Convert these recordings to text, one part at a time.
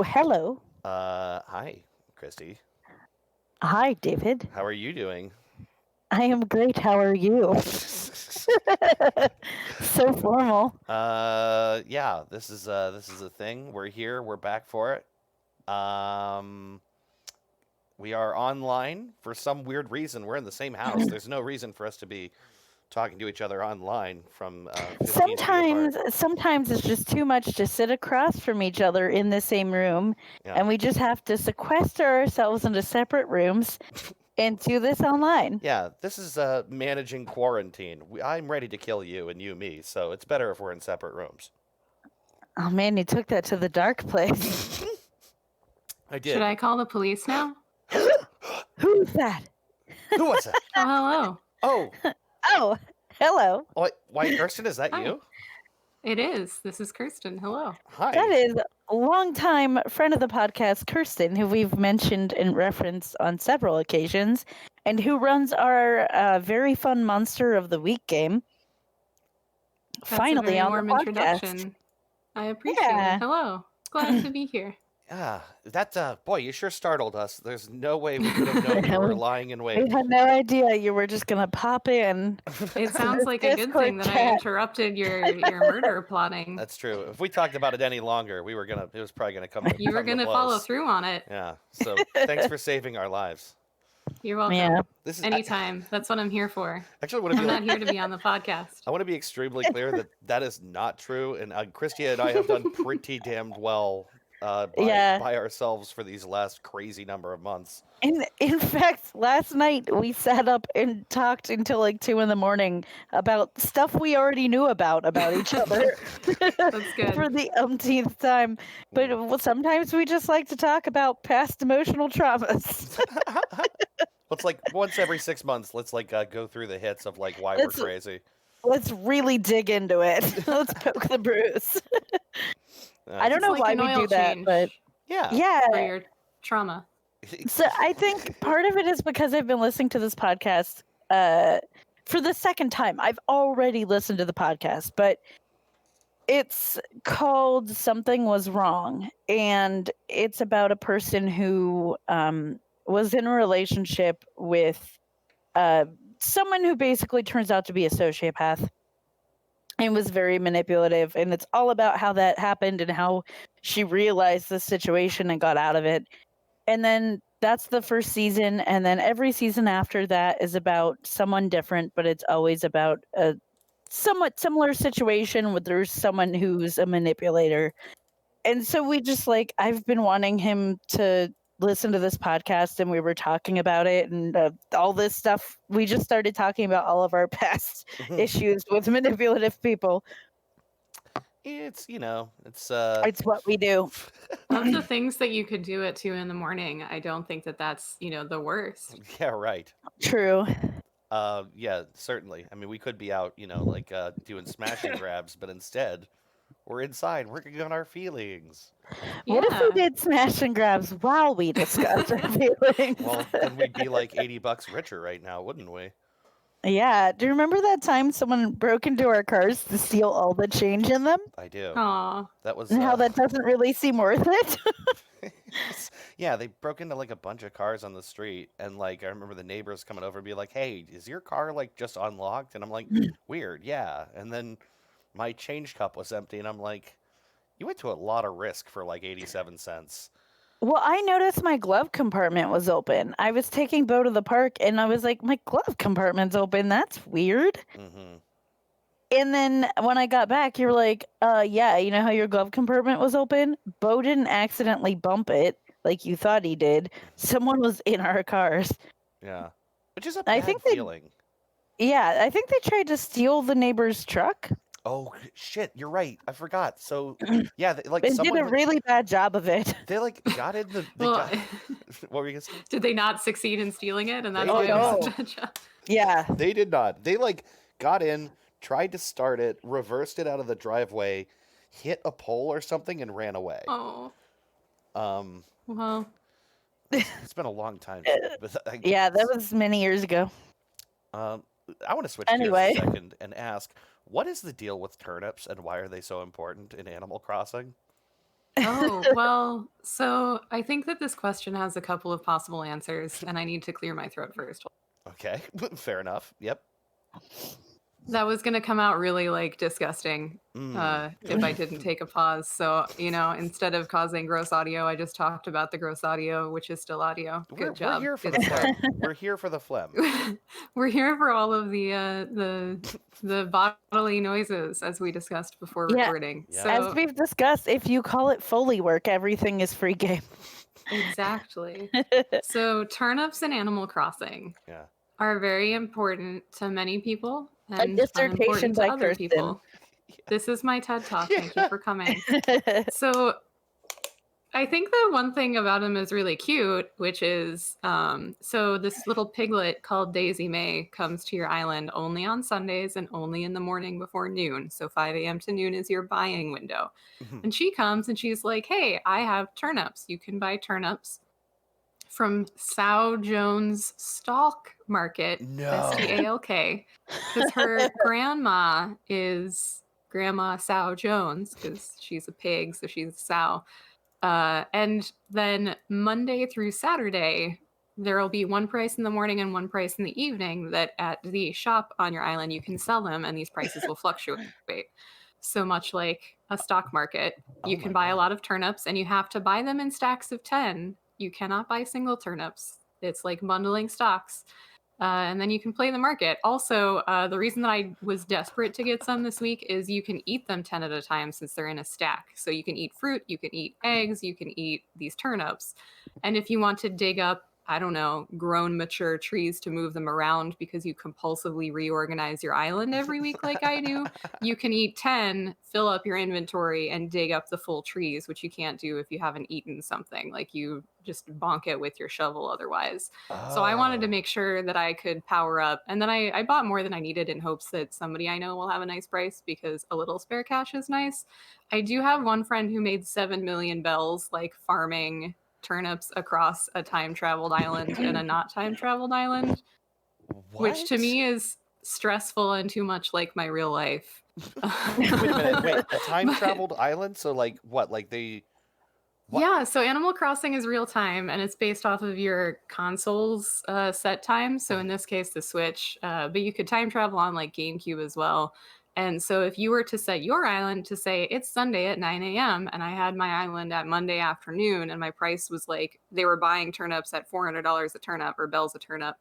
hello. Hi, Christy. Hi, David. How are you doing? I am great. How are you? So formal. Yeah, this is a thing. We're here. We're back for it. Um, we are online for some weird reason. We're in the same house. There's no reason for us to be talking to each other online from 15 feet apart. Sometimes it's just too much to sit across from each other in the same room, Yeah, and we just have to sequester ourselves into separate rooms and do this online. yeah. This is managing quarantine. I'm ready to kill you and you me. So it's better if we're in separate rooms. Oh man, you took that to the dark place. I did. Should I call the police now? Who's that? Who was it? Oh, hello. Oh, Oh, hello. why, Kerstyn? Is that Hi. you? It is. This is Kerstyn. Hello. Hi. That is a longtime friend of the podcast, Kerstyn, who we've mentioned and referenced on several occasions, and who runs our very fun Monster of the Week game. That's Finally a very on warm the podcast. introduction. I appreciate Yeah. it. Hello. Glad to be here. Yeah, that boy, you sure startled us. There's no way we could have known you were lying in We wait. had no idea you were just gonna pop in. It sounds like a good Discord thing that I chat. interrupted your murder plotting. That's true. If we talked about it any longer, it was probably gonna come. You were come to going to blows. follow through on it. Yeah. So thanks for saving our lives. You're welcome. Yeah. This is Anytime. That's what I'm here for. actually want to I'm be not like, here to be on the podcast. I want to be extremely clear that that is not true, and Christy and I have done pretty damned well by ourselves for these last crazy number of months. In fact, last night we sat up and talked until like 2 a.m. about stuff we already knew about each other. That's good. For the umpteenth time. But sometimes we just like to talk about past emotional traumas. Let's like once every 6 months. Let's like go through the hits of like why we're crazy. Let's really dig into it. Let's poke the bruise. I don't know like why an we oil do that, change but Yeah. for your trauma. So I think part of it is because I've been listening to this podcast for the second time. I've already listened to the podcast, but it's called Something Was Wrong, and it's about a person who was in a relationship with someone who basically turns out to be a sociopath and was very manipulative, and it's all about how that happened and how she realized the situation and got out of it. And then that's the first season, and then every season after that is about someone different, but it's always about a somewhat similar situation where there's someone who's a manipulator. And so we just I've been wanting him to listen to this podcast, and we were talking about it and all this stuff. We just started talking about all of our past issues with manipulative people. It's it's what we do. Of the things that you could do at 2 a.m, I don't think that that's the worst. yeah, right. True. Yeah, certainly. I mean, we could be out, like doing smashing grabs, but instead, we're inside working on our feelings. What if we did smash and grabs while we discussed our feelings? Well, then we'd be like $80 richer right now, wouldn't we? Yeah. Do you remember that time someone broke into our cars to steal all the change in them? I do. Aw. That was And how that doesn't really seem worth it? Yeah, they broke into like a bunch of cars on the street, and like I remember the neighbors coming over and be like, "Hey, is your car like just unlocked?" And I'm like, "Weird, yeah." And then my change cup was empty, and I'm like, "You went to a lot of risk for like 87 cents." Well, I noticed my glove compartment was open. I was taking Bo to the park, and I was like, my glove compartment's open. That's weird. Mm-hmm. And then when I got back, you were like, yeah, you know how your glove compartment was open? Bo didn't accidentally bump it like you thought he did. Someone was in our cars. Yeah. Which is a bad feeling. Yeah, I think they tried to steal the neighbor's truck. Oh, shit, you're right. I forgot. So, yeah, They did a really bad job of it. They like got in the... Well, what were you going to say? Did they not succeed in stealing it? And that's They why did it not. was a bad job? Yeah. They did not. They like got in, tried to start it, reversed it out of the driveway, hit a pole or something, and ran away. Oh. Well, It's been a long time. Yeah, that was many years ago. I want to switch gears a second and ask, what is the deal with turnips and why are they so important in Animal Crossing? Oh, well, so I think that this question has a couple of possible answers, and I need to clear my throat first. Okay, fair enough. Yep. That was gonna come out really like disgusting if I didn't take a pause. So, instead of causing gross audio, I just talked about the gross audio, which is still audio. Good job. We're here for Good the start. phlegm. We're here for the phlegm. We're here for all of the bodily noises as we discussed before Yeah. recording. Yeah. So As we've discussed, if you call it Foley work, everything is free game. exactly. So turnips in Animal Crossing Yeah. are very important to many people A and dissertation unimportant to by other Kerstyn. people. This is my TED Talk. Thank you for coming. So I think the one thing about him is really cute, which is so this little piglet called Daisy May comes to your island only on Sundays and only in the morning before noon. So 5 a.m. to noon is your buying window. And she comes and she's like, hey, I have turnips. You can buy turnips from Sow Jones Stalk Market, No. STALK, because her grandma is Grandma Sow Jones, because she's a pig, so she's a sow. And then Monday through Saturday, there will be one price in the morning and one price in the evening that at the shop on your island you can sell them, and these prices will fluctuate. So much like a stock market, you can buy a lot of turnips, and you have to buy them in stacks of 10. You cannot buy single turnips. It's like bundling stocks. And then you can play the market. Also, the reason that I was desperate to get some this week is you can eat them 10 at a time since they're in a stack. So you can eat fruit, you can eat eggs, you can eat these turnips. And if you want to dig up, I don't know, grown mature trees to move them around because you compulsively reorganize your island every week like I do, you can eat 10, fill up your inventory, and dig up the full trees, which you can't do if you haven't eaten something. Like you just bonk it with your shovel otherwise. So I wanted to make sure that I could power up. And then I bought more than I needed in hopes that somebody I know will have a nice price because a little spare cash is nice. I do have one friend who made 7 million bells, like farming turnips across a time-traveled island and a not time-traveled island, which to me is stressful and too much like my real life. Wait a minute. Wait, a time-traveled island? So like what? Like they... What? Yeah, so Animal Crossing is real time, and it's based off of your console's set time. So in this case, the Switch, but you could time travel on like GameCube as well. And so if you were to set your island to say it's Sunday at 9 a.m. and I had my island at Monday afternoon and my price was like they were buying turnips at $400 a turnip or bells a turnip,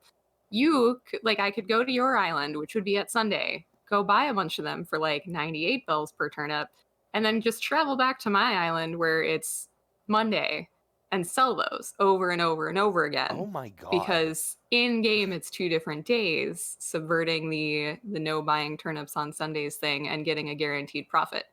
I could go to your island, which would be at Sunday, go buy a bunch of them for like 98 bells per turnip, and then just travel back to my island where it's Monday and sell those over and over and over again. Oh my god. Because in game it's 2 different days, subverting the no buying turnips on Sundays thing and getting a guaranteed profit.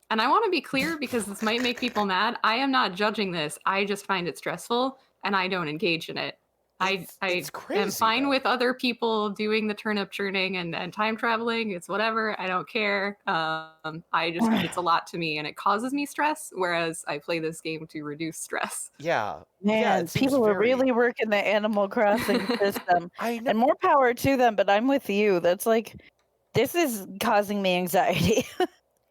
And I want to be clear because this might make people mad. I am not judging this. I just find it stressful and I don't engage in it. It's crazy, am fine though. with other people doing the turnip churning and time traveling. It's whatever. I don't care. It's a lot to me and it causes me stress. Whereas I play this game to reduce stress. Yeah. Man, it seems people are very... really working the Animal Crossing system. I know. And more power to them, but I'm with you. That's like, this is causing me anxiety.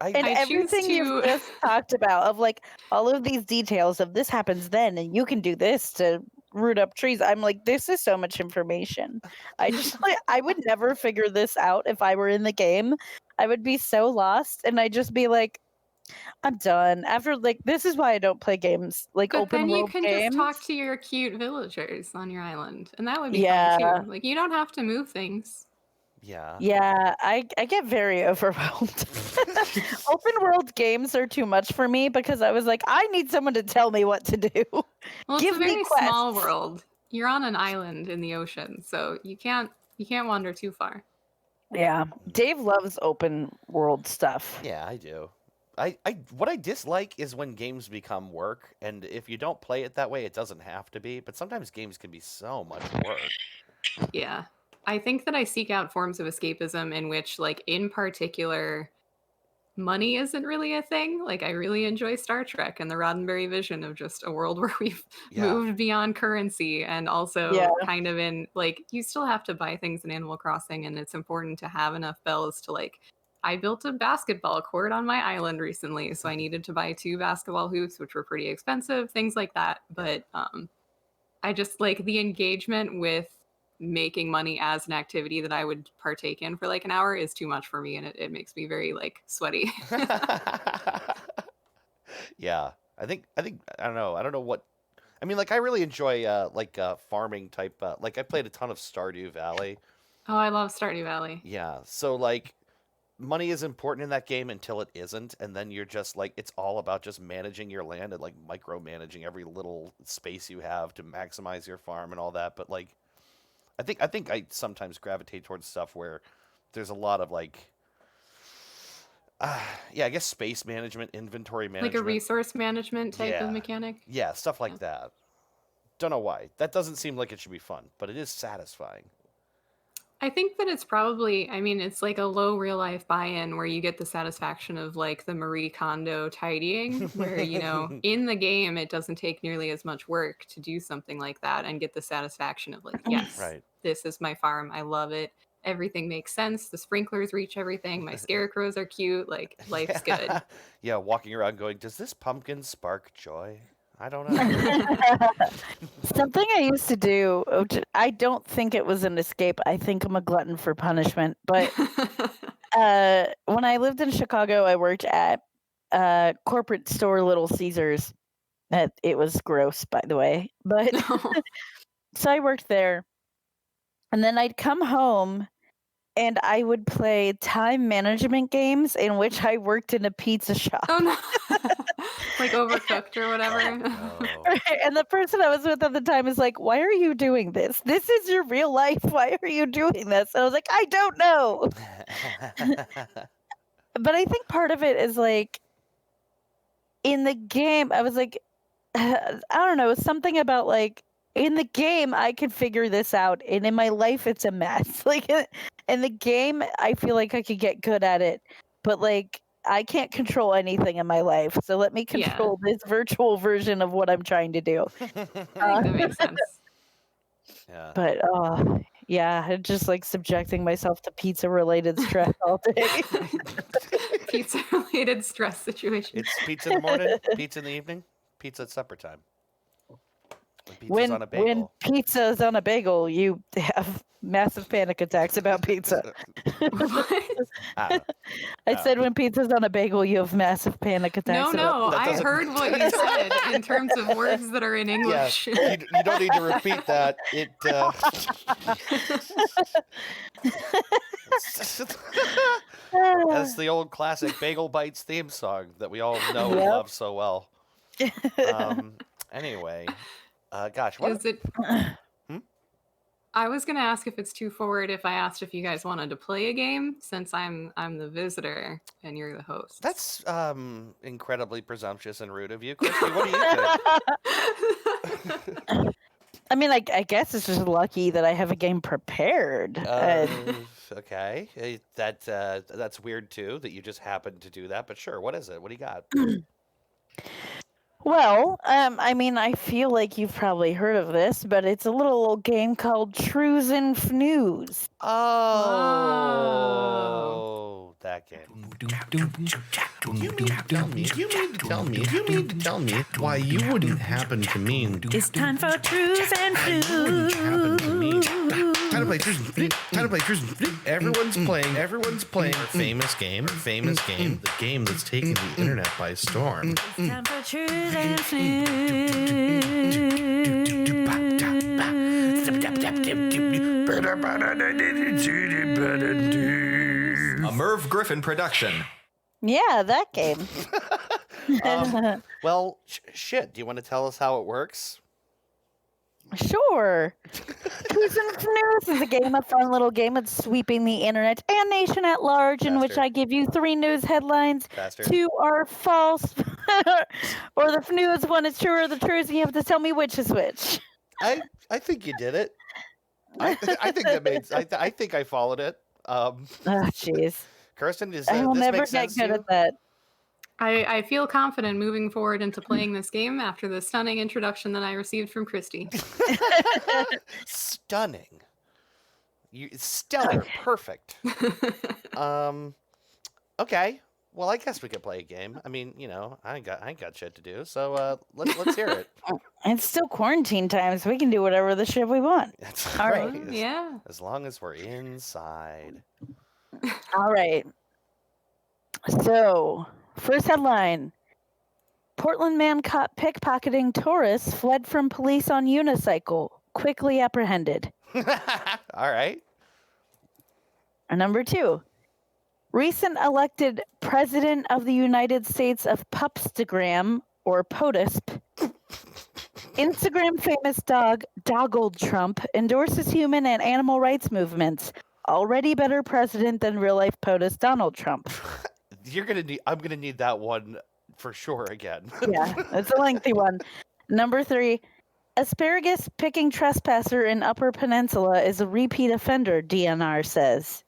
And I choose everything you've to- just talked about of like all of these details of this happens then and you can do this to root up trees. I'm like, this is so much information. I just like, I would never figure this out if I were in the game. I would be so lost and I'd just be like, I'm done. After like, this is why I don't play games like But open then you world can games. just talk to your cute villagers on your island, and that would be Yeah. fun too. Like you don't have to move things. Yeah. Yeah, I get very overwhelmed. Open world games are too much for me because I was like, I need someone to tell me what to do. Well, it's Give a me very small quests. world. You're on an island in the ocean, so you can't wander too far. Yeah, Dave loves open world stuff. Yeah, I do. What I dislike is when games become work, and if you don't play it that way, it doesn't have to be. But sometimes games can be so much work. Yeah. I think that I seek out forms of escapism in which, like, in particular, money isn't really a thing. Like, I really enjoy Star Trek and the Roddenberry vision of just a world where we've moved beyond currency, and also kind of in, like, you still have to buy things in Animal Crossing, and it's important to have enough bells to, like, I built a basketball court on my island recently, so I needed to buy 2 basketball hoops, which were pretty expensive, things like that. But I just like the engagement with making money as an activity that I would partake in for like an hour is too much for me, and it makes me very like sweaty. Yeah, I think I don't know. I don't know what. I mean, like I really enjoy farming type. Like I played a ton of Stardew Valley. Oh, I love Stardew Valley. Yeah, so like money is important in that game until it isn't, and then you're just like it's all about just managing your land and like micromanaging every little space you have to maximize your farm and all that. But like I think I sometimes gravitate towards stuff where there's a lot of like yeah, I guess space management, inventory Like a management. resource management type of Yeah. mechanic. Yeah, stuff like that. Don't know why. That doesn't seem like it should be fun, but it is satisfying. I think that it's probably, I mean, it's like a low real life buy-in where you get the satisfaction of like the Marie Kondo tidying, where, you know, in the game, it doesn't take nearly as much work to do something like that and get the satisfaction of like, yes, Right. this is my farm. I love it. Everything makes sense. The sprinklers reach everything. My scarecrows are cute. Like, life's good. Yeah, walking around going, does this pumpkin spark joy? I don't know. Something I used to do, I don't think it was an escape. I think I'm a glutton for punishment. But when I lived in Chicago, I worked at corporate store Little Caesars. It was gross, by the way. But so I worked there. And then I'd come home and I would play time management games in which I worked in a pizza shop. Oh no. Like Overcooked or whatever. Oh. And the person I was with at the time is like, "Why are you doing this? This is your real life. Why are you doing this?" And I was like, "I don't know." But I think part of it is like in the game, I was like, I don't know, something about like in the game I could figure this out, and in my life it's a mess. Like in the game, I feel like I could get good at it, but like I can't control anything in my life. So let me Yeah. control this virtual version of what I'm trying to do. I think that makes sense. Yeah. But yeah, just like subjecting myself to pizza related stress all day. Pizza related stress situation. It's pizza in the morning, pizza in the evening, pizza at supper time. When pizza's on a bagel. When pizza's on a bagel, you have massive panic attacks about pizza. I said when pizza's on a bagel, you have massive panic attacks. No, That I doesn't- heard what you said in terms of words that are in English. You don't need to repeat that. It. That's the old classic Bagel Bites theme song that we all know and Yep. love so well. Anyway, gosh, what? Is it? I was gonna ask if it's too forward if I asked if you guys wanted to play a game, since I'm the visitor and you're the host. That's incredibly presumptuous and rude of you, Kerstyn. What do you think? I mean, I guess it's just lucky that I have a game prepared. Okay, that's weird too that you just happened to do that. But sure, what is it? What do you got? Well, I mean, I feel like you've probably heard of this, but it's a little old game called Trues and Fnews. Oh, that game. You mean to tell me why you wouldn't happen to mean It's time for Trues and happen to me. Fnews. Time to play Trues and Fnews. Everyone's playing our famous game, the game that's taken the internet by storm. It's time for Trues and A Merv Griffin production. Yeah, that game. Well, shit. Do you want to tell us how it works? Sure. Trues and Fnews is a game, a fun little game. It's sweeping the internet and nation at large, in which Faster. I give you 3 news headlines. Faster. 2 are false, or the Fnews one is true or the truth, and you have to tell me which is which. I think you did it. I think that made. I think I followed it. Oh, jeez. Kerstyn, does I will this never make get sense to good you? at that. I feel confident moving forward into playing this game after the stunning introduction that I received from Christy. Stunning. Stellar. Perfect. Okay. Well, I guess we could play a game. I mean, I ain't got shit to do. So let's hear it. It's still quarantine time, so we can do whatever the shit we want. That's All right. right. Yeah. As long as we're inside. All right. So, first headline. Portland man caught pickpocketing tourists fled from police on unicycle, quickly apprehended. All right. Number 2. Recent elected president of the United States of Pupstagram, or POTUSP, Instagram famous dog Donald Trump endorses human and animal rights movements. Already better president than real life POTUS Donald Trump. I'm gonna need that one for sure again. Yeah, it's a lengthy one. Number 3. Asparagus picking trespasser in Upper Peninsula is a repeat offender, DNR says.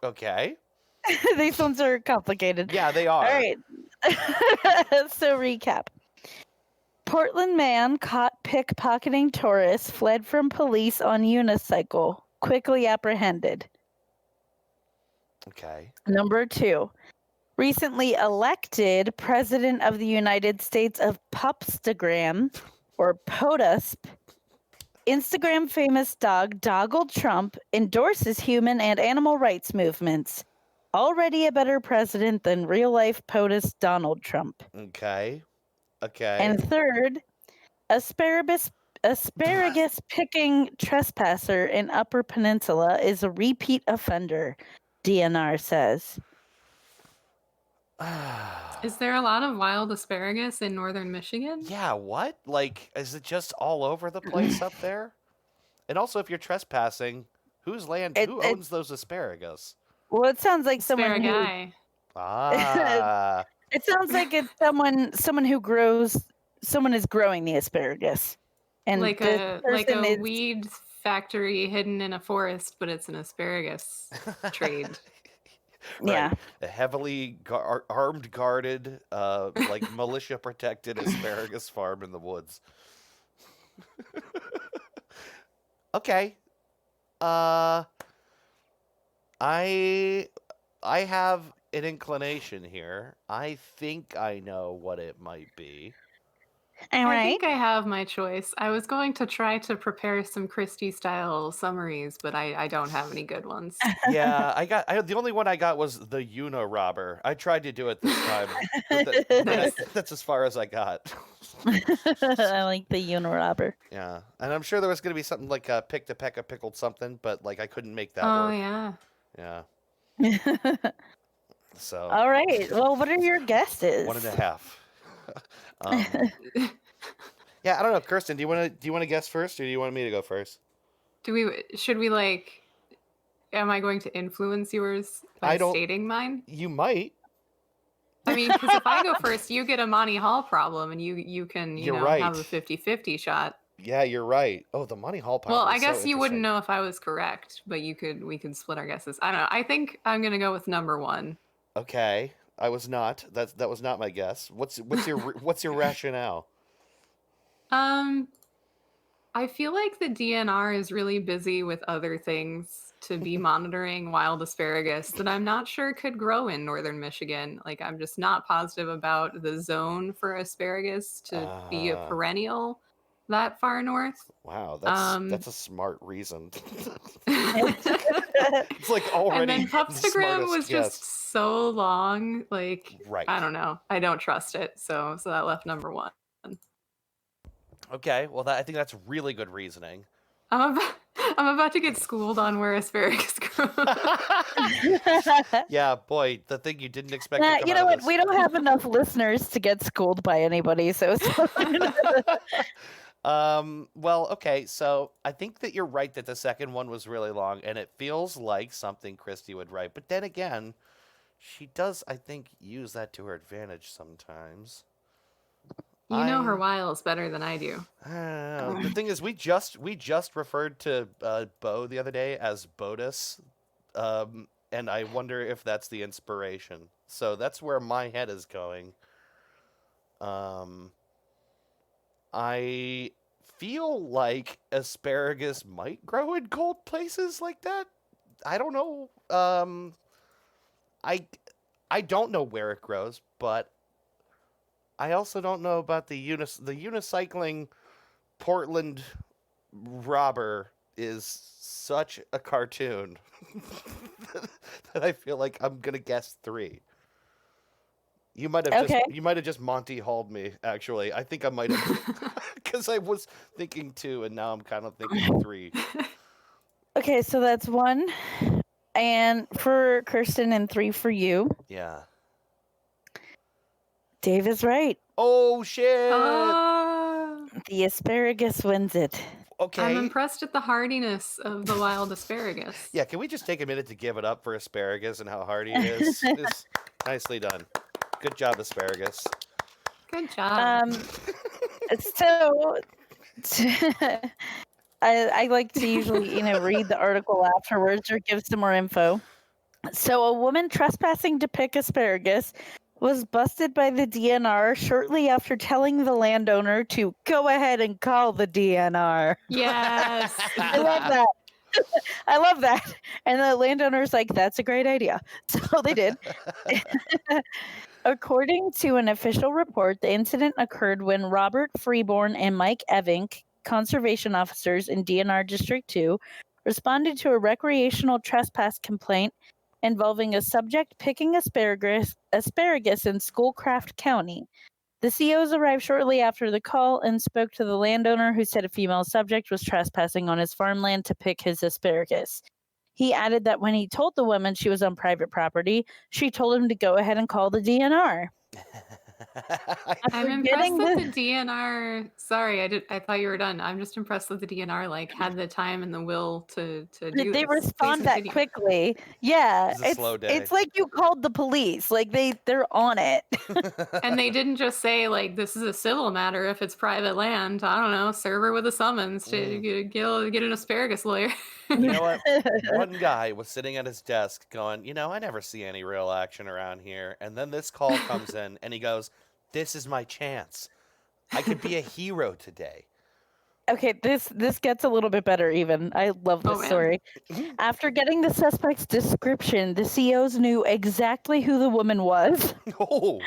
Okay. These ones are complicated. Yeah, they are. All right. So recap. Portland man caught pickpocketing tourists fled from police on unicycle, quickly apprehended. Okay. Number 2. Recently elected president of the United States of Pupstagram, or POTUSP, Instagram famous dog Donald Trump endorses human and animal rights movements. Already a better president than real life POTUS Donald Trump. Okay. Okay. And third, asparagus picking trespasser in Upper Peninsula is a repeat offender, DNR says. Is there a lot of wild asparagus in northern Michigan? Yeah, what? Like, is it just all over the place up there? And also, if you're trespassing, whose land? Who owns those asparagus? Well, it sounds like someone who, Asparagus. Ah. it sounds like it's someone is growing the asparagus. And like this a person is- weed factory hidden in a forest, but it's an asparagus trade. Right. Yeah. A heavily armed, guarded, like militia protected asparagus farm in the woods. Okay. I have an inclination here. I think I know what it might be. All I right. think I have my choice. I was going to try to prepare some Christie style summaries, but I don't have any good ones. Yeah, the only one I got was the Una robber. I tried to do it this time. But Nice. that's as far as I got. I like the unirobber. Yeah, and I'm sure there was going to be something like pick to peck a pickled something, but like I couldn't make that Oh work. yeah. Yeah. So. All right. Well, what are your guesses? 1.5. Yeah, I don't know, Kerstyn. Do you want to guess first, or do you want me to go first? Should we like? Am I going to influence yours by stating mine? You might. I mean, because if I go first, you get a Monty Hall problem, and you can You're right. have a 50-50 shot. Yeah, you're right. Oh, the Monty Hall problem. Well, I is guess so you wouldn't interesting. know if I was correct, but we could split our guesses. I don't know. I think I'm gonna go with number 1. Okay, I was not. That was not my guess. What's your rationale? I feel like the DNR is really busy with other things to be monitoring wild asparagus that I'm not sure could grow in northern Michigan. Like, I'm just not positive about the zone for asparagus to be a perennial that far north. Wow, that's a smart reason. It's like already. And then the Pupstagram was smartest guess. just so long. Like, Right. I don't know. I don't trust it. So that left number 1. Okay, well, I think that's really good reasoning. I'm about to get schooled on where asparagus grows. Yeah, boy, the thing you didn't expect. Nah, to come you out know of what? this. We don't have enough listeners to get schooled by anybody, so it's fine. Well, okay, so I think that you're right that the second one was really long, and it feels like something Christy would write. But then again, she does, I think, use that to her advantage sometimes. You know her wiles better than I do. I don't know. The thing is, we just referred to Bo the other day as Bodus, and I wonder if that's the inspiration. So that's where my head is going. I feel like asparagus might grow in cold places like that. I don't know. I don't know where it grows, but I also don't know about the unicycling Portland robber is such a cartoon that I feel like I'm gonna guess 3. You might have Okay. just Monty Hall'd me. Actually, I think I might have because I was thinking 2, and now I'm kind of thinking 3. Okay, so that's 1. And for Kerstyn and 3 for you. Yeah. Dave is right. Oh shit! The asparagus wins it. Okay. I'm impressed at the hardiness of the wild asparagus. Yeah, can we just take a minute to give it up for asparagus and how hardy it is? Just nicely done. Good job, asparagus. Good job. So I like to usually, read the article afterwards or give some more info. So a woman trespassing to pick asparagus was busted by the DNR shortly after telling the landowner to go ahead and call the DNR. Yes. I love that. I love that. And the landowner's like, that's a great idea. So they did. According to an official report, the incident occurred when Robert Freeborn and Mike Evink, conservation officers in DNR District 2, responded to a recreational trespass complaint involving a subject picking asparagus in Schoolcraft County. The COs arrived shortly after the call and spoke to the landowner, who said a female subject was trespassing on his farmland to pick his asparagus. He added that when he told the woman she was on private property, she told him to go ahead and call the DNR. I'm impressed that the DNR. Sorry, I thought you were done. I'm just impressed that the DNR had the time and the will to do this. They respond that quickly. Yeah, It's a slow day. It's like you called the police. Like they're on it. And they didn't just say this is a civil matter if it's private land. I don't know, serve her with a summons to get an asparagus lawyer. You know what? One guy was sitting at his desk going, I never see any real action around here. And then this call comes in and he goes, this is my chance. I could be a hero today. Okay, this gets a little bit better even. I love this story. After getting the suspect's description, the COs knew exactly who the woman was. Oh.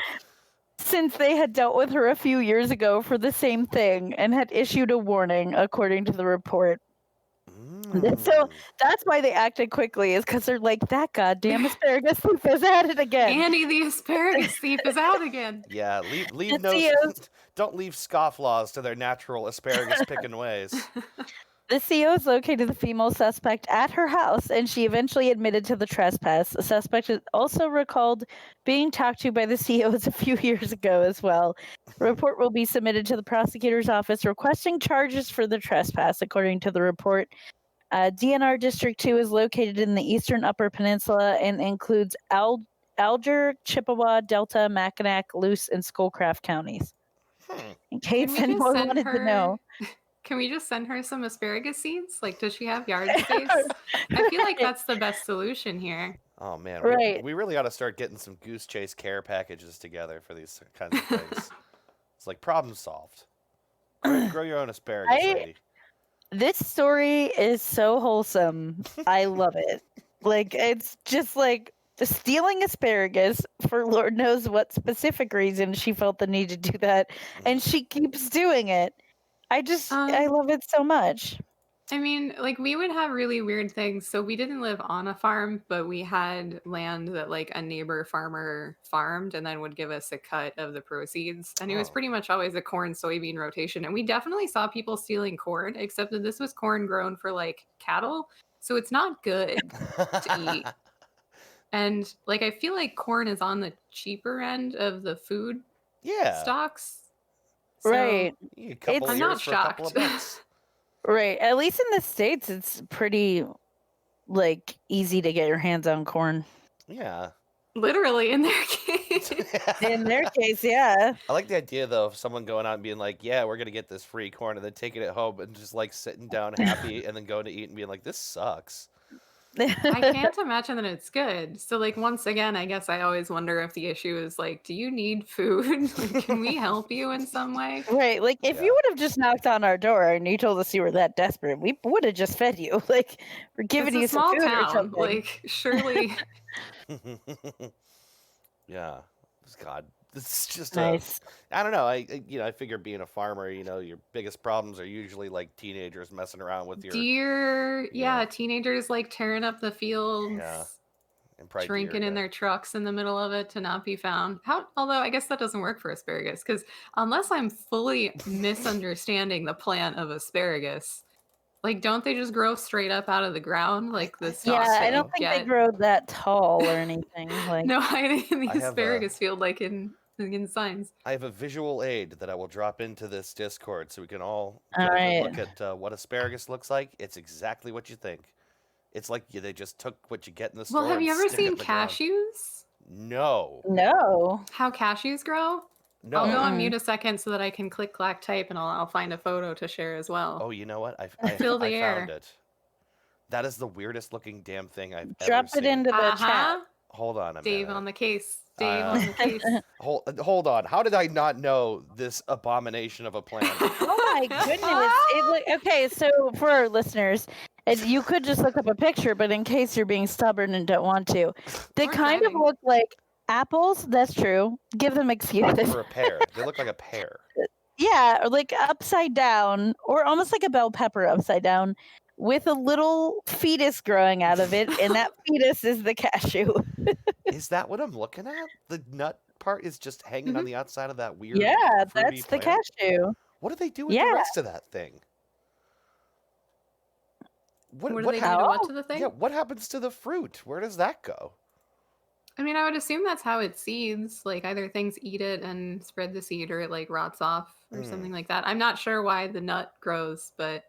Since they had dealt with her a few years ago for the same thing and had issued a warning, according to the report. So that's why they acted quickly, is because they're like, that goddamn asparagus thief is at it again. Andy, the asparagus thief is out again. Yeah, leave don't leave scofflaws to their natural asparagus picking ways. The COs located the female suspect at her house, and she eventually admitted to the trespass. The suspect is also recalled being talked to by the COs a few years ago as well. A report will be submitted to the prosecutor's office requesting charges for the trespass, according to the report. DNR District 2 is located in the eastern Upper Peninsula and includes Alger, Chippewa, Delta, Mackinac, Luce, and Schoolcraft counties. In case anyone wanted to know. Can we just send her some asparagus seeds? Does she have yard space? I feel like that's the best solution here. Oh, man. Right. We really ought to start getting some Goose Chase care packages together for these kinds of things. It's like problem solved. Grow your own asparagus, lady. This story is so wholesome. I love it. It's just stealing asparagus for Lord knows what specific reason she felt the need to do that. And she keeps doing it. I love it so much. I mean, we would have really weird things. So we didn't live on a farm, but we had land that a neighbor farmer farmed and then would give us a cut of the proceeds. And it was pretty much always a corn soybean rotation. And we definitely saw people stealing corn, except that this was corn grown for cattle. So it's not good to eat. And I feel like corn is on the cheaper end of the food stocks. So right. I'm not shocked. Right. At least in the States, it's pretty easy to get your hands on corn. Yeah. Literally in their case. In their case, yeah. I like the idea though of someone going out and being like, yeah, we're gonna get this free corn, and then taking it home and just sitting down happy and then going to eat and being like, this sucks. I can't imagine that it's good. So, like, once again, I guess I always wonder if the issue is like, do you need food? Like, can we help you in some way? Right, like if Yeah. you would have just knocked on our door and you told us you were that desperate, we would have just fed you. Like we're giving It's you a some small food or town. something. Like, surely. Yeah. God, this is just Nice. I don't know. I figure being a farmer, your biggest problems are usually like teenagers messing around with your Deer, Yeah. teenagers like tearing up the fields, and probably drinking deer, in their trucks in the middle of it to not be found. Although I guess that doesn't work for asparagus, because unless I'm fully misunderstanding the plant of asparagus, like, don't they just grow straight up out of the ground, like the think stalks Yeah, that I you don't think they get? grow that tall or anything. Like No, hiding in the I have, asparagus field, like in signs. I have a visual aid that I will drop into this Discord so we can all All get a right. good look at what asparagus looks like. It's exactly what you think. It's like they just took what you get in the store. Well, have you and ever stick it in seen the ground. cashews? No. No. How cashews grow? No. I'll go on Mm-mm. mute a second so that I can click, clack, type, and I'll find a photo to share as well. Oh, you know what? I Fill the I air. found it. That is the weirdest looking damn thing I've ever Drop seen. it into the chat. Hold on a Dave minute. on the case. Dave on the case. Hold on. How did I not know this abomination of a plant? Oh my goodness. Okay, so for our listeners, and you could just look up a picture, but in case you're being stubborn and don't want to, they Or kind driving. of look like apples. That's true. Give them excuses. Or a pear. They look like a pear. Yeah, or like upside down, or almost like a bell pepper upside down, with a little fetus growing out of it, and that fetus is the cashew. Is that what I'm looking at? The nut part is just hanging on the outside of that weird Yeah, fruity that's the plant? cashew. What do they do with the Yeah. rest of that thing? What do they do to How? what to the thing? Yeah, what happens to the fruit? Where does that go? I mean, I would assume that's how it seeds. Like, either things eat it and spread the seed, or it like rots off or something like that. I'm not sure why the nut grows, but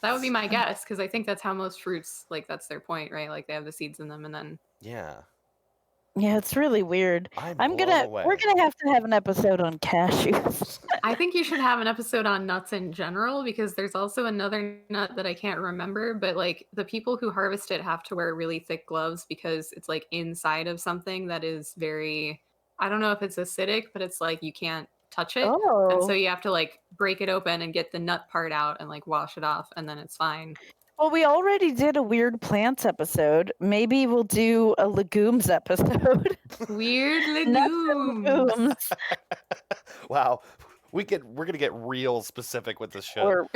that would be my guess, because I think that's how most fruits, like, that's their point, right? Like, they have the seeds in them, and then Yeah. Yeah, it's really weird. I'm blown away. We're gonna have to have an episode on cashews. I think you should have an episode on nuts in general, because there's also another nut that I can't remember, but like the people who harvest it have to wear really thick gloves because it's like inside of something that is very, I don't know if it's acidic, but it's like you can't touch it. And so Oh. you have to like break it open and get the nut part out and like wash it off, and then it's fine. Well, we already did a weird plants episode. Maybe we'll do a legumes episode. Weird Nuts and legumes. legumes. Wow. We're gonna get real specific with this show. We're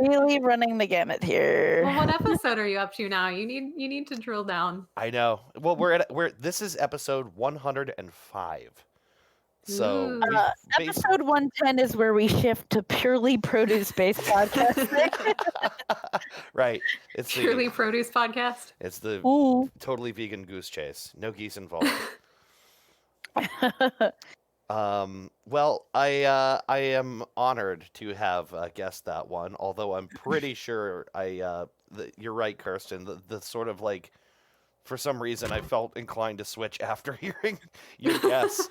really running the gamut here. Well, what episode are you up to now? You need to drill down. I know. Well, this is episode 105. So Ooh. we've Episode 110 is where we shift to purely produce-based podcasting. right. It's Purely the produce podcast. it's the Ooh. totally vegan goose chase. No geese involved. Well, I am honored to have guessed that one. Although I'm pretty sure you're right, Kerstyn. The sort of like, for some reason, I felt inclined to switch after hearing your guess.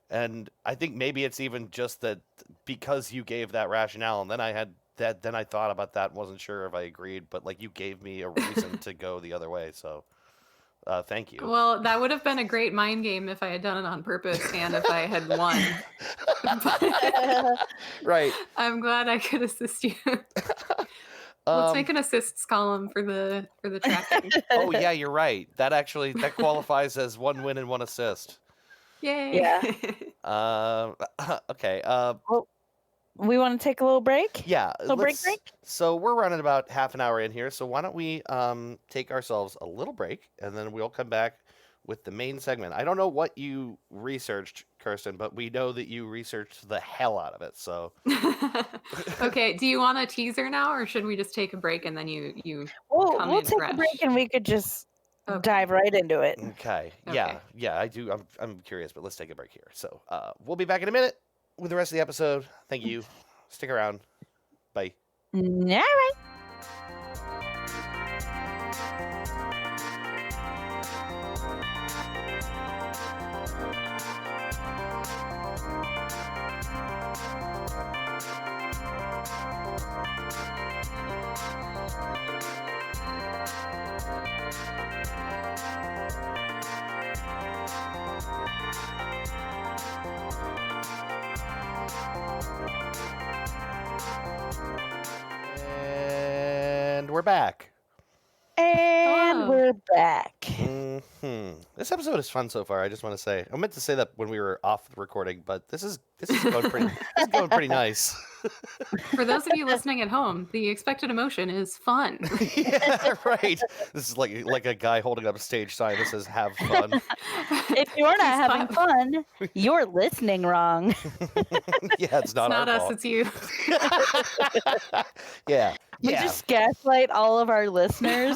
And I think maybe it's even just that because you gave that rationale, and then I had that. Then I thought about that and wasn't sure if I agreed. But like, you gave me a reason to go the other way. So, thank you. Well, that would have been a great mind game if I had done it on purpose and if I had won. But Right. I'm glad I could assist you. Let's make an assists column for the tracking. Oh yeah, you're right. That qualifies as one win and one assist. Yay! Yeah. Okay. We want to take a little break? Yeah. Little break? So we're running about half an hour in here. So why don't we take ourselves a little break, and then we'll come back with the main segment. I don't know what you researched, Kerstyn, but we know that you researched the hell out of it. So Okay, do you want a teaser now, or should we just take a break and then you come We'll in take fresh? a break and we could just Okay. dive right into it. okay. Okay. Yeah, I do. I'm curious, but let's take a break here. So we'll be back in a minute with the rest of the episode. Thank you. Stick around. Bye. All right. we're back. And Hello. we're back. This episode is fun so far. I just want to say, I meant to say that when we were off the recording, but this is going pretty nice. For those of you listening at home, the expected emotion is fun. Yeah, right. This is like a guy holding up a stage sign that says "Have fun." If you're not Please having clap. fun, you're listening wrong. Yeah, it's not It's our not us, fault. it's you. Yeah, We yeah, just gaslight all of our listeners.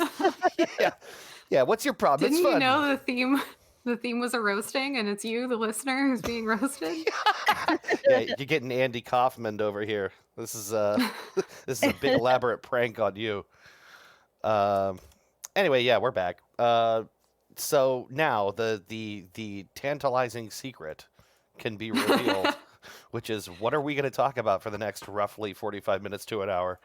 yeah. What's your problem? Didn't It's fun. you know the theme was a roasting and it's you, the listener, who's being roasted? Yeah, you're getting Andy Kaufman over here. This is this is a big elaborate prank on you. Anyway, yeah, we're back. So now the tantalizing secret can be revealed, which is what are we going to talk about for the next roughly 45 minutes to an hour?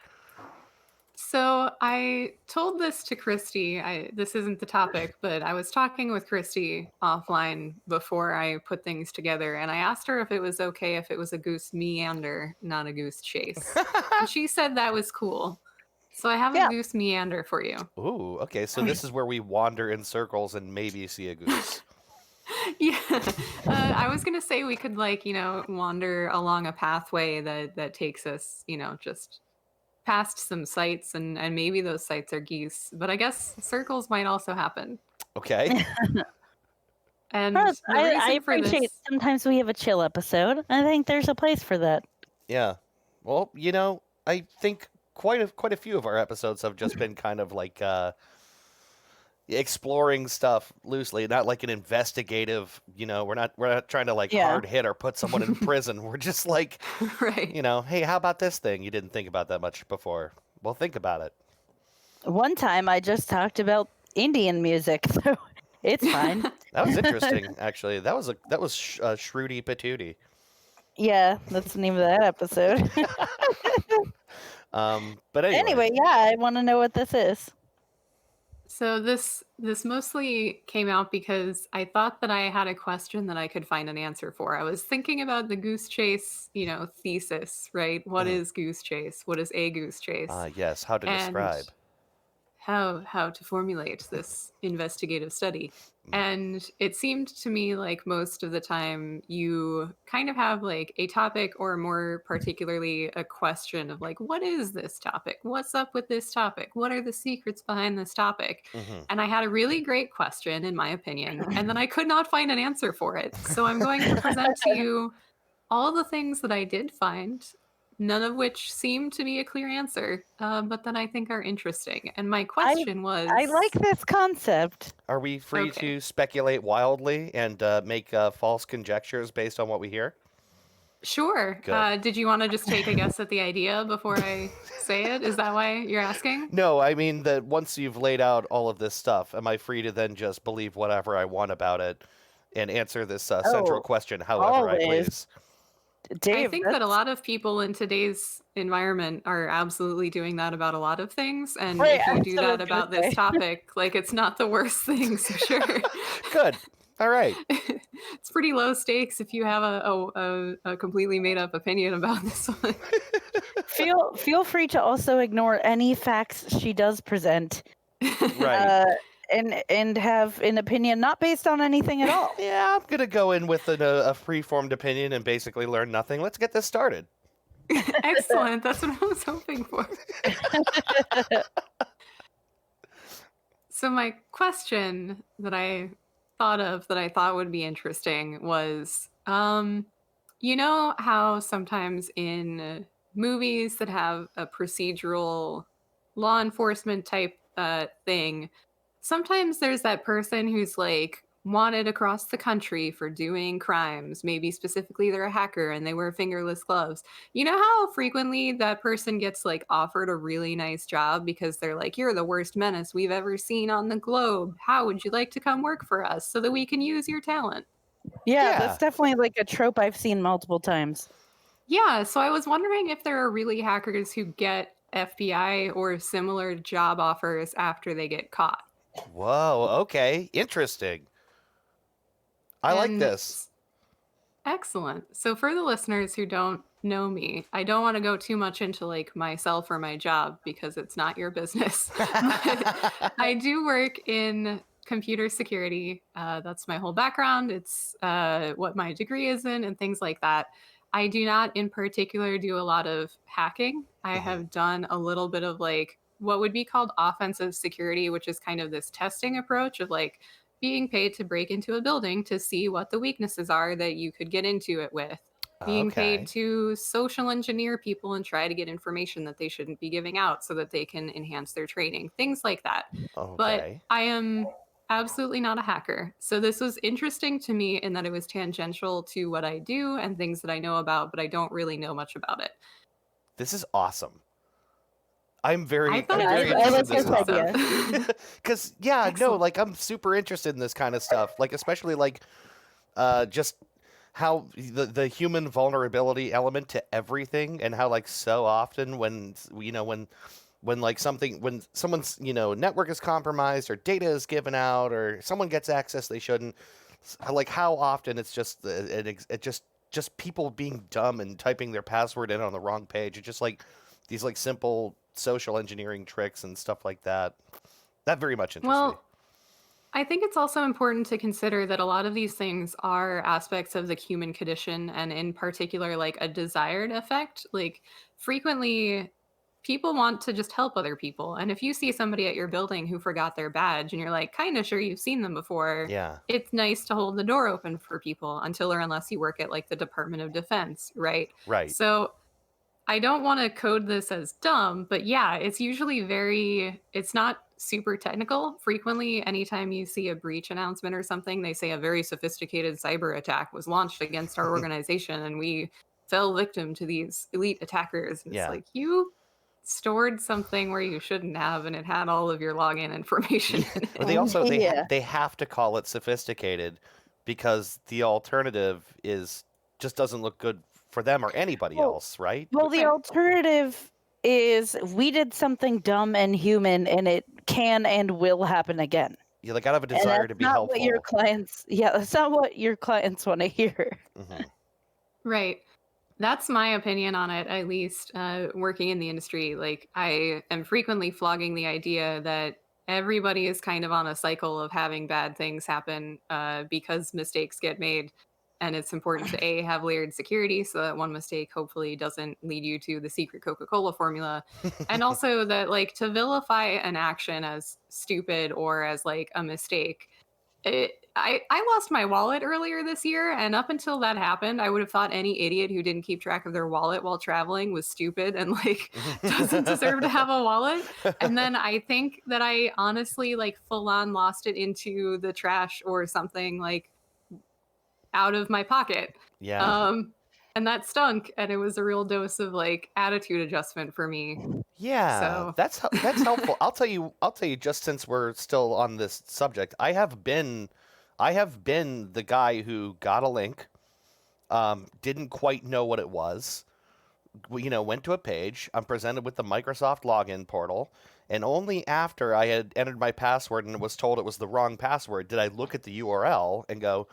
So I told this to Christy. This isn't the topic, but I was talking with Christy offline before I put things together, and I asked her if it was okay if it was a goose meander, not a goose chase. And she said that was cool. So I have Yeah. a goose meander for you. Ooh, okay. So this is where we wander in circles and maybe see a goose. Yeah, I was gonna say we could wander along a pathway that takes us just past some sites and maybe those sites are geese, but I guess circles might also happen. Okay. And Plus, the I reason for appreciate this, sometimes we have a chill episode. I think there's a place for that. Yeah. Well, I think quite a few of our episodes have just been kind of like exploring stuff loosely, not like an investigative, we're not trying to like Yeah. hard hit or put someone in prison. We're just like, right? hey, how about this thing you didn't think about that much before? Well, think about it. One time I just talked about Indian music, so it's fine. That was interesting, actually. That was Shruti Patootie. Yeah, that's the name of that episode. But Anyway, yeah, I want to know what this is. So this mostly came out because I thought that I had a question that I could find an answer for. I was thinking about the goose chase, thesis, right? What is goose chase? What is a goose chase? yes, how to And describe. how to formulate this investigative study. And it seemed to me like most of the time you kind of have like a topic or more particularly a question of like, what is this topic? What's up with this topic? What are the secrets behind this topic? And I had a really great question, in my opinion, and then I could not find an answer for it. So I'm going to present to you all the things that I did find, none of which seem to be a clear answer, but that I think are interesting. And my question was... I like this concept. Are we free Okay. to speculate wildly and make false conjectures based on what we hear? Sure. Good. Did you want to just take a guess at the idea before I say it? Is that why you're asking? No, I mean that once you've laid out all of this stuff, am I free to then just believe whatever I want about it and answer this central question however I always. please? Dave, I think that a lot of people in today's environment are absolutely doing that about a lot of things. And Right, if you do that's what I that was gonna about this say. topic, like it's not the worst thing, so sure. Good. All right. It's pretty low stakes if you have a completely made up opinion about this one. feel free to also ignore any facts she does present. Right. And have an opinion not based on anything at all. Yeah, I'm going to go in with a free-formed opinion and basically learn nothing. Let's get this started. Excellent. That's what I was hoping for. So my question that I thought of that I thought would be interesting was, you know how sometimes in movies that have a procedural law enforcement type thing, sometimes there's that person who's like wanted across the country for doing crimes. Maybe specifically they're a hacker and they wear fingerless gloves. You know how frequently that person gets like offered a really nice job because they're like, you're the worst menace we've ever seen on the globe. How would you like to come work for us so that we can use your talent? Yeah, that's definitely like a trope I've seen multiple times. Yeah, so I was wondering if there are really hackers who get FBI or similar job offers after they get caught. Whoa, okay. Interesting. I like And this. Excellent. So for the listeners who don't know me. I don't want to go too much into like myself or my job because it's not your business. But I do work in computer security. That's my whole background. It's what my degree is in and things like that. I do not in particular do a lot of hacking. I have done a little bit of like what would be called offensive security, which is kind of this testing approach of like being paid to break into a building to see what the weaknesses are that you could get into it with. Being paid to social engineer people and try to get information that they shouldn't be giving out so that they can enhance their training, things like that. But I am absolutely not a hacker. So this was interesting to me in that it was tangential to what I do and things that I know about, but I don't really know much about it. This is awesome. I'm very I interested this in this idea. topic. Because, yeah, no, Excellent. like, I'm super interested in this kind of stuff. Like, especially, like, just how the human vulnerability element to everything, and how, like, so often when like when someone's, network is compromised or data is given out or someone gets access they shouldn't, like, how often it's just just people being dumb and typing their password in on the wrong page. It's just like these like simple social engineering tricks and stuff like that. That very much interests me. Well, I think it's also important to consider that a lot of these things are aspects of the human condition, and in particular, like a desired effect. Like, frequently, people want to just help other people. And if you see somebody at your building who forgot their badge and you're like kind of sure you've seen them before, Yeah. it's nice to hold the door open for people until or unless you work at like the Department of Defense, right? Right. So I don't want to code this as dumb, but yeah, it's usually it's not super technical. Frequently, anytime you see a breach announcement or something, they say a very sophisticated cyber attack was launched against our organization and we fell victim to these elite attackers. And Yeah. it's like, you stored something where you shouldn't have, and it had all of your login information in it. But they also Yeah. they have to call it sophisticated because the alternative just doesn't look good for them or anybody Well- else, right? Well, the alternative is we did something dumb and human, and it can and will happen again. You like gotta have a And desire that's to be not helpful. what your clients. Yeah, that's not what your clients want to hear. Mhm. Right. That's my opinion on it, at least working in the industry. Like, I am frequently flogging the idea that everybody is kind of on a cycle of having bad things happen because mistakes get made. And it's important to have layered security so that one mistake hopefully doesn't lead you to the secret Coca-Cola formula. And also that, like, to vilify an action as stupid or as like a mistake. I lost my wallet earlier this year, and up until that happened, I would have thought any idiot who didn't keep track of their wallet while traveling was stupid and like doesn't deserve to have a wallet. And then I think that I honestly like full on lost it into the trash or something, like out of my pocket. Yeah. And that stunk, and it was a real dose of like attitude adjustment for me. Yeah, So- that's helpful. I'll tell you. Just since we're still on this subject, I have been the guy who got a link, didn't quite know what it was. Went to a page. I'm presented with the Microsoft login portal, and only after I had entered my password and was told it was the wrong password did I look at the URL and go,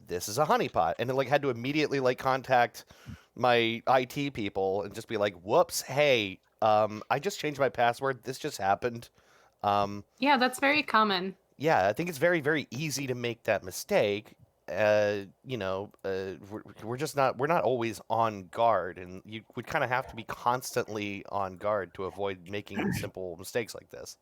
"This is a honeypot," and then like had to immediately like contact my IT people and just be like, "Whoops, hey. I just changed my password. This just happened." Yeah, that's very common. Yeah, I think it's very, very easy to make that mistake. We're not always on guard, and you would kind of have to be constantly on guard to avoid making simple mistakes like this.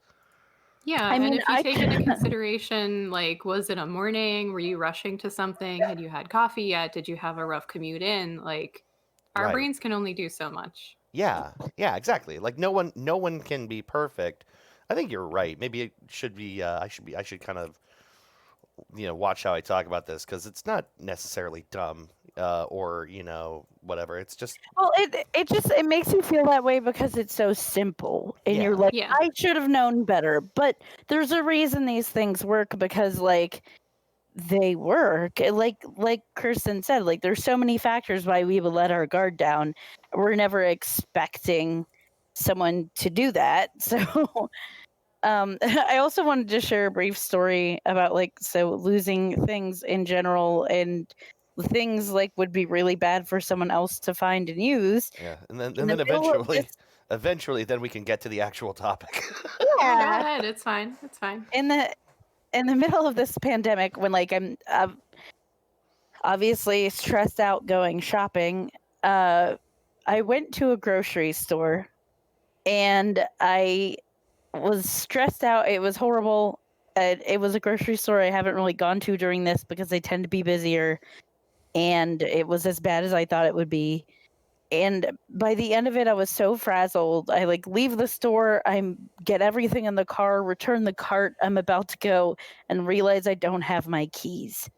Yeah, I and mean, if you I take into consideration, like, was it a morning? Were you rushing to something? Had you had coffee yet? Did you have a rough commute in? Like, our Right. brains can only do so much. Yeah, exactly. Like no one can be perfect. I think you're right. Maybe it should be. I should kind of, watch how I talk about this because it's not necessarily dumb or whatever. It's just Well, it makes you feel that way because it's so simple, and Yeah. you're like, Yeah. I should have known better. But there's a reason these things work because, like, they work. Like Kerstyn said, like, there's so many factors why we would let our guard down. We're never expecting someone to do that. So, I also wanted to share a brief story about losing things in general and things like would be really bad for someone else to find and use. Yeah, and then In the middle of this- eventually, then we can get to the actual topic. Go Yeah, ahead. It's fine. It's fine. in the middle of this pandemic, when like I'm obviously stressed out going shopping, I went to a grocery store and I was stressed out. It was horrible. It was a grocery store I haven't really gone to during this because they tend to be busier, and it was as bad as I thought it would be. And by the end of it, I was so frazzled. I like leave the store, get everything in the car, return the cart. I'm about to go and realize I don't have my keys.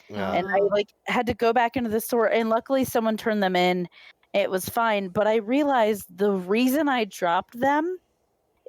Yeah. And I like had to go back into the store, and luckily someone turned them in. It was fine, but I realized the reason I dropped them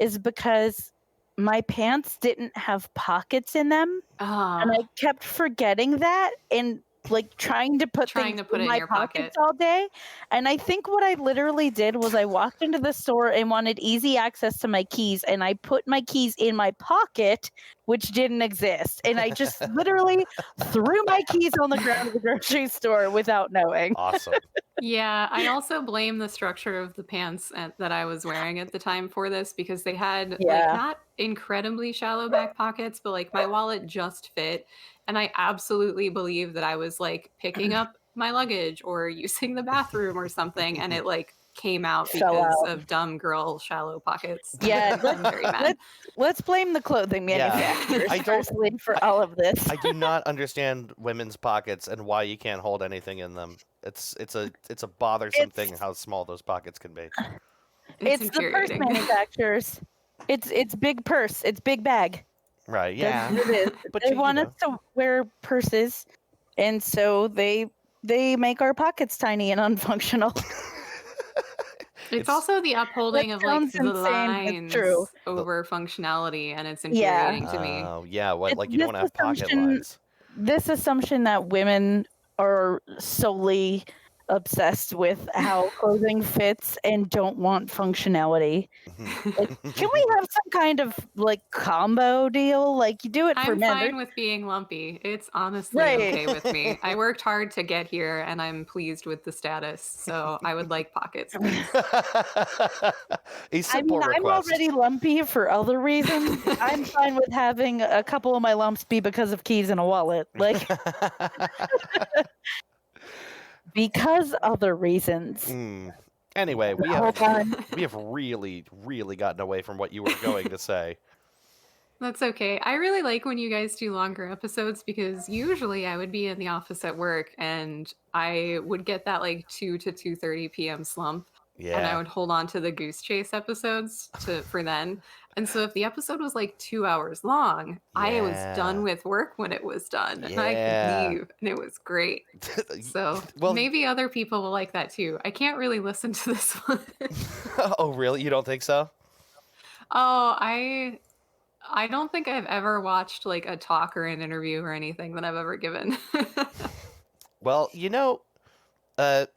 is because my pants didn't have pockets in them, and I kept forgetting that and like trying to put things it in in my your pockets pocket. all day. And I think what I literally did was I walked into the store and wanted easy access to my keys, and I put my keys in my pocket, which didn't exist. And I just literally threw my keys on the ground of the grocery store without knowing. Awesome. Yeah, I also blame the structure of the pants that I was wearing at the time for this, because they had Yeah. like not incredibly shallow back pockets, but like my wallet just fit. And I absolutely believe that I was like picking up my luggage or using the bathroom or something, and it like came out Fell because out. of dumb girl shallow pockets. Yeah, I'm very mad. let's blame the clothing Yeah, manufacturers I don't- firstly for all of this. I do not understand women's pockets and why you can't hold anything in them. It's a bothersome thing how small those pockets can be. It's the purse infuriating. manufacturers. It's big purse. It's big bag. Right? That's Yeah. what it is. But They you want know. us to wear purses, and so they make our pockets tiny and unfunctional. It's also the upholding That of like sounds the insane, but lines true. over functionality, and it's Yeah. infuriating to me. Oh, yeah. What? It's Like you don't this have pocket assumption- lines. This assumption that women are solely obsessed with how clothing fits and don't want functionality. Like, can we have some kind of like combo deal? Like you do it for I'm men. fine with being lumpy. It's honestly Right. okay with me. I worked hard to get here, and I'm pleased with the status. So I would like pockets. please. A simple I'm request. already lumpy for other reasons. I'm fine with having a couple of my lumps be because of keys in a wallet. Like because other reasons. Anyway, we Hold have on. we have really, really gotten away from what you were going to say. That's okay. I really like when you guys do longer episodes, because usually I would be in the office at work and I would get that like 2 to 2:30 p.m. slump. And I Yeah. would hold on to the Goose Chase episodes for then. And so if the episode was like 2 hours long, I was Yeah. done with work when it was done. And I Yeah. could leave, and it was great. So Well- maybe other people will like that too. I can't really listen to this one. Oh, really? You don't think so? Oh, I don't think I've ever watched like a talk or an interview or anything that I've ever given. Well,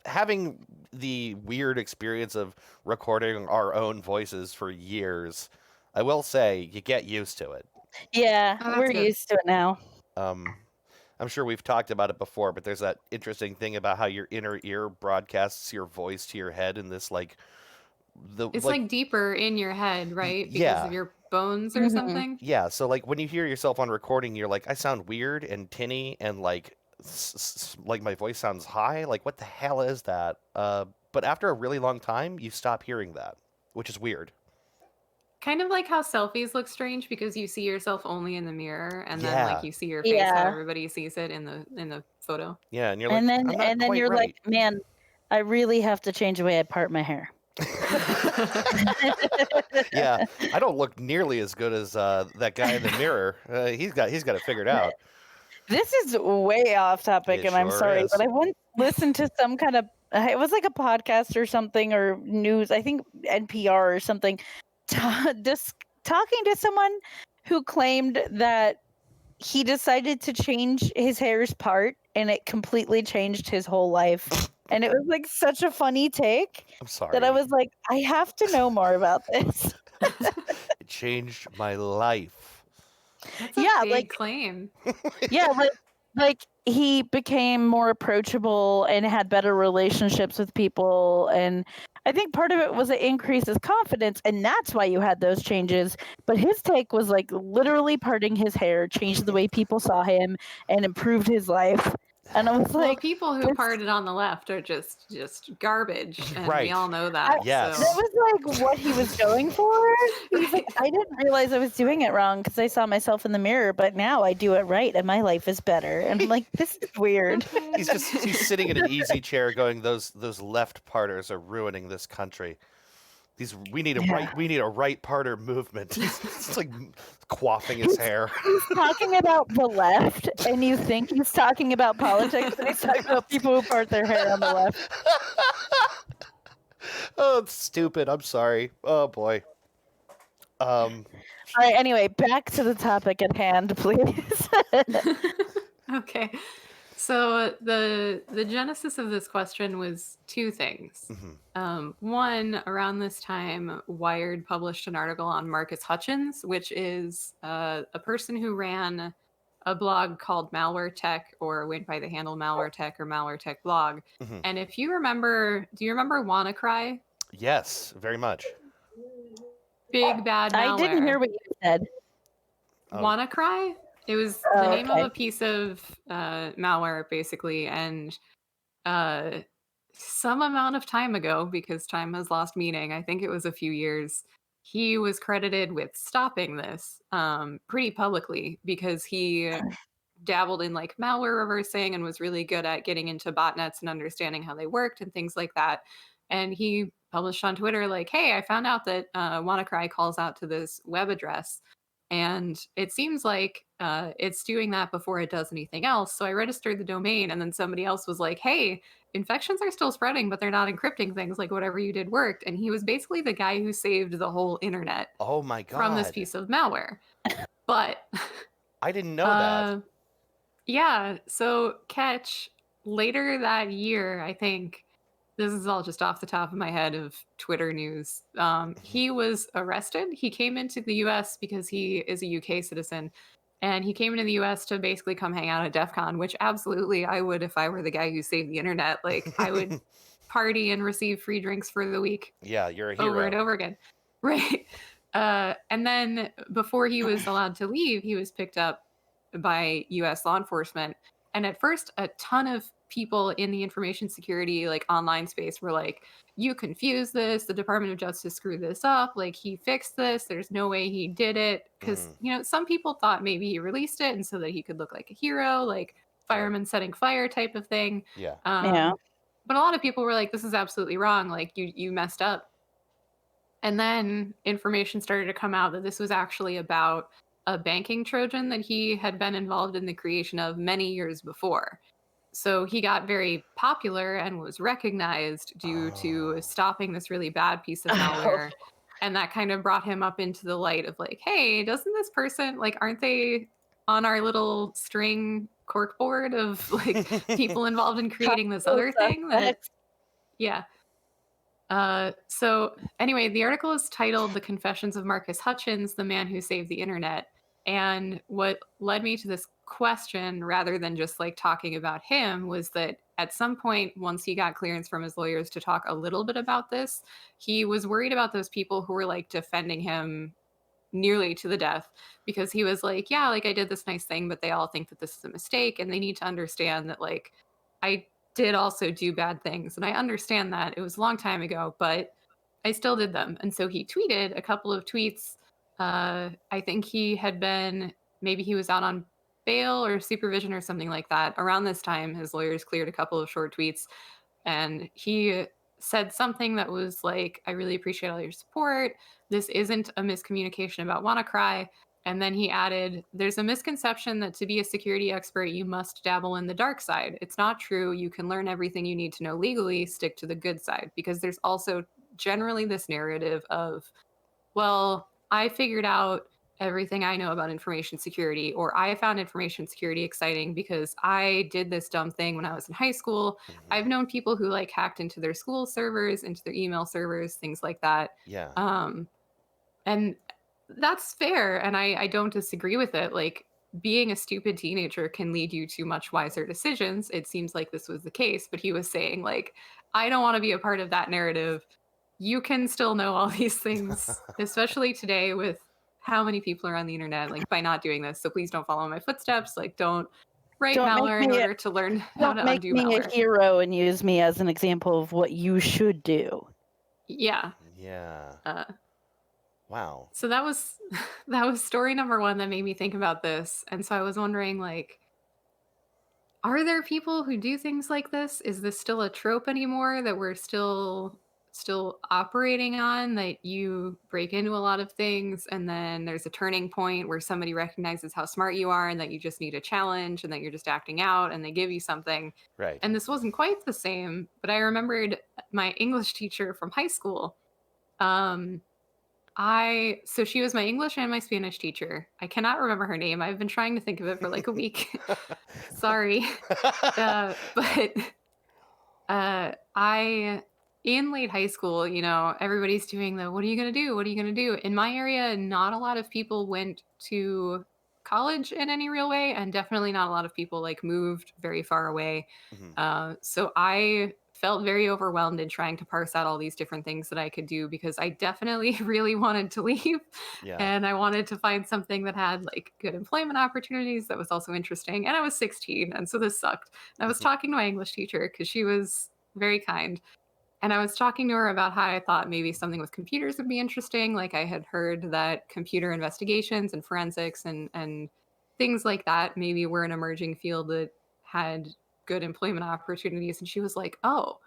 having the weird experience of recording our own voices for years, I will say you get used to it. Yeah, Oh, that's we're good. used to it now. I'm sure we've talked about it before, but there's that interesting thing about how your inner ear broadcasts your voice to your head in this It's like deeper in your head, right? Because yeah. of your bones or Mhm. something. yeah. So like when you hear yourself on recording, you're like, I sound weird and tinny and like like my voice sounds high. Like what the hell is that? But after a really long time, you stop hearing that, which is weird. Kind of like how selfies look strange because you see yourself only in the mirror, and then like Yeah. you see your face how Yeah. everybody sees it in the photo. Yeah, and you're like, And then I'm not quite you're right. like, man, I really have to change the way I part my hair. Yeah, I don't look nearly as good as that guy in the mirror. He's got it figured out. This is way off topic, It and I'm sure sorry, is. but I once listened to some kind of it was like a podcast or something or news, I think NPR or something, just talking to someone who claimed that he decided to change his hair's part and it completely changed his whole life. And it was like such a funny take I'm sorry. that I was like, I have to know more about this. It changed my life. That's a Yeah, big like- claim. Yeah, like he became more approachable and had better relationships with people, and I think part of it was it increased his confidence, and that's why you had those changes. But his take was like literally parting his hair changed the way people saw him and improved his life. And I was Well, like, people who parted on the left are just garbage, and we Right. all know that. Yes. that was like what he was going for. He's like, I didn't realize I was doing it wrong because I saw myself in the mirror, but now I do it right and my life is better. And I'm like, this is weird. He's sitting in an easy chair going, those left parters are ruining this country. We need a right parter movement. He's like quaffing his hair. He's talking about the left, and you think he's talking about politics, but he's talking about people who part their hair on the left. Oh, it's stupid. I'm sorry. Oh boy. All right, anyway, back to the topic at hand, please. Okay. So the genesis of this question was two things. One, around this time, Wired published an article on Marcus Hutchins, which is a person who ran a blog called Malware Tech, or went by the handle Malware Tech or Malware Tech blog. And if you remember, do you remember WannaCry? Yes, very much. Big bad malware. I didn't hear what you said. WannaCry? It was the name of a piece of malware, basically, and some amount of time ago, because time has lost meaning, I think it was a few years, he was credited with stopping this pretty publicly because he dabbled in like malware reversing and was really good at getting into botnets and understanding how they worked and things like that. And he published on Twitter like, hey, I found out that WannaCry calls out to this web address. And it seems like it's doing that before it does anything else. So I registered the domain, and then somebody else was like, hey, infections are still spreading, but they're not encrypting things. Like, whatever you did worked. And he was basically the guy who saved the whole internet Oh my god. from this piece of malware. But I didn't know that. yeah. So catch later that year, I think, this is all just off the top of my head of Twitter news. He was arrested. He came into the US because he is a UK citizen. And he came into the US to basically come hang out at DEF CON, which absolutely I would if I were the guy who saved the internet. Like, I would party and receive free drinks for the week. Yeah, you're a hero. Over and over again. Right. And then before he was allowed to leave, he was picked up by US law enforcement. And at first, a ton of people in the information security, like online space, were like, you confused this, the Department of Justice screwed this up, like he fixed this, there's no way he did it. Because, you know, some people thought maybe he released it and so that he could look like a hero, like fireman setting fire type of thing. Yeah. But a lot of people were like, this is absolutely wrong, like you messed up. And then information started to come out that this was actually about a banking Trojan that he had been involved in the creation of many years before. So he got very popular and was recognized due to stopping this really bad piece of malware. And that kind of brought him up into the light of like, hey, doesn't this person, like, aren't they on our little string corkboard of like people involved in creating this other thing? Yeah. So anyway, the article is titled The Confessions of Marcus Hutchins, the Man Who Saved the Internet. And what led me to this question, rather than just like talking about him, was that at some point, once he got clearance from his lawyers to talk a little bit about this, he was worried about those people who were like defending him nearly to the death, because he was like, yeah, like I did this nice thing, but they all think that this is a mistake, and they need to understand that like I did also do bad things, and I understand that it was a long time ago, but I still did them. And so he tweeted a couple of tweets. I think he had been, maybe he was out on bail or supervision or something like that. Around this time, his lawyers cleared a couple of short tweets, and he said something that was like, I really appreciate all your support. This isn't a miscommunication about WannaCry. And then he added, there's a misconception that to be a security expert, you must dabble in the dark side. It's not true. You can learn everything you need to know legally, stick to the good side. Because there's also generally this narrative of, well, I figured out everything I know about information security, or I found information security exciting because I did this dumb thing when I was in high school. I've known people who like hacked into their school servers, into their email servers, things like that. Yeah. And that's fair, and I don't disagree with it. Like, being a stupid teenager can lead you to much wiser decisions. It seems like this was the case, but he was saying, like, I don't want to be a part of that narrative. You can still know all these things, especially today with how many people are on the internet, like, by not doing this. So please don't follow in my footsteps. Like, don't write Don't make malware in me a- order to learn how to Don't make undo me malware. a hero and use me as an example of what you should do. Yeah. Yeah. Wow. So that was story number 1 that made me think about this. And so I was wondering, like, are there people who do things like this? Is this still a trope anymore that we're still operating on, that you break into a lot of things and then there's a turning point where somebody recognizes how smart you are and that you just need a challenge and that you're just acting out and they give you something? Right. And this wasn't quite the same, but I remembered my English teacher from high school. So she was my English and my Spanish teacher. I cannot remember her name. I've been trying to think of it for like a week. Sorry. I in late high school, you know, everybody's doing the what are you going to do? What are you going to do? In my area, not a lot of people went to college in any real way, and definitely not a lot of people like moved very far away. So I felt very overwhelmed in trying to parse out all these different things that I could do because I definitely really wanted to leave. Yeah. And I wanted to find something that had like good employment opportunities that was also interesting. And I was 16, and so this sucked. And I was talking to my English teacher because she was very kind. And I was talking to her about how I thought maybe something with computers would be interesting. Like I had heard that computer investigations and forensics and things like that maybe were an emerging field that had good employment opportunities. And she was like, oh,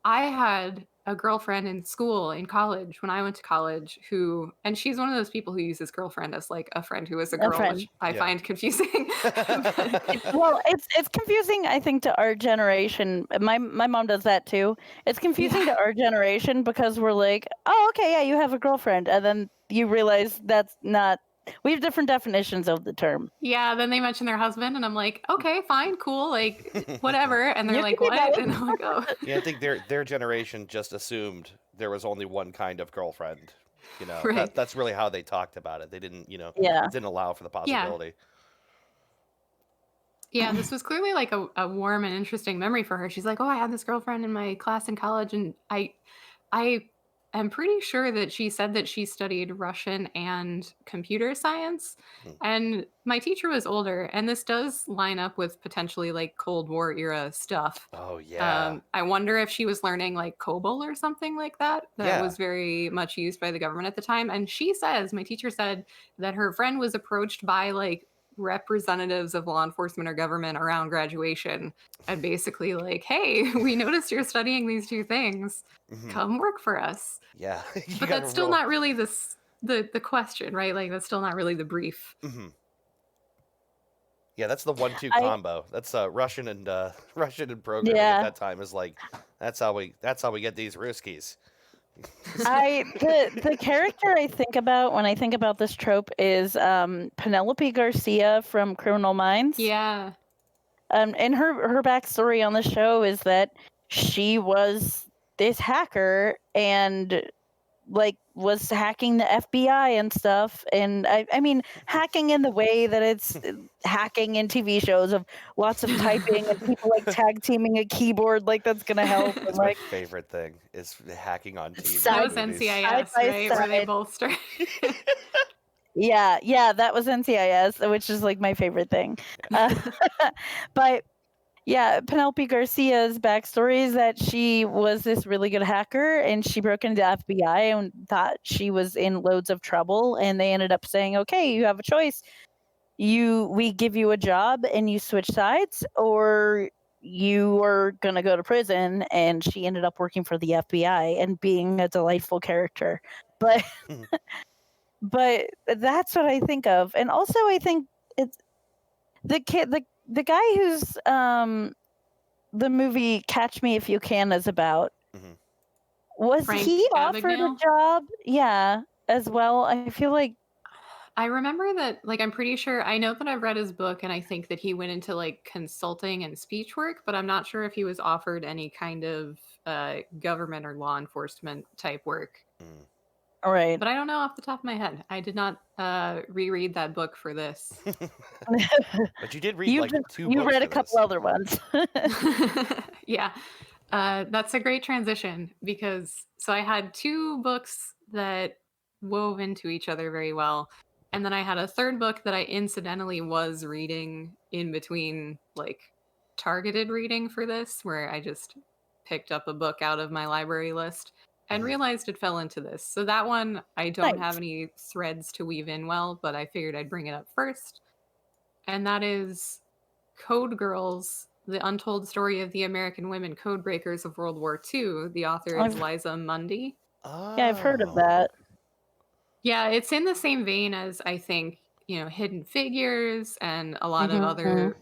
I had a girlfriend in school, in college, when I went to college, and she's one of those people who uses girlfriend as like a friend who is a girl, friend. which I Yeah. find confusing. Well, it's confusing, I think, to our generation. My mom does that too. It's confusing to our generation because we're like, oh, okay, yeah, you have a girlfriend, and then you realize that's not. We have different definitions of the term. Yeah, then they mention their husband, and I'm like, okay, fine, cool, like whatever. And they're You like, can do what? both. And I'm like, oh. Yeah, I think their generation just assumed there was only one kind of girlfriend. You know, Right. that's really how they talked about it. They didn't, Yeah. didn't allow for the possibility. Yeah, this was clearly like a warm and interesting memory for her. She's like, oh, I had this girlfriend in my class in college, and I am pretty sure that she said that she studied Russian and computer science. And my teacher was older, and this does line up with potentially like Cold War era stuff. Oh yeah. I wonder if she was learning like COBOL or something like that Yeah. was very much used by the government at the time. And my teacher said that her friend was approached by like representatives of law enforcement or government around graduation and basically like, hey, we noticed you're studying these two things. Come work for us. Yeah. You But gotta that's still roll. not really the question, right? Like that's still not really the brief. Yeah, that's the 1-2 combo. That's Russian and programming Yeah. at that time is like that's how we get these Ruskies. The character I think about when I think about this trope is Penelope Garcia from Criminal Minds. Yeah. And her backstory on the show is that she was this hacker and like was hacking the FBI and stuff. And I mean hacking in the way that it's hacking in TV shows of lots of typing and people like tag teaming a keyboard like that's gonna help. And, That's my like favorite thing is hacking on TV. That was movies. NCIS, Side by right? Where they side. both start. Yeah, that was NCIS, which is like my favorite thing. But yeah, Penelope Garcia's backstory is that she was this really good hacker and she broke into the FBI and thought she was in loads of trouble. And they ended up saying, okay, you have a choice. We give you a job and you switch sides, or you are going to go to prison. And she ended up working for the FBI and being a delightful character. But but that's what I think of. And also I think it's the guy who's the movie Catch Me If You Can is about. Was Frank he offered Abagnale? a job? Yeah, as well. I feel like I remember that, like, I'm pretty sure, I know that I've read his book and I think that he went into like consulting and speech work, but I'm not sure if he was offered any kind of government or law enforcement type work. All right. But I don't know off the top of my head. I did not reread that book for this. But you did read like 2 books read a for couple this. other ones. Yeah. That's a great transition because I had 2 books that wove into each other very well. And then I had a third book that I incidentally was reading in between, like, targeted reading for this, where I just picked up a book out of my library list and realized it fell into this. So that one, I don't have Nice. any threads to weave in well, but I figured I'd bring it up first. And that is Code Girls, The Untold Story of the American Women Codebreakers of World War II. The author is Liza Mundy. Yeah, I've heard of that. Yeah, it's in the same vein as, I think, Hidden Figures and a lot of other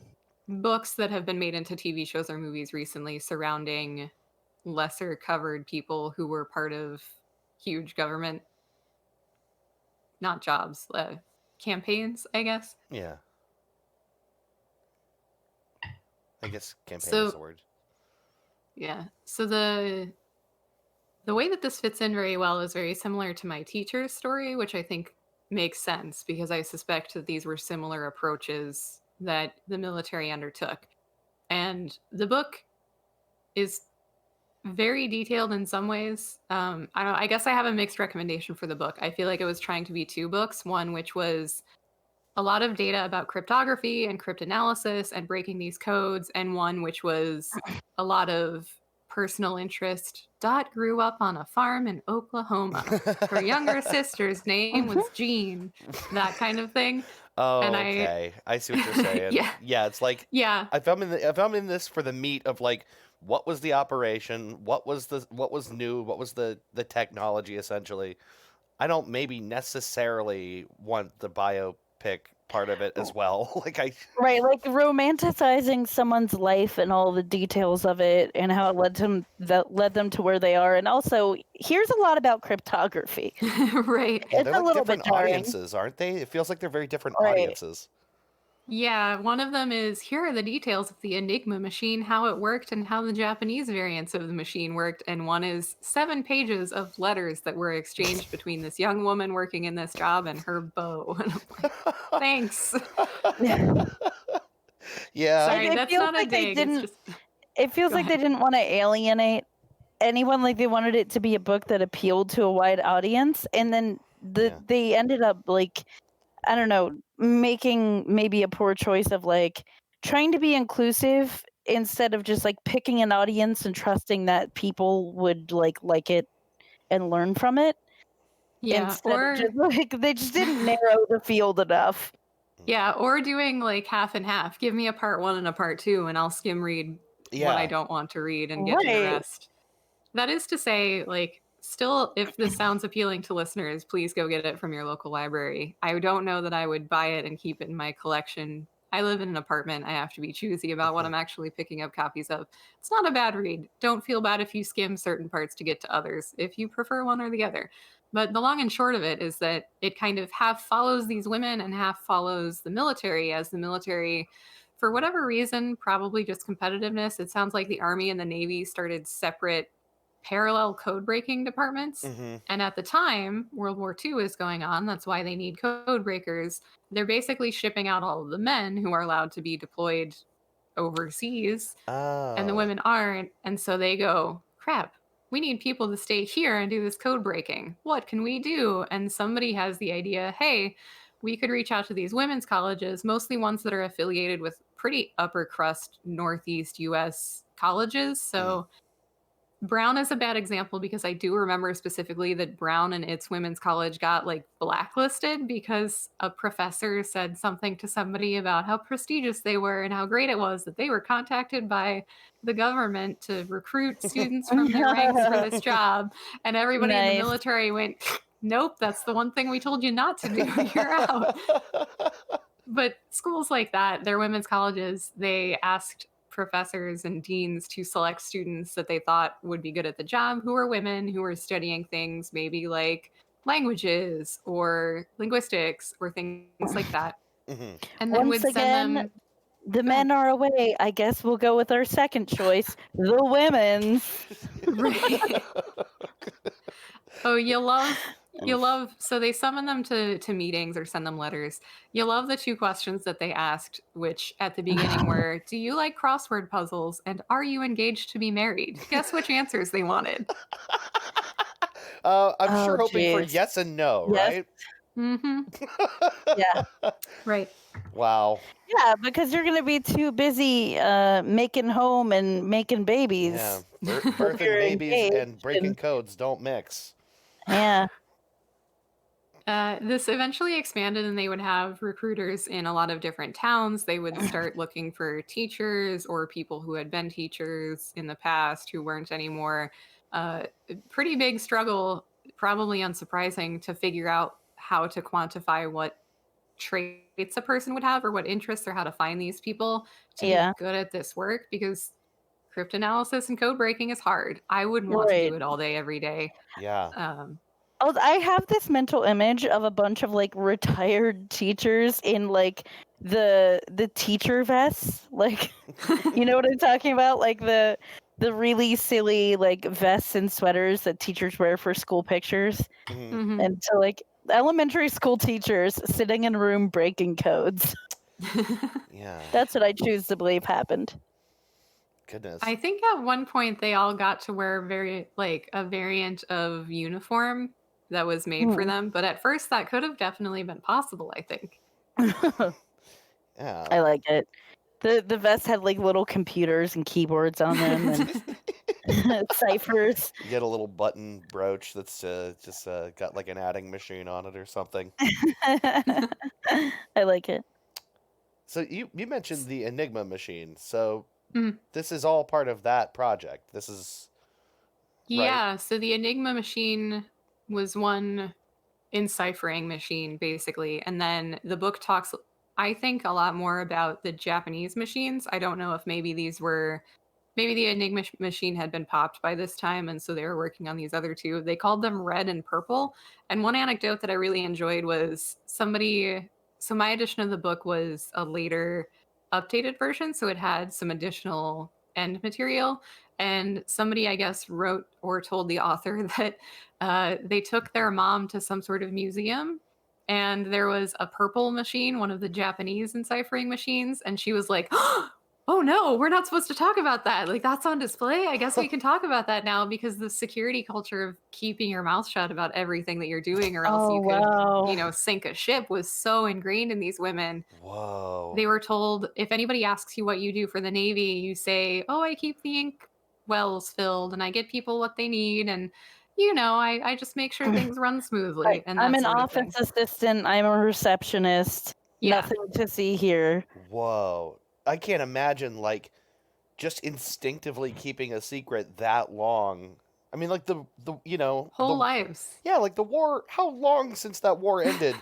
books that have been made into TV shows or movies recently surrounding lesser covered people who were part of huge government, not jobs, campaigns, I guess. Yeah. I guess campaign So- is the word. Yeah. So the way that this fits in very well is very similar to my teacher's story, which I think makes sense because I suspect that these were similar approaches that the military undertook. And the book is very detailed in some ways. I guess I have a mixed recommendation for the book. I feel like it was trying to be 2 books, one which was a lot of data about cryptography and cryptanalysis and breaking these codes, and one which was a lot of personal interest. Dot grew up on a farm in Oklahoma. Her younger sister's name was Jean. That kind of thing. Oh, And okay. I see what you're saying. Yeah. It's like Yeah. if I'm in this for the meat of like what was the operation, what was new, what was the technology essentially. I don't maybe necessarily want the biopic part of it as well. Right, like romanticizing someone's life and all the details of it and how it led them to where they are. And also, here's a lot about cryptography. Right. Yeah, It's they're a like little bit different jarring. audiences, aren't they? It feels like they're very different Right. audiences. Yeah, one of them is, here are the details of the Enigma machine, how it worked, and how the Japanese variants of the machine worked. And one is 7 pages of letters that were exchanged between this young woman working in this job and her beau. And I'm like, thanks. Yeah. Sorry, It that's feels not like a they dig. didn't- It's just It feels Go like they ahead. didn't want to alienate anyone. Like they wanted it to be a book that appealed to a wide audience, and then Yeah. they ended up like, I don't know, making maybe a poor choice of like trying to be inclusive instead of just like picking an audience and trusting that people would like it and learn from it. yeah, Instead or of just like they just didn't narrow the field enough. yeah, or doing like half and half. Give me a part 1 and a part 2, and I'll skim read Yeah. what I don't want to read and get to the Right. rest. That is to say, like, still, if this sounds appealing to listeners, please go get it from your local library. I don't know that I would buy it and keep it in my collection. I live in an apartment. I have to be choosy about what I'm actually picking up copies of. It's not a bad read. Don't feel bad if you skim certain parts to get to others, if you prefer one or the other. But the long and short of it is that it kind of half follows these women and half follows the military, as the military, for whatever reason, probably just competitiveness. It sounds like the Army and the Navy started separate parallel code breaking departments. Mhm. And at the time, World War II is going on. That's why they need code breakers. They're basically shipping out all of the men who are allowed to be deployed overseas, and the Oh. women aren't. And so they go, crap, we need people to stay here and do this code breaking. What can we do? And somebody has the idea, hey, we could reach out to these women's colleges, mostly ones that are affiliated with pretty upper crust Northeast US colleges. So Brown is a bad example because I do remember specifically that Brown and its women's college got like blacklisted because a professor said something to somebody about how prestigious they were and how great it was that they were contacted by the government to recruit students from their ranks for this job. And everybody in the Nice. military went, nope, that's the one thing we told you not to do. You're out. But schools like that, their women's colleges, they asked professors and deans to select students that they thought would be good at the job, who were women, who were studying things maybe like languages or linguistics or things like that. Mhm. And then Once would send again, them. the Go ahead. men are away. I guess we'll go with our second choice, the women's. Right. Oh, you love You love, so they summon them to meetings or send them letters. You love the 2 questions that they asked, which at the beginning were, do you like crossword puzzles and are you engaged to be married? Guess which answers they wanted. I'm Oh, sure hoping for jeez. yes and no, Yes. right? Mm-hmm. Yeah. Right. Wow. Yeah, because you're going to be too busy making home and making babies. Yeah. Birthing You're babies and engaged breaking and- codes don't mix. Yeah. This eventually expanded, and they would have recruiters in a lot of different towns. They would start looking for teachers or people who had been teachers in the past who weren't anymore. Pretty big struggle, probably unsurprising, to figure out how to quantify what traits a person would have or what interests or how to find these people to Yeah. be good at this work, because cryptanalysis and code breaking is hard. I wouldn't want to Right. do it all day, every day. Yeah. Oh, I have this mental image of a bunch of like retired teachers in like the teacher vests, like you know what I'm talking about, like the really silly like vests and sweaters that teachers wear for school pictures, Mhm. Mhm. and so like elementary school teachers sitting in a room breaking codes. Yeah. That's what I choose to believe happened. Goodness. I think at one point they all got to wear a variant of uniform that was made for Hmm. them, but at first that could have definitely been possible, I think. Yeah. I like it. The vests had like little computers and keyboards on them and ciphers. You get a little button brooch that's just got like an adding machine on it or something. I like it. So you mentioned the Enigma machine. So Mhm. this is all part of that project. This is Yeah, so the Enigma machine was one enciphering machine, basically. And then the book talks, I think, a lot more about the Japanese machines. I don't know if maybe the Enigma machine had been popped by this time, and so they were working on these other 2. They called them Red and Purple. And one anecdote that I really enjoyed was so my edition of the book was a later updated version, so it had some additional end material. And somebody, I guess, wrote or told the author that they took their mom to some sort of museum, and there was a purple machine, one of the Japanese enciphering machines, and she was like, oh no, we're not supposed to talk about that. Like, that's on display. I guess we can talk about that now, because the security culture of keeping your mouth shut about everything that you're doing, or else you could, wow. sink a ship, was so ingrained in these women. whoa. They were told, if anybody asks you what you do for the Navy, you say, oh, I keep the ink wells filled and I get people what they need. And, I just make sure things run smoothly. And I'm that an sort of office thing. assistant. I'm a receptionist. Yeah. Nothing to see here. Whoa. I can't imagine like just instinctively keeping a secret that long. I mean, like the Whole lives. Yeah, like the war. How long since that war ended?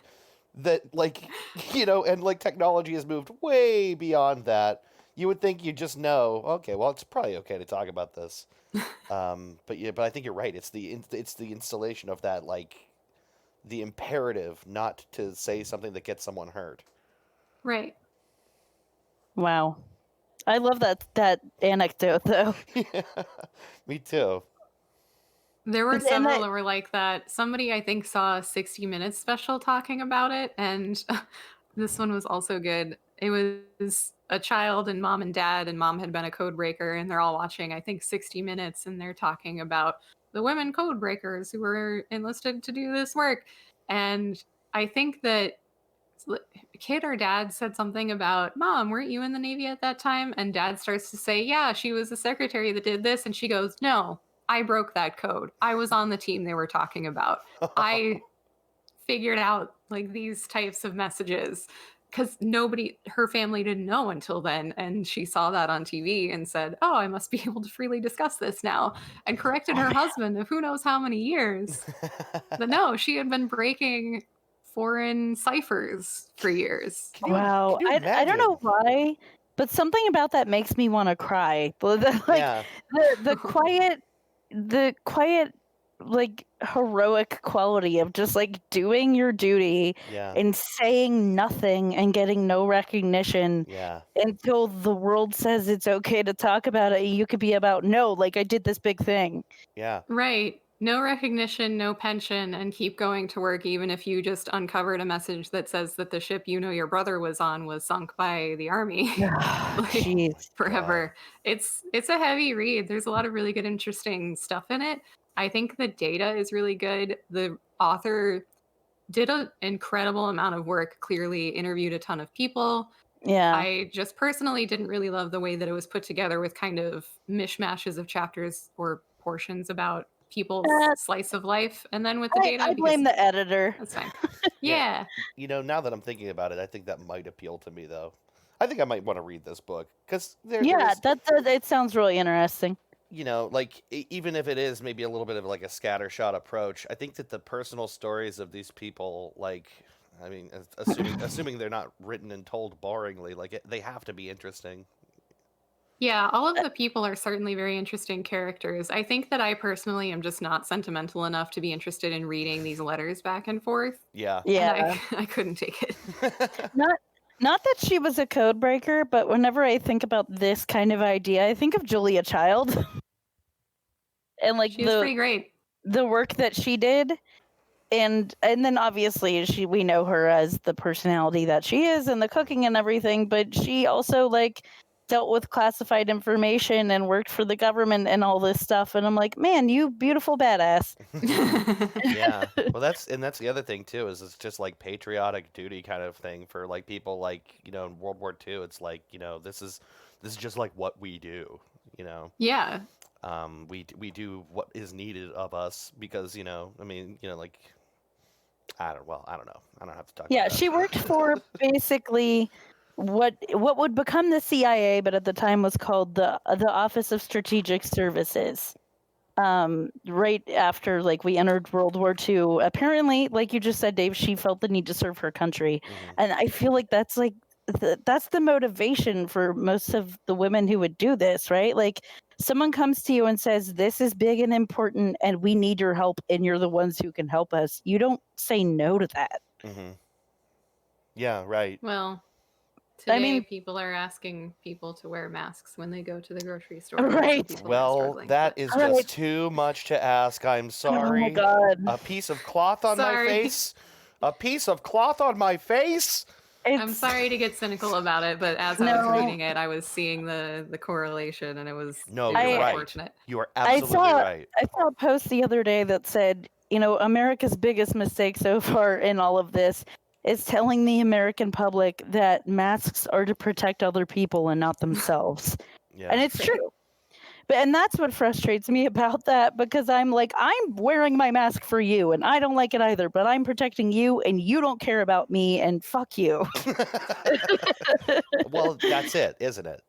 That like and like technology has moved way beyond that. You would think you just know. Okay, well, it's probably okay to talk about this. But I think you're right. It's the installation of that, like the imperative not to say something that gets someone hurt. Right. Wow. I love that anecdote though. Yeah, me too. There were And several I- that were like that. Somebody, I think, saw a 60 Minutes special talking about it, and this one was also good. It was a child and dad, and mom had been a code breaker, and they're all watching, I think, 60 Minutes, and they're talking about the women code breakers who were enlisted to do this work. And I think that kid or dad said something about, Mom, weren't you in the Navy at that time? And dad starts to say, yeah, she was the secretary that did this. And she goes, no, I broke that code. I was on the team they were talking about. I figured out like these types of messages, because her family didn't know until then. And she saw that on TV and said, oh, I must be able to freely discuss this now, and corrected her husband of who knows how many years. But no, she had been breaking foreign ciphers for years. Wow. can you I don't know imagine? why, but something about that makes me want to cry. Like Yeah. the quiet like heroic quality of just like doing your duty Yeah. and saying nothing and getting no recognition Yeah. until the world says it's okay to talk about it. You could be about, no, like I did this big thing. Yeah. Right. no recognition, no pension, and keep going to work even if you just uncovered a message that says that the ship you know your brother was on was sunk by the army. Like, Jeez. forever. It's a heavy read. There's a lot of really good, interesting stuff in it. I think the data is really good. The author did an incredible amount of work, clearly interviewed a ton of people. Yeah. I just personally didn't really love the way that it was put together with kind of mishmashes of chapters or portions about people's slice of life, and then with the data. I blame the editor. That's fine. Yeah. Yeah. Now that I'm thinking about it, I think that might appeal to me, though. I think I might want to read this book because It sounds really interesting. Even if it is maybe a little bit of like a scattershot approach, I think that the personal stories of these people, assuming they're not written and told boringly, they have to be interesting. Yeah, all of the people are certainly very interesting characters. I think that I personally am just not sentimental enough to be interested in reading these letters back and forth. Yeah. Yeah. And I couldn't take it. Not that she was a code breaker, but whenever I think about this kind of idea, I think of Julia Child. And She's pretty great. The work that she did. And then obviously we know her as the personality that she is and the cooking and everything, but she also dealt with classified information and worked for the government and all this stuff. And I'm like, man, you beautiful badass. Yeah. Well, that's the other thing too, is it's just like patriotic duty kind of thing for people in World War II. It's this is just like what we do, Yeah. We do what is needed of us because, I don't know. I don't know. I don't have to talk about that. She worked for basically what would become the CIA, but at the time was called the Office of Strategic Services. Right after we entered World War II, apparently, like you just said, Dave, she felt the need to serve her country, and I feel like that's that's the motivation for most of the women who would do this, right? Someone comes to you and says, this is big and important and we need your help, and you're the ones who can help us. You don't say no to that. Mm-hmm. Yeah, right. Well, today people are asking people to wear masks when they go to the grocery store. Right. Well, that is just too much to ask. I'm sorry. Oh my God. A piece of cloth on my face? A piece of cloth on my face? I'm sorry to get cynical about it, but as I was reading it, I was seeing the correlation, and it was unfortunate. You are absolutely right. I saw a post the other day that said, America's biggest mistake so far in all of this is telling the American public that masks are to protect other people and not themselves. Yeah. And it's true. And that's what frustrates me about that, because I'm wearing my mask for you and I don't like it either, but I'm protecting you and you don't care about me and fuck you. Well, that's it, isn't it?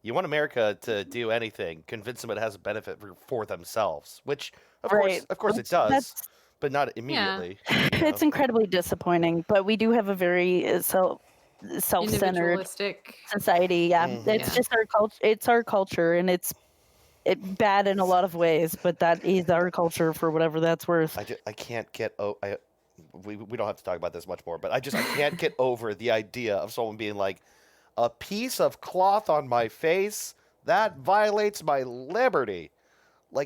You want America to do anything, convince them it has a benefit for themselves, which of course it does, but not immediately. Yeah. It's incredibly disappointing, but we do have a very self-centered society. Yeah, it's just our culture. It's our culture, and it's bad in a lot of ways, but that is our culture for whatever that's worth. I can't get we don't have to talk about this much more, but I can't get over the idea of someone being like, a piece of cloth on my face, that violates my liberty.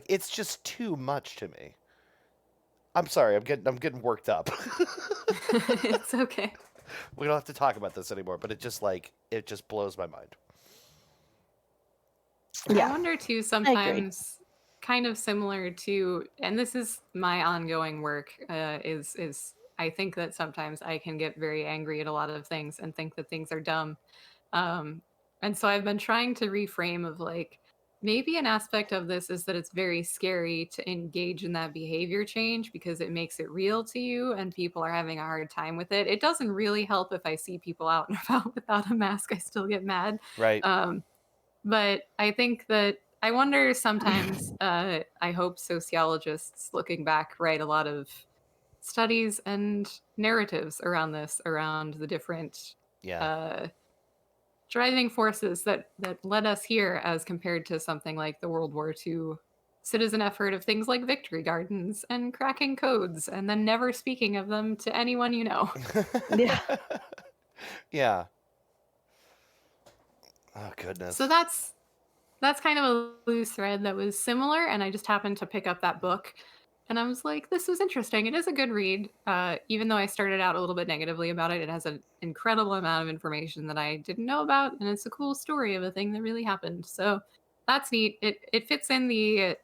It's just too much to me. I'm sorry, I'm getting worked up. It's okay. We don't have to talk about this anymore, but it just blows my mind. Yeah. I wonder too, sometimes kind of similar to, and this is my ongoing work, is I think that sometimes I can get very angry at a lot of things and think that things are dumb. And so I've been trying to reframe of maybe an aspect of this is that it's very scary to engage in that behavior change because it makes it real to you and people are having a hard time with it. It doesn't really help if I see people out and about without a mask. I still get mad. Right. But I think that I wonder sometimes, I hope sociologists looking back write a lot of studies and narratives around this, around the different driving forces that led us here as compared to something like the World War II citizen effort of things like victory gardens and cracking codes and then never speaking of them to anyone you know. Yeah. Yeah. Oh, goodness. So that's kind of a loose thread that was similar, and I just happened to pick up that book And I was like, this was interesting. It is a good read. Even though I started out a little bit negatively about it, it has an incredible amount of information that I didn't know about. And it's a cool story of a thing that really happened. So that's neat. It fits in the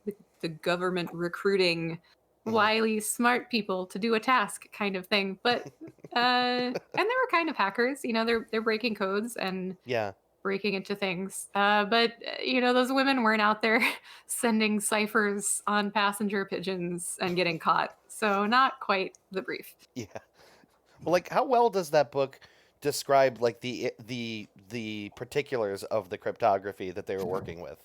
government recruiting wily smart people to do a task kind of thing. But and they were kind of hackers. They're breaking codes and Yeah. breaking into things. But those women weren't out there sending ciphers on passenger pigeons and getting caught. So not quite the brief. Yeah. Well, like, how well does that book describe like the particulars of the cryptography that they were working with?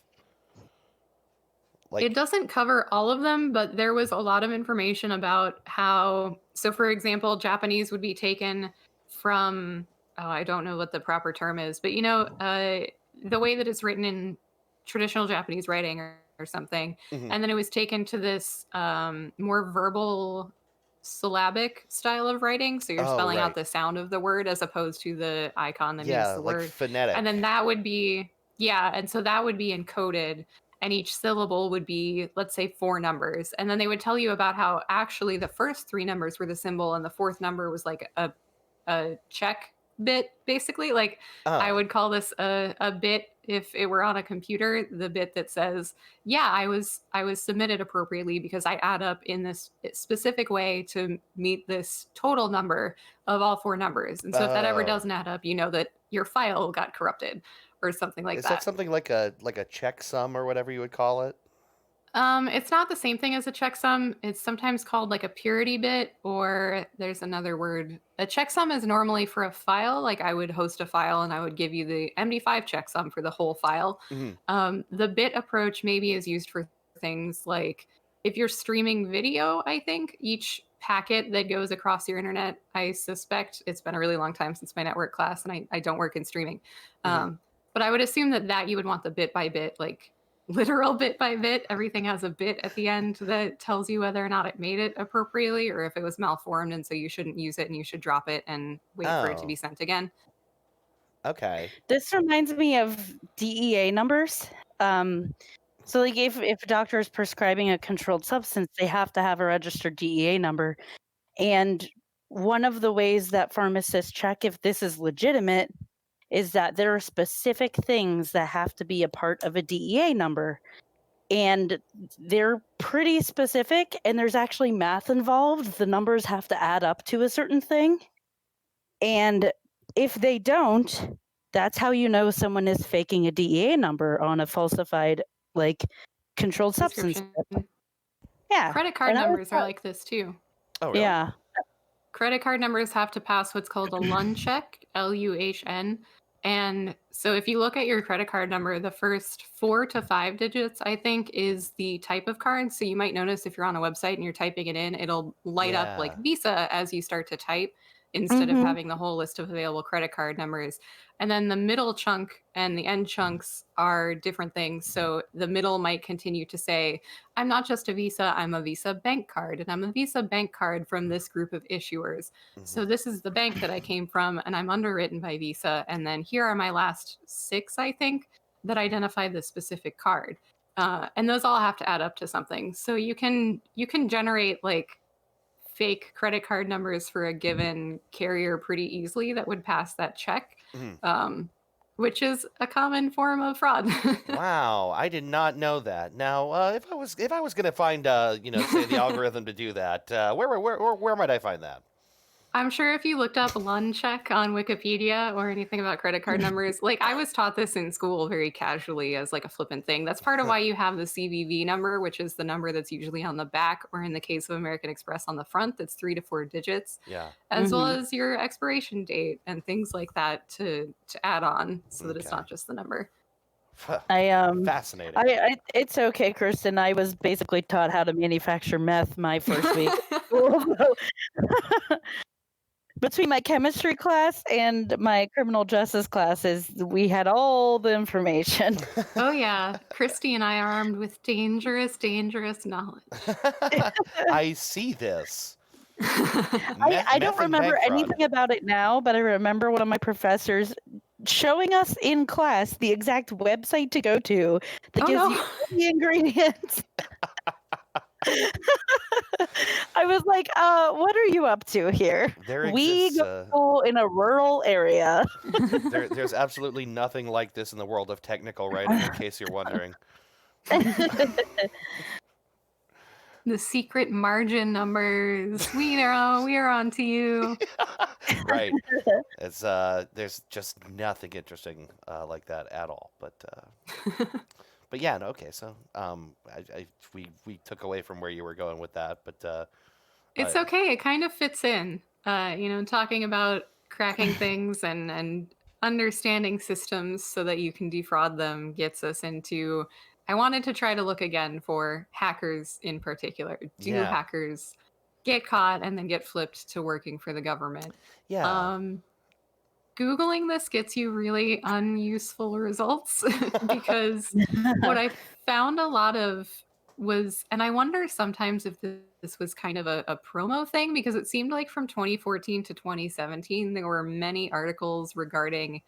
Like, It doesn't cover all of them, but there was a lot of information about how, so for example, Japanese would be taken from, I don't know what the proper term is, but the way that it's written in traditional Japanese writing or something, mhm. and then it was taken to this more verbal syllabic style of writing. So you're Oh, spelling out right. the sound of the word as opposed to the icon that means Yeah, the like word. phonetic. And then that would be, and so that would be encoded. And each syllable would be, let's say, 4 numbers. And then they would tell you about how actually the first 3 numbers were the symbol and the 4th number was like a check bit, basically. Like I Oh. would call this a bit if it were on a computer, the bit that says, yeah, I was submitted appropriately because I add up in this specific way to meet this total number of all 4 numbers. And so if that ever Oh. doesn't add up, you know that your file got corrupted or something like Is that. that something like a checksum or whatever you would call it? It's not the same thing as a checksum. It's sometimes called like a purity bit, or there's another word. A checksum is normally for a file. Like I would host a file and I would give you the MD5 checksum for the whole file. Mhm. The bit approach maybe is used for things like if you're streaming video, I think each packet that goes across your internet, I suspect it's been a really long time since my network class and I don't work in streaming. Mhm. But I would assume that you would want the bit by bit, like literal bit by bit. Everything has a bit at the end that tells you whether or not it made it appropriately or if it was malformed. And so you shouldn't use it and you should drop it and wait for it to Oh. be sent again. Okay. This reminds me of DEA numbers. So like if a doctor is prescribing a controlled substance, they have to have a registered DEA number. And one of the ways that pharmacists check if this is legitimate is that there are specific things that have to be a part of a DEA number. And they're pretty specific, and there's actually math involved. The numbers have to add up to a certain thing. And if they don't, that's how you know someone is faking a DEA number on a falsified, like, controlled substance. Description. Yeah. Credit card And I numbers are thought- like this too. Oh, really? Yeah. Credit card numbers have to pass what's called a LUN check, LUHN. And so if you look at your credit card number, the first 4 to 5 digits, I think, is the type of card. So you might notice if you're on a website and you're typing it in, it'll light up like Yeah. Visa as you start to type instead of Mhm. having the whole list of available credit card numbers. And then the middle chunk and the end chunks are different things. So the middle might continue to say, I'm not just a Visa, I'm a Visa bank card, and I'm a Visa bank card from this group of issuers. So Mhm. this is the bank that I came from, and I'm underwritten by Visa. And then here are my last 6, I think, that identify the specific card. And those all have to add up to something. So you can generate like fake credit card numbers for a given carrier pretty easily that would pass that check, Mhm. which is a common form of fraud. Wow, I did not know that. Now, if I was gonna find, say the algorithm to do that, where might I find that? I'm sure if you looked up LUN check on Wikipedia or anything about credit card numbers, like I was taught this in school very casually as like a flippant thing. That's part of why you have the CVV number, which is the number that's usually on the back, or in the case of American Express on the front, that's 3 to 4 digits, Yeah. as well Mhm. as your expiration date and things like that to add on so that it's Okay. not just the number. Fascinating. It's okay, Kerstyn. I was basically taught how to manufacture meth my first week at school. Between my chemistry class and my criminal justice classes, we had all the information. Oh yeah, Christy and I are armed with dangerous, dangerous knowledge. I see this. I don't remember anything about it now, but I remember one of my professors showing us in class the exact website to go to that Oh, gives no. you all the ingredients. I was like, what are you up to here? There We exists. go to school in a rural area. There's absolutely nothing like this in the world of technical writing, in case you're wondering. The secret margin numbers. We are on to you. Right. It's there's just nothing interesting like that at all. But yeah, no, okay. So we took away from where you were going with that, but It's okay. It kind of fits in. Talking about cracking things and understanding systems so that you can defraud them gets us into. I wanted to try to look again for hackers in particular. Do Yeah. hackers get caught and then get flipped to working for the government? yeah. Googling this gets you really unuseful results because what I found a lot of was, and I wonder sometimes if this was kind of a promo thing, because it seemed like from 2014 to 2017, there were many articles regarding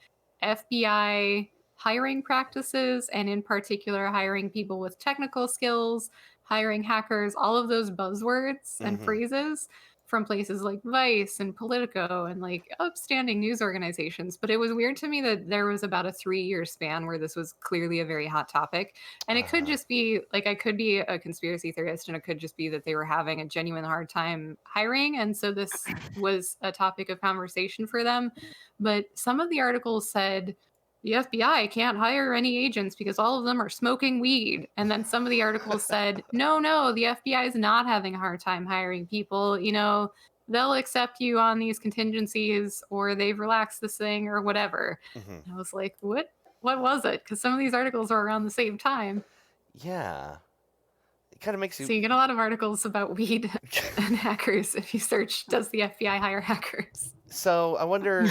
FBI hiring practices, and in particular, hiring people with technical skills, hiring hackers, all of those buzzwords and Mhm. phrases from places like Vice and Politico and like upstanding news organizations. But it was weird to me that there was about a 3-year span where this was clearly a very hot topic. And it could Uh-huh. just be like, I could be a conspiracy theorist, and it could just be that they were having a genuine hard time hiring. And so this was a topic of conversation for them. But some of the articles said, the FBI can't hire any agents because all of them are smoking weed. And then some of the articles said, no, the FBI is not having a hard time hiring people. They'll accept you on these contingencies, or they've relaxed this thing or whatever. Mhm. And I was like, what was it? Because some of these articles are around the same time. Yeah. It kind of makes you. So you get a lot of articles about weed and hackers if you search, does the FBI hire hackers? So I wonder.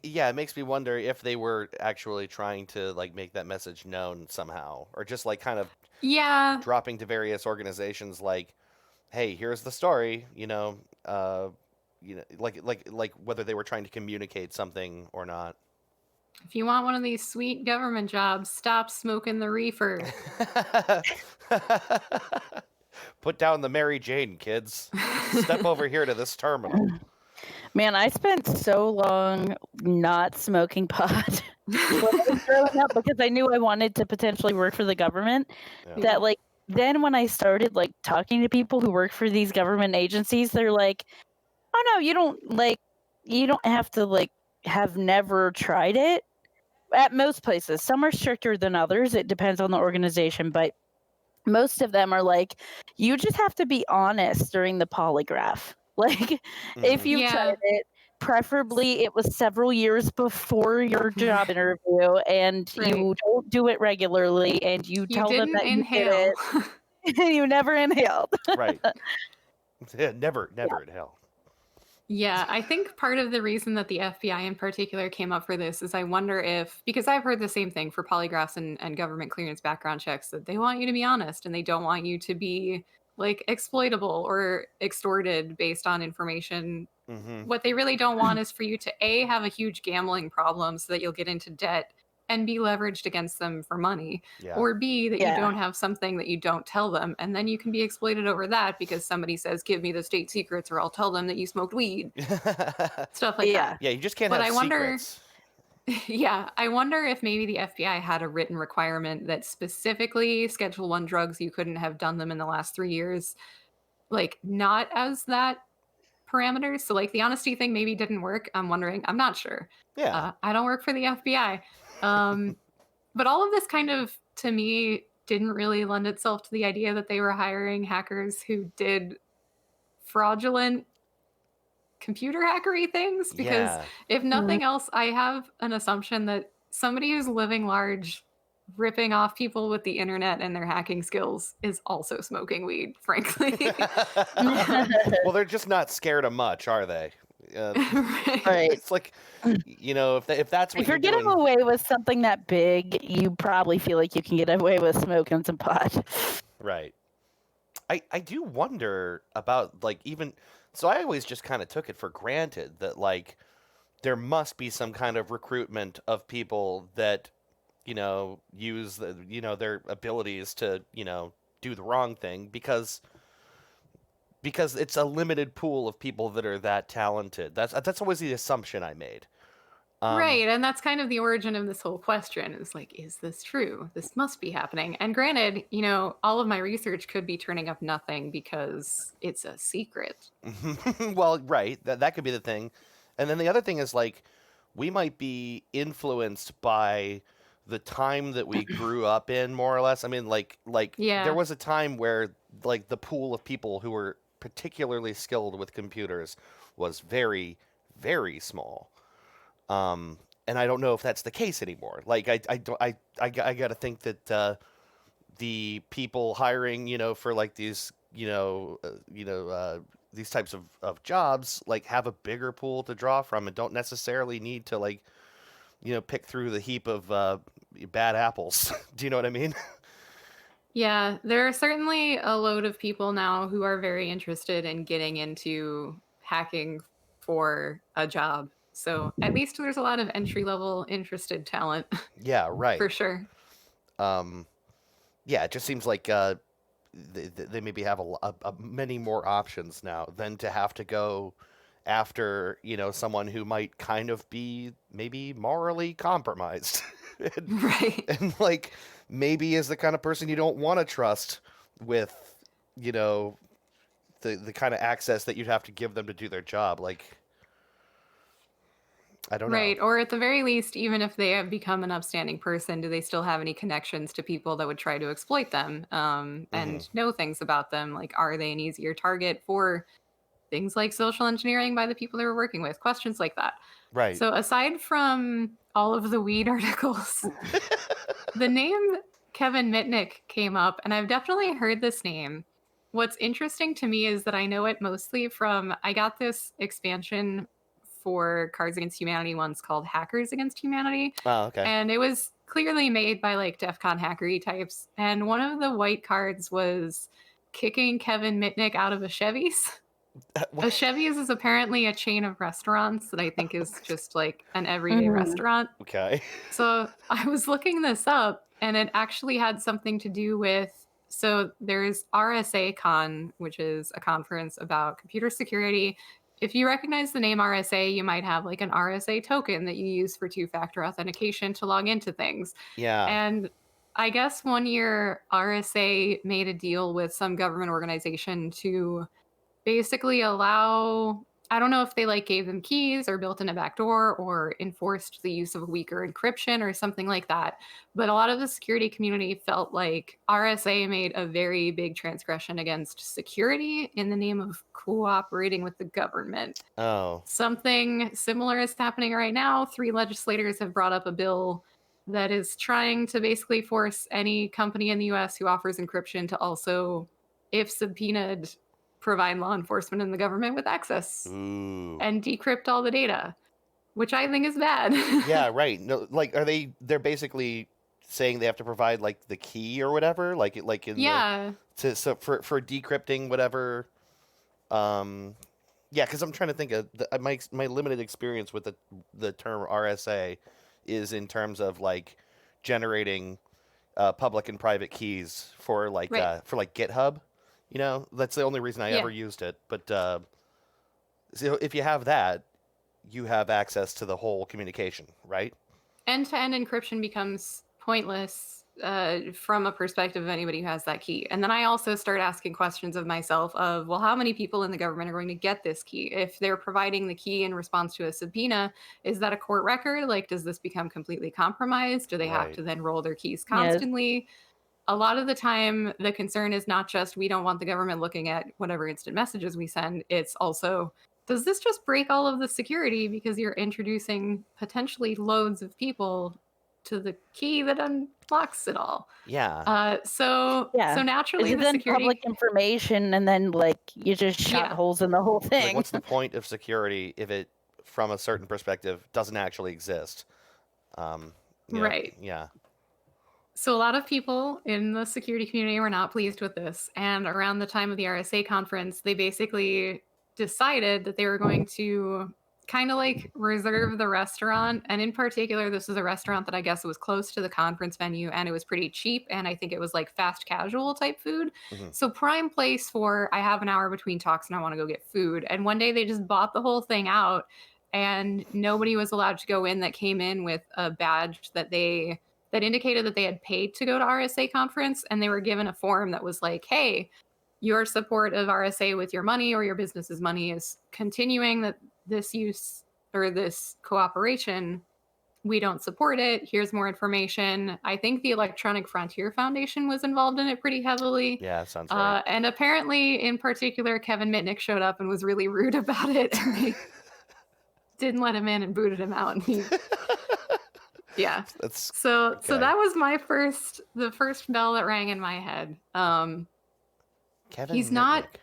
Yeah, it makes me wonder if they were actually trying to like make that message known somehow, or just like kind of Yeah. dropping to various organizations like, "Hey, here's the story." Like whether they were trying to communicate something or not. If you want one of these sweet government jobs, stop smoking the reefer. Put down the Mary Jane, kids. Step over here to this terminal. Man, I spent so long not smoking pot when I was growing up because I knew I wanted to potentially work for the government. Yeah. That like then when I started like talking to people who work for these government agencies, they're like, "Oh no, you don't have to like have never tried it." At most places, some are stricter than others. It depends on the organization, but most of them are like, you just have to be honest during the polygraph. Like, if Mhm. you've Yeah. tried it, preferably it was several years before your job interview, and Right. you don't do it regularly, and you You tell them didn't that inhale. you did it. You never inhaled. Right. Yeah, never in hell. Yeah, I think part of the reason that the FBI in particular came up for this is I wonder if, because I've heard the same thing for polygraphs and government clearance background checks, that they want you to be honest and they don't want you to be like exploitable or extorted based on information. Mm-hmm. What they really don't want is for you to A, have a huge gambling problem so that you'll get into debt and be leveraged against them for money, Yeah. or B, that you Yeah. don't have something that you don't tell them, and then you can be exploited over that because somebody says, give me the state secrets or I'll tell them that you smoked weed. Stuff like Yeah. that. Yeah, you just can't But have I wonder- secrets. Yeah, I wonder if maybe the FBI had a written requirement that specifically Schedule 1 drugs, you couldn't have done them in the last 3 years, like not as that parameters. So like the honesty thing maybe didn't work. I'm wondering. I'm not sure. Yeah. I don't work for the FBI. But all of this kind of, to me, didn't really lend itself to the idea that they were hiring hackers who did fraudulent computer hackery things. Because Yeah. if nothing else, I have an assumption that somebody who's living large, ripping off people with the internet and their hacking skills is also smoking weed, frankly. Well, they're just not scared of much, are they? Right. It's like, if that's what If you're you're getting doing. away with something that big, you probably feel like you can get away with smoking some pot. Right. I do wonder about like even so I always just kind of took it for granted that like there must be some kind of recruitment of people that use their abilities to do the wrong thing, because because it's a limited pool of people that are that talented. That's always the assumption I made. Right, and that's kind of the origin of this whole question. Is like, is this true? This must be happening. And granted, all of my research could be turning up nothing because it's a secret. Well, right. That could be the thing. And then the other thing is like we might be influenced by the time that we grew up in, more or less. I mean, like Yeah. there was a time where like the pool of people who were particularly skilled with computers was very, very small. And I don't know if that's the case anymore. Like I got to think that the people hiring, for like these, these types of jobs, like have a bigger pool to draw from and don't necessarily need to like, pick through the heap of bad apples. Do you know what I mean? Yeah, there are certainly a load of people now who are very interested in getting into hacking for a job. So at least there's a lot of entry-level interested talent Yeah, right. for sure. Yeah, it just seems like they maybe have many more options now than to have to go after, someone who might kind of be maybe morally compromised. and, Right. and like maybe is the kind of person you don't want to trust with, the kind of access that you'd have to give them to do their job. Like, I don't know. Right. Or at the very least, even if they have become an upstanding person, do they still have any connections to people that would try to exploit them and know things about them? Like, are they an easier target for things like social engineering by the people they were working with? Questions like that. Right. So aside from all of the weed articles, the name Kevin Mitnick came up, and I've definitely heard this name. What's interesting to me is that I know it mostly from, I got this expansion for Cards Against Humanity once called Hackers Against Humanity. Oh, okay. And it was clearly made by like DEF CON hackery types. And one of the white cards was kicking Kevin Mitnick out of a Chevy's. A Chevy's is apparently a chain of restaurants that I think is just like an everyday restaurant. Okay. So I was looking this up, and it actually had something to do with, so there's RSA Con, which is a conference about computer security. If you recognize the name RSA, you might have like an RSA token that you use for two-factor authentication to log into things. Yeah. And I guess one year RSA made a deal with some government organization to basically allow, I don't know if they like gave them keys or built in a backdoor or enforced the use of weaker encryption or something like that. But a lot of the security community felt like RSA made a very big transgression against security in the name of cooperating with the government. Oh. Something similar is happening right now. 3 legislators have brought up a bill that is trying to basically force any company in the US who offers encryption to also, if subpoenaed, provide law enforcement and the government with access and decrypt all the data, which I think is bad. Yeah, right. No, like, they're basically saying they have to provide like the key or whatever, like in yeah. So for decrypting whatever. Yeah, because I'm trying to think of my limited experience with the term RSA is in terms of like generating public and private keys for like GitHub. That's the only reason I ever used it. But so if you have that, you have access to the whole communication, right? End-to-end encryption becomes pointless from a perspective of anybody who has that key. And then I also start asking questions of myself of, well, how many people in the government are going to get this key? If they're providing the key in response to a subpoena, is that a court record? Like, does this become completely compromised? Do they have to then roll their keys constantly? A lot of the time, the concern is not just we don't want the government looking at whatever instant messages we send. It's also, does this just break all of the security because you're introducing potentially loads of people to the key that unlocks it all? Yeah. So naturally, is it then public information, and then like you just shot holes in the whole thing? Like, what's the point of security if it, from a certain perspective, doesn't actually exist? Right. Yeah. So a lot of people in the security community were not pleased with this. And around the time of the RSA conference, they basically decided that they were going to kind of like reserve the restaurant. And in particular, this is a restaurant that I guess was close to the conference venue and it was pretty cheap. And I think it was like fast casual type food. Mhm. So prime place for I have an hour between talks and I want to go get food. And one day they just bought the whole thing out and nobody was allowed to go in that came in with a badge that indicated that they had paid to go to RSA conference. And they were given a form that was like, hey, your support of RSA with your money or your business's money is continuing that this use or this cooperation, we don't support it. Here's more information. I think the Electronic Frontier Foundation was involved in it pretty heavily. Yeah, that sounds right. And apparently, in particular, Kevin Mitnick showed up and was really rude about it. And they didn't let him in and booted him out. And yeah. So that was the first bell that rang in my head. Kevin he's Mitnick. not.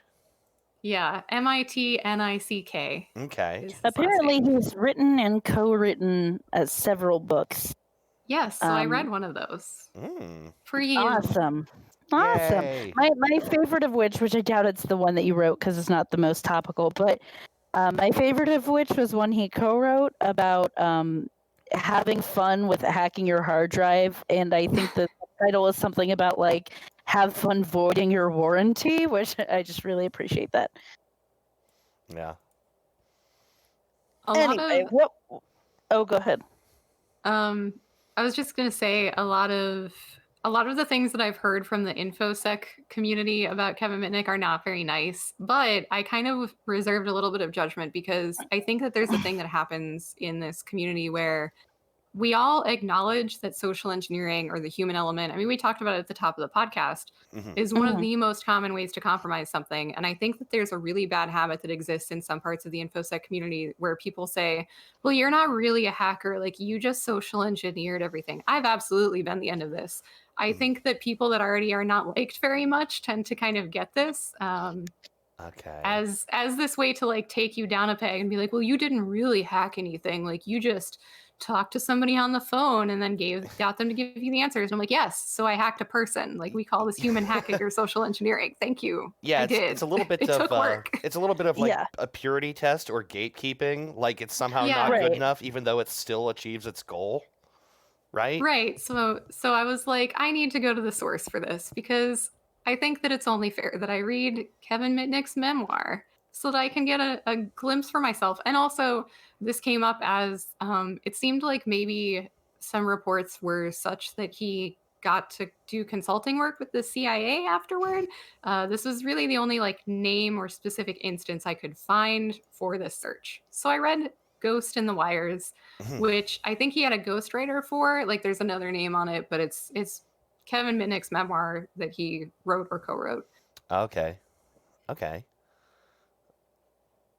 Yeah, Mitnick. Okay. Apparently, he's written and co-written several books. Yes, so I read one of those for you. Awesome. Yay. My favorite of which I doubt it's the one that you wrote because it's not the most topical, but my favorite of which was one he co-wrote about having fun with hacking your hard drive, and I think the title is something about like have fun voiding your warranty, which I just really appreciate that. Yeah. Anyway, go ahead. I was just gonna say a lot of the things that I've heard from the InfoSec community about Kevin Mitnick are not very nice, but I kind of reserved a little bit of judgment because I think that there's a thing that happens in this community where we all acknowledge that social engineering or the human element, I mean, we talked about it at the top of the podcast, is one of the most common ways to compromise something. And I think that there's a really bad habit that exists in some parts of the InfoSec community where people say, well, you're not really a hacker. Like, you just social engineered everything. I've absolutely been the end of this. I think that people that already are not liked very much tend to kind of get this as this way to like take you down a peg and be like, well, you didn't really hack anything. Like, you just talked to somebody on the phone and then got them to give you the answers. And I'm like, yes, so I hacked a person. Like, we call this human hacking or social engineering. Thank you. Yeah, it's a little bit of work. It's a little bit of like a purity test or gatekeeping. Like, it's somehow not good enough, even though it still achieves its goal. Right? Right. So I was like, I need to go to the source for this because I think that it's only fair that I read Kevin Mitnick's memoir so that I can get a glimpse for myself. And also, this came up as it seemed like maybe some reports were such that he got to do consulting work with the CIA afterward. This was really the only like name or specific instance I could find for this search. So I read Ghost in the Wires, which I think he had a ghostwriter for. Like, there's another name on it, but it's Kevin Mitnick's memoir that he wrote or co-wrote. Okay.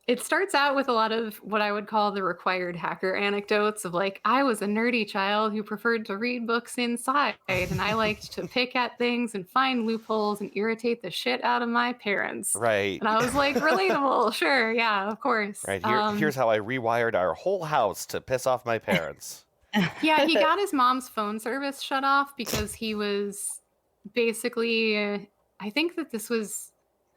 It starts out with a lot of what I would call the required hacker anecdotes of like, I was a nerdy child who preferred to read books inside, and I liked to pick at things and find loopholes and irritate the shit out of my parents. Right. And I was like, relatable. Sure. Yeah, of course. Right. Here's how I rewired our whole house to piss off my parents. Yeah, he got his mom's phone service shut off because he was basically, I think that this was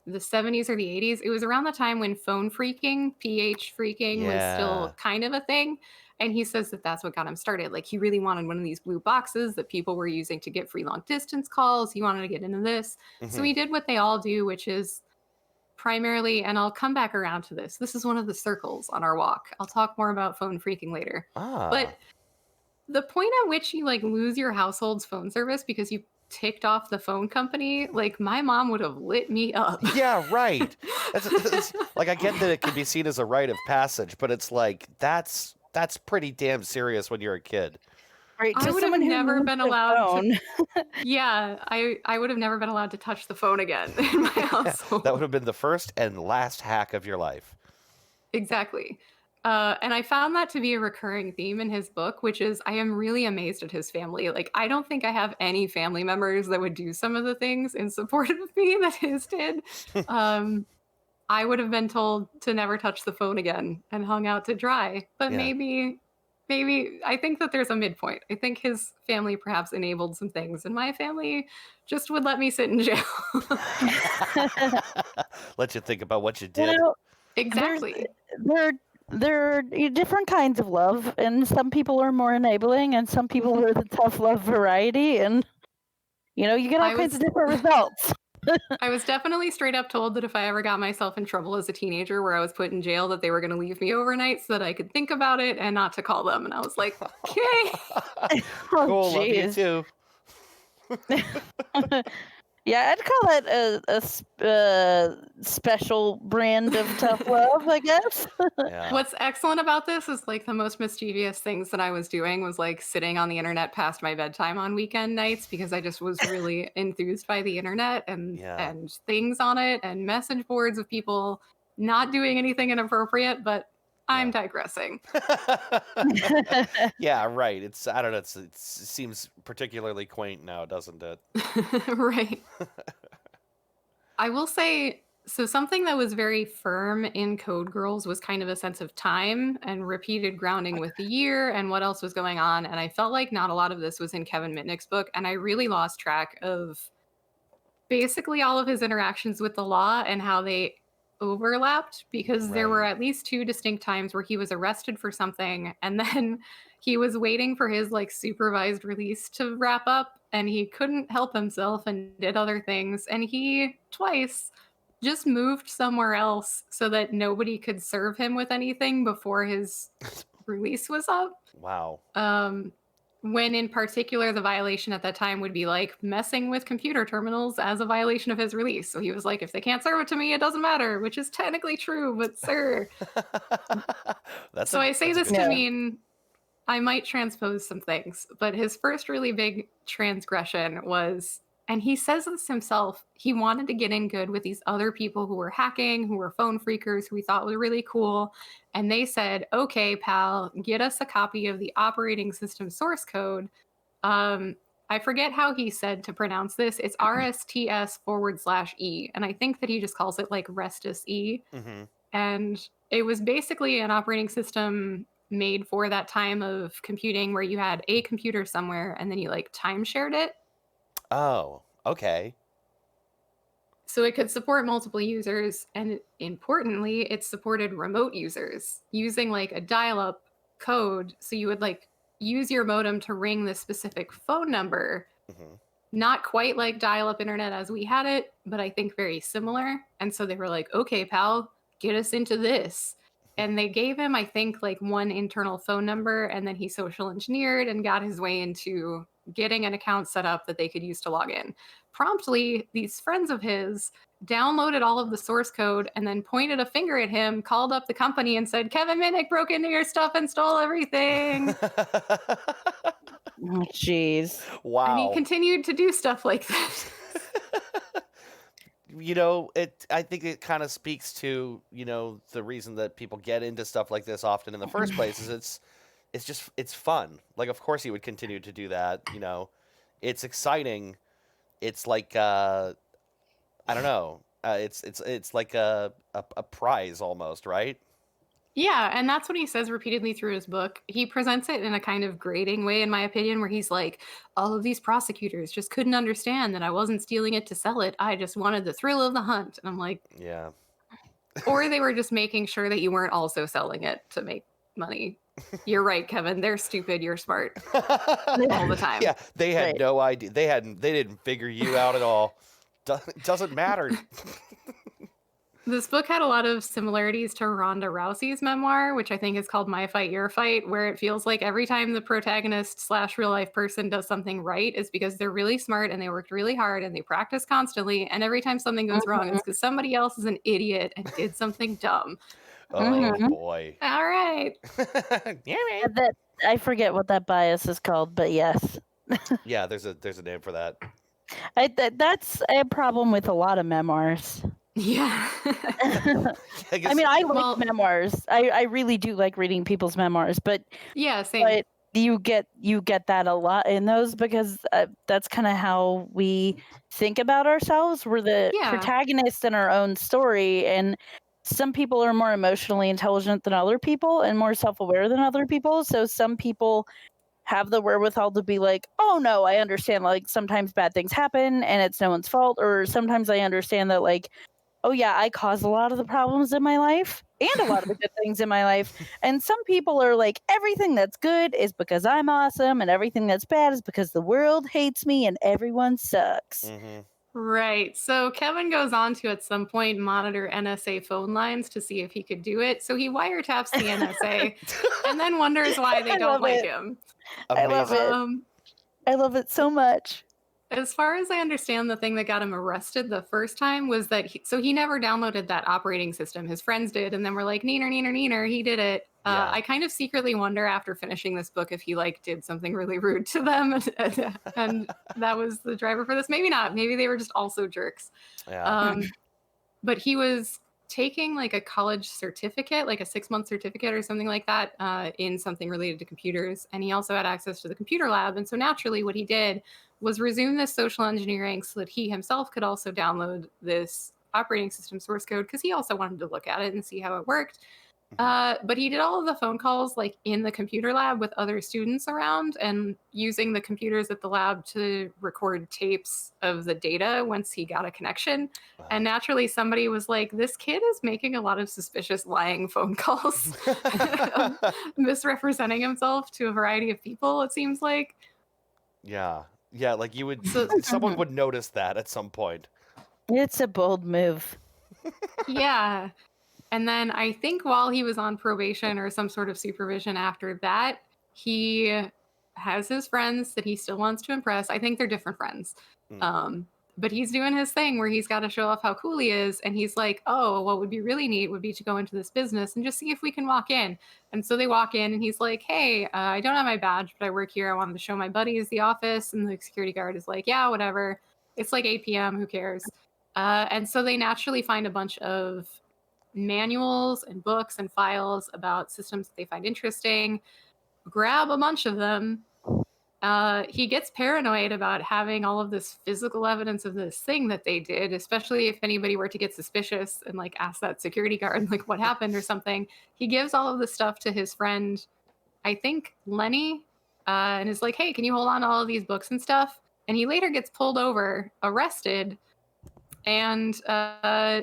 the 70s or the 80s. It was around the time when phone phreaking, PH phreaking was still kind of a thing. And he says that that's what got him started. Like, he really wanted one of these blue boxes that people were using to get free long distance calls. He wanted to get into this. So he did what they all do, which is primarily, and I'll come back around to this. This is one of the circles on our walk. I'll talk more about phone phreaking later. But the point at which you like lose your household's phone service because you ticked off the phone company, like, my mom would have lit me up. Yeah, right. That's like, I get that it can be seen as a rite of passage, but it's like that's pretty damn serious when you're a kid. Right. I would have never been allowed to, I would have never been allowed to touch the phone again in my household. That would have been the first and last hack of your life. Exactly. And I found that to be a recurring theme in his book, which is I am really amazed at his family. Like, I don't think I have any family members that would do some of the things in support of me that his did. I would have been told to never touch the phone again and hung out to dry. But maybe I think that there's a midpoint. I think his family perhaps enabled some things, and my family just would let me sit in jail. Let you think about what you did. Well, exactly. There there are different kinds of love, and some people are more enabling, and some people are the tough love variety, and you get all kinds of different results. I was definitely straight up told that if I ever got myself in trouble as a teenager where I was put in jail, that they were going to leave me overnight so that I could think about it and not to call them. And I was like, okay. Cool, love you too. Yeah, I'd call that a special brand of tough love, I guess. Yeah. What's excellent about this is like the most mischievous things that I was doing was like sitting on the internet past my bedtime on weekend nights because I just was really enthused by the internet and things on it and message boards of people not doing anything inappropriate, but I'm digressing. Yeah, right. I don't know. It seems particularly quaint now, doesn't it? Right. I will say, so something that was very firm in Code Girls was kind of a sense of time and repeated grounding with the year and what else was going on. And I felt like not a lot of this was in Kevin Mitnick's book. And I really lost track of basically all of his interactions with the law and how they overlapped because there were at least 2 distinct times where he was arrested for something and then he was waiting for his like supervised release to wrap up and he couldn't help himself and did other things and he twice just moved somewhere else so that nobody could serve him with anything before his release was up. Wow. When in particular the violation at that time would be like messing with computer terminals as a violation of his release. So he was like, if they can't serve it to me, it doesn't matter, which is technically true, but sir. I say this to mean I might transpose some things, but his first really big transgression was, and he says this himself, he wanted to get in good with these other people who were hacking, who were phone freakers, who he thought were really cool. And they said, okay, pal, get us a copy of the operating system source code. I forget how he said to pronounce this. It's RSTS/E. And I think that he just calls it like Restus E. Mm-hmm. And it was basically an operating system made for that time of computing where you had a computer somewhere and then you like time shared it. Oh, okay. So it could support multiple users, and importantly, it supported remote users using like a dial-up code. So you would like use your modem to ring this specific phone number. Mm-hmm. Not quite like dial-up internet as we had it, but I think very similar. And so they were like, okay, pal, get us into this. And they gave him, I think, like one internal phone number, and then he social engineered and got his way into getting an account set up that they could use to log in. Promptly, these friends of his downloaded all of the source code and then pointed a finger at him, called up the company and said, Kevin Mitnick broke into your stuff and stole everything. Oh, jeez. Wow. And he continued to do stuff like that. I think it kind of speaks to, the reason that people get into stuff like this often in the first place is it's fun. Like, of course he would continue to do that, It's exciting. It's like I don't know. It's like a prize almost, right? Yeah, and that's what he says repeatedly through his book. He presents it in a kind of grating way, in my opinion, where he's like, all of these prosecutors just couldn't understand that I wasn't stealing it to sell it. I just wanted the thrill of the hunt. And I'm like, yeah. Or they were just making sure that you weren't also selling it to make money. You're right, Kevin. They're stupid. You're smart. All the time. Yeah, they had no idea. They didn't figure you out at all. Doesn't matter. This book had a lot of similarities to Ronda Rousey's memoir, which I think is called My Fight, Your Fight, where it feels like every time the protagonist / real life person does something right is because they're really smart and they worked really hard and they practice constantly. And every time something goes wrong, it's because somebody else is an idiot and did something dumb. Oh boy. All right. I forget what that bias is called, but yes. Yeah, there's a name for that. That's a problem with a lot of memoirs. Yeah. I mean, I like memoirs. I really do like reading people's memoirs, but yeah, same. But you get that a lot in those because that's kind of how we think about ourselves. We're the protagonists in our own story, and some people are more emotionally intelligent than other people and more self-aware than other people. So some people have the wherewithal to be like, oh no, I understand, like sometimes bad things happen and it's no one's fault, or sometimes I understand that like oh yeah, I cause a lot of the problems in my life and a lot of the good things in my life. And some people are like, everything that's good is because I'm awesome, and everything that's bad is because the world hates me and everyone sucks. Mm-hmm. Right. So Kevin goes on to at some point monitor NSA phone lines to see if he could do it. So he wiretaps the NSA and then wonders why they I don't love like it. him. I love Amazing. it. I love it so much. As far as I understand, the thing that got him arrested the first time was that he never downloaded that operating system. His friends did, and then we're like, neener, neener, neener, he did it. Yeah. I kind of secretly wonder after finishing this book if he like did something really rude to them, and that was the driver for this. Maybe not. Maybe they were just also jerks. Yeah. But he was taking like a college certificate, like a 6-month certificate or something like that, in something related to computers. And he also had access to the computer lab. And so naturally, what he did was resume this social engineering so that he himself could also download this operating system source code because he also wanted to look at it and see how it worked. But he did all of the phone calls like in the computer lab with other students around and using the computers at the lab to record tapes of the data once he got a connection. And naturally, somebody was like, this kid is making a lot of suspicious lying phone calls, misrepresenting himself to a variety of people, it seems like. Yeah. Yeah, like you would, So- someone would notice that at some point. It's a bold move. Yeah. And then I think while he was on probation or some sort of supervision after that, he has his friends that he still wants to impress. I think they're different friends. But he's doing his thing where he's got to show off how cool he is. And he's like, oh, what would be really neat would be to go into this business and just see if we can walk in. And so they walk in and he's like, hey, I don't have my badge, but I work here. I wanted to show my buddies the office. And the security guard is like, yeah, whatever. It's like 8 p.m. Who cares? And so they naturally find a bunch of manuals and books and files about systems that they find interesting, grab a bunch of them. He gets paranoid about having all of this physical evidence of this thing that they did, especially if anybody were to get suspicious and like ask that security guard like what happened or something. He gives all of this stuff to his friend, I think Lenny, and is like, hey, can you hold on to all of these books and stuff? And he later gets pulled over, arrested, and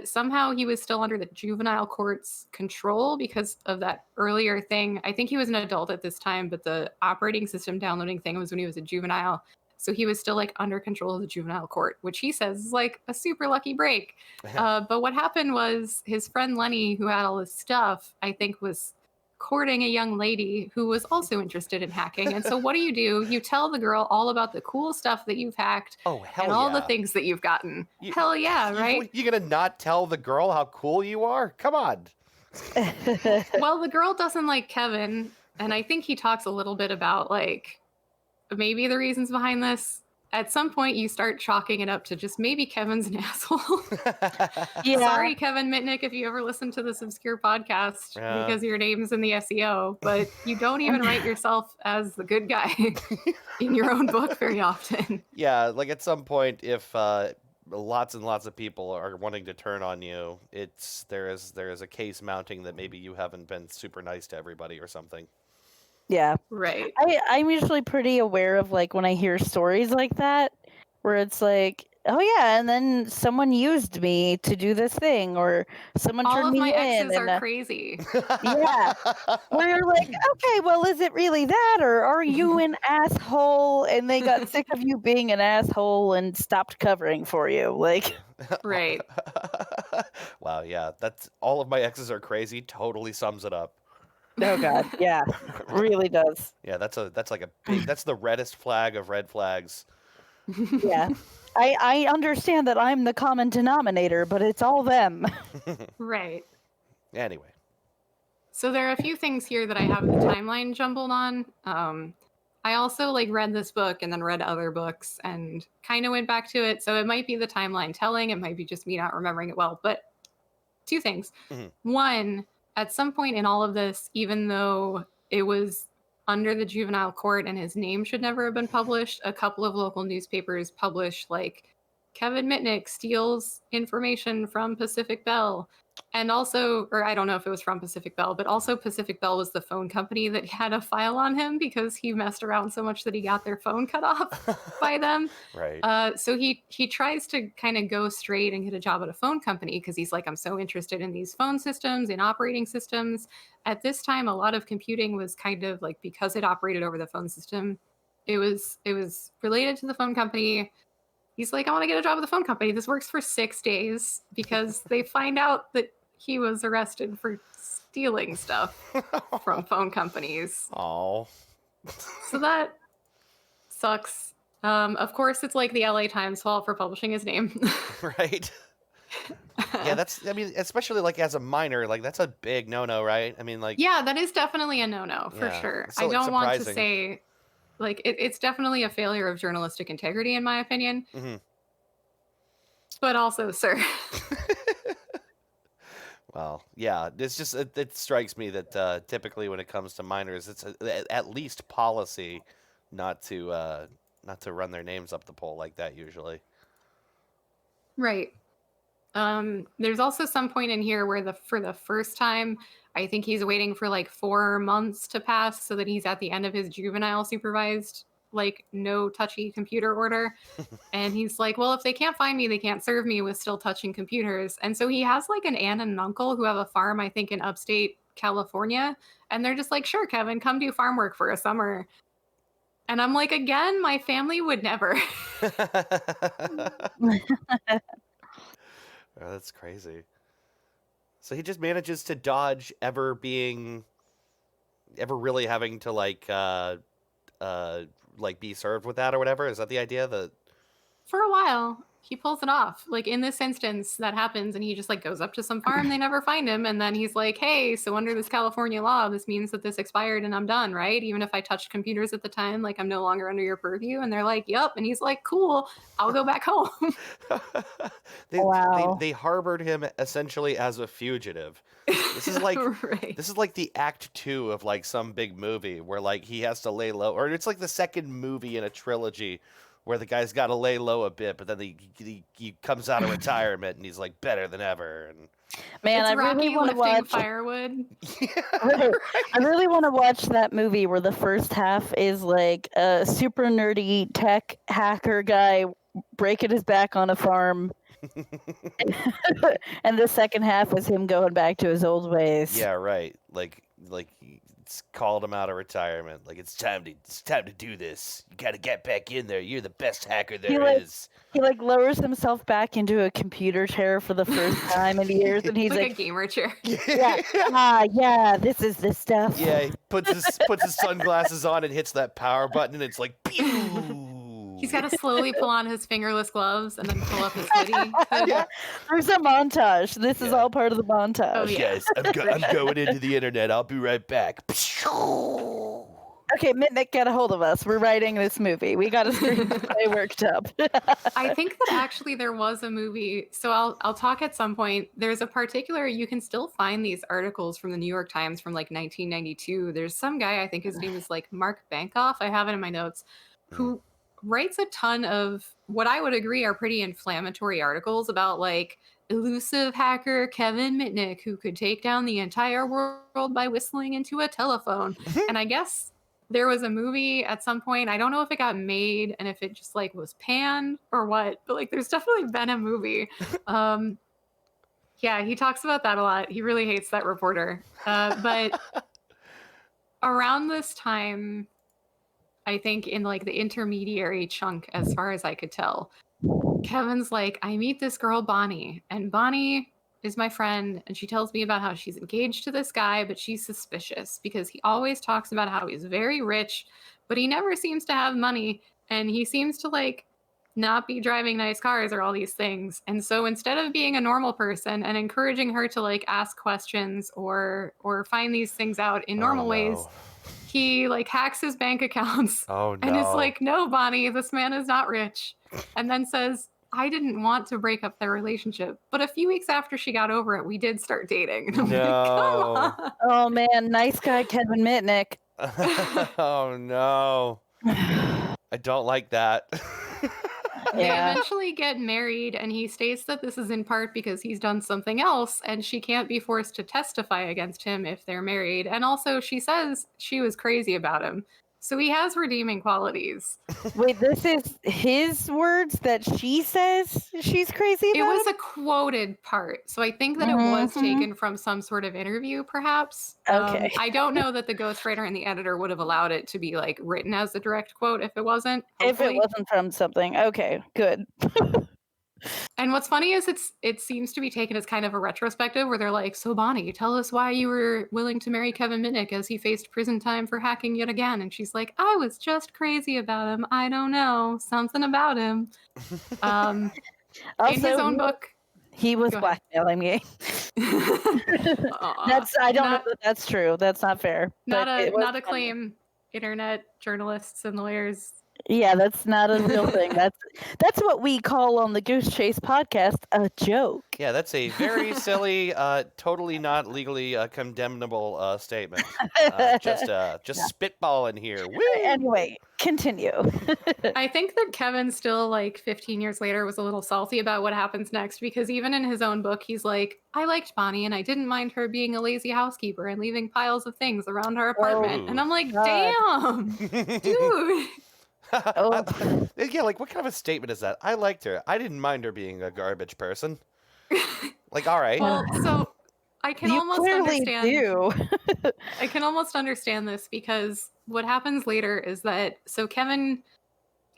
somehow he was still under the juvenile court's control because of that earlier thing. I think he was an adult at this time, but the operating system downloading thing was when he was a juvenile. So he was still like under control of the juvenile court, which he says is like a super lucky break. But what happened was his friend Lenny, who had all this stuff, I think was courting a young lady who was also interested in hacking. And so what do? You tell the girl all about the cool stuff that you've hacked and all the things that you've gotten. Hell yeah, right? You gonna not tell the girl how cool you are? Come on. Well, the girl doesn't like Kevin, and I think he talks a little bit about like maybe the reasons behind this. At some point, you start chalking it up to just maybe Kevin's an asshole. Yeah. Sorry, Kevin Mitnick, if you ever listen to this obscure podcast because your name's in the SEO, but you don't even write yourself as the good guy in your own book very often. Yeah, like at some point, if lots and lots of people are wanting to turn on you, there is a case mounting that maybe you haven't been super nice to everybody or something. Yeah. Right. I'm usually pretty aware of like when I hear stories like that, where it's like, oh yeah, and then someone used me to do this thing, or someone All turned of me my in. exes are crazy. Yeah. Where you're like, okay, well, is it really that, or are you an asshole? And they got sick of you being an asshole and stopped covering for you. Like, Right. Wow, yeah, that's all of my exes are crazy. Totally sums it up. oh god, yeah, really does. Yeah, that's like a big. That's the reddest flag of red flags. Yeah. I understand that I'm the common denominator, but it's all them. Right. Anyway. So there are a few things here that I have the timeline jumbled on. I also like read this book and then read other books and kind of went back to it. So it might be the timeline telling. It might be just me not remembering it well. But two things. One, at some point in all of this, even though it was under the juvenile court and his name should never have been published, a couple of local newspapers published like Kevin Mitnick steals information from Pacific Bell. And also, or I don't know if it was from Pacific Bell, but also Pacific Bell was the phone company that had a file on him because he messed around so much that he got their phone cut off by them. Right. So he tries to kind of go straight and get a job at a phone company because he's like, I'm so interested in these phone systems, in operating systems. At this time, a lot of computing was kind of like, because it operated over the phone system, it was related to the phone company. He's like, I want to get a job at the phone company. This works for 6 days because they find out that he was arrested for stealing stuff from phone companies. Oh. So that sucks. Of course, it's like the LA Times fault for publishing his name. Right. Yeah, that's, I mean, especially like as a minor, like that's a big no-no, right? I mean, like, yeah, that is definitely a no-no for Yeah, sure. it's I so, like, don't want to surprising. say, like, it's definitely a failure of journalistic integrity, in my opinion. Mhm. But also, sir. Well, yeah, it's just, it strikes me that typically when it comes to minors, it's at least policy not to run their names up the pole like that usually. Right. There's also some point in here where for the first time, I think he's waiting for like 4 months to pass so that he's at the end of his juvenile supervised, like, no touchy computer order. And he's like, well, if they can't find me, they can't serve me with still touching computers. And so he has like an aunt and an uncle who have a farm, I think, in upstate California. And they're just like, sure, Kevin, come do farm work for a summer. And I'm like, again, my family would never. Oh, that's crazy. So he just manages to dodge ever really having to like be served with that or whatever. Is that the idea? That For a while, he pulls it off. Like in this instance, that happens, and he just like goes up to some farm. They never find him, and then he's like, "Hey, so under this California law, this means that this expired, and I'm done, right? Even if I touched computers at the time, like I'm no longer under your purview." And they're like, "Yup," and he's like, "Cool, I'll go back home." Wow. they harbored him essentially as a fugitive. This is like right. this is like the act 2 of like some big movie where like he has to lay low, or it's like the second movie in a trilogy where the guy's got to lay low a bit, but then he comes out of retirement and he's like better than ever. And Man, It's I really Rocky want to lifting watch. firewood. I really want to watch that movie where the first half is like a super nerdy tech hacker guy breaking his back on a farm, and the second half is him going back to his old ways. Yeah, right. Like it's called him out of retirement. Like it's time to do this. You got to get back in there. You're the best hacker there is. He like lowers himself back into a computer chair for the first time in years, and he's Like a like, gamer chair. yeah, this is the stuff. Yeah, he puts his sunglasses on and hits that power button, and it's like, pew! He's got to slowly pull on his fingerless gloves and then pull up his hoodie. Yeah. There's a montage. This is Yeah. all part of the montage. Oh, yeah. Guys, I'm going into the internet. I'll be right back. Okay, Mitnick, get a hold of us. We're writing this movie. We got to stay worked up. I think that actually there was a movie. So I'll talk at some point. There's a particular, you can still find these articles from the New York Times from like 1992. There's some guy, I think his name is like Mark Bankoff. I have it in my notes, who writes a ton of what I would agree are pretty inflammatory articles about like elusive hacker Kevin Mitnick who could take down the entire world by whistling into a telephone. And I guess there was a movie at some point. I don't know if it got made and if it just like was panned or what, but like there's definitely been a movie. Yeah, he talks about that a lot. He really hates that reporter. But around this time, I think in like the intermediary chunk, as far as I could tell, Kevin's like, I meet this girl, Bonnie, and Bonnie is my friend, and she tells me about how she's engaged to this guy, but she's suspicious because he always talks about how he's very rich, but he never seems to have money, and he seems to like not be driving nice cars or all these things. And so instead of being a normal person and encouraging her to like ask questions or find these things out in normal ways, he like hacks his bank accounts and is like, no, Bonnie, this man is not rich. And then says, I didn't want to break up their relationship. But a few weeks after she got over it, we did start dating. And I'm like, come on. Oh, man. Nice guy, Kevin Mitnick. Oh, no. I don't like that. They Yeah. eventually get married, and he states that this is in part because he's done something else, and she can't be forced to testify against him if they're married. And also, she says she was crazy about him. So he has redeeming qualities. Wait, this is his words that she says she's crazy It about was him? a quoted part, so I think that it was Mhm. taken from some sort of interview, perhaps. Okay. I don't know that the ghostwriter and the editor would have allowed it to be like written as a direct quote if it wasn't. If it Hopefully. wasn't from something. Okay, good. And what's funny is it seems to be taken as kind of a retrospective where they're like, so Bonnie, tell us why you were willing to marry Kevin Mitnick as he faced prison time for hacking yet again. And she's like, I was just crazy about him. I don't know. Something about him. In his own book. He was Go ahead. blackmailing me. Aw, I don't know not- that that's true. That's not fair. Not but it a was not a funny. claim internet journalists and lawyers. Yeah, that's not a real thing. That's what we call on the Goose Chase podcast a joke. Yeah, that's a very silly, totally not legally condemnable statement. Just spitballing here. Woo! Anyway, continue. I think that Kevin still, like 15 years later, was a little salty about what happens next because even in his own book, he's like, I liked Bonnie and I didn't mind her being a lazy housekeeper and leaving piles of things around our apartment. And I'm like, God. damn, dude. Oh. Yeah, like what kind of a statement is that? I liked her. I didn't mind her being a garbage person. Like, all right. Well, so I can You almost clearly understand. do. I can almost understand this because what happens later is that so Kevin,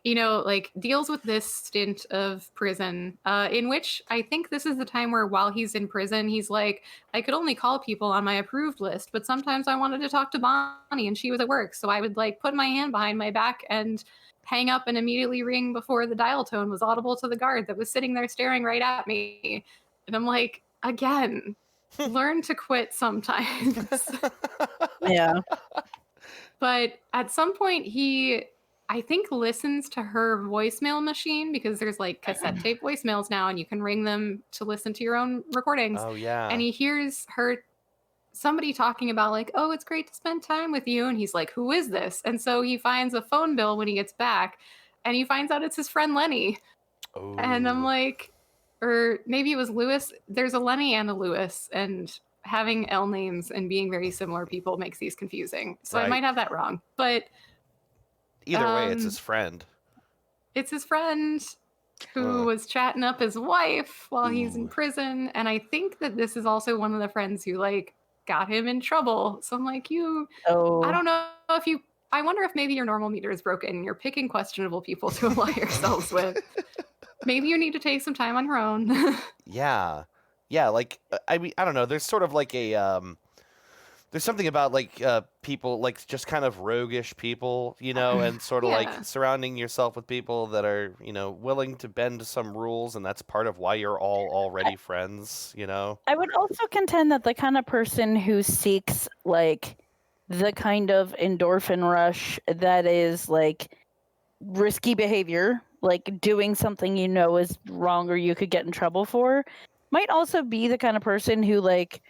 like deals with this stint of prison, in which I think this is the time where while he's in prison, he's like, I could only call people on my approved list, but sometimes I wanted to talk to Bonnie and she was at work. So I would like put my hand behind my back and hang up and immediately ring before the dial tone was audible to the guard that was sitting there staring right at me. And I'm like, again, learn to quit sometimes. Yeah. But at some point, I think, listens to her voicemail machine because there's like cassette tape voicemails now and you can ring them to listen to your own recordings. Oh, yeah. And he hears somebody talking about like, oh, it's great to spend time with you. And he's like, who is this? And so he finds a phone bill when he gets back and he finds out it's his friend Lenny. And I'm Ooh. like, or maybe it was Lewis. There's a Lenny and a Lewis, and having L names and being very similar people makes these confusing. So I Right. might have that wrong, but Either way, it's his friend. it's his friend who was chatting up his wife while he's in Ooh. prison. And I think that this is also one of the friends who like got him in trouble. So I'm like, I don't know if I wonder if maybe your normal meter is broken and you're picking questionable people to ally yourselves with. Maybe you need to take some time on your own. Yeah. Yeah, like, I mean, I don't know. There's sort of like a, there's something about like people, like just kind of roguish people, and sort of Yeah. like surrounding yourself with people that are, willing to bend some rules, and that's part of why you're all already friends, I would also contend that the kind of person who seeks like the kind of endorphin rush that is like risky behavior, like doing something is wrong or you could get in trouble for, might also be the kind of person who like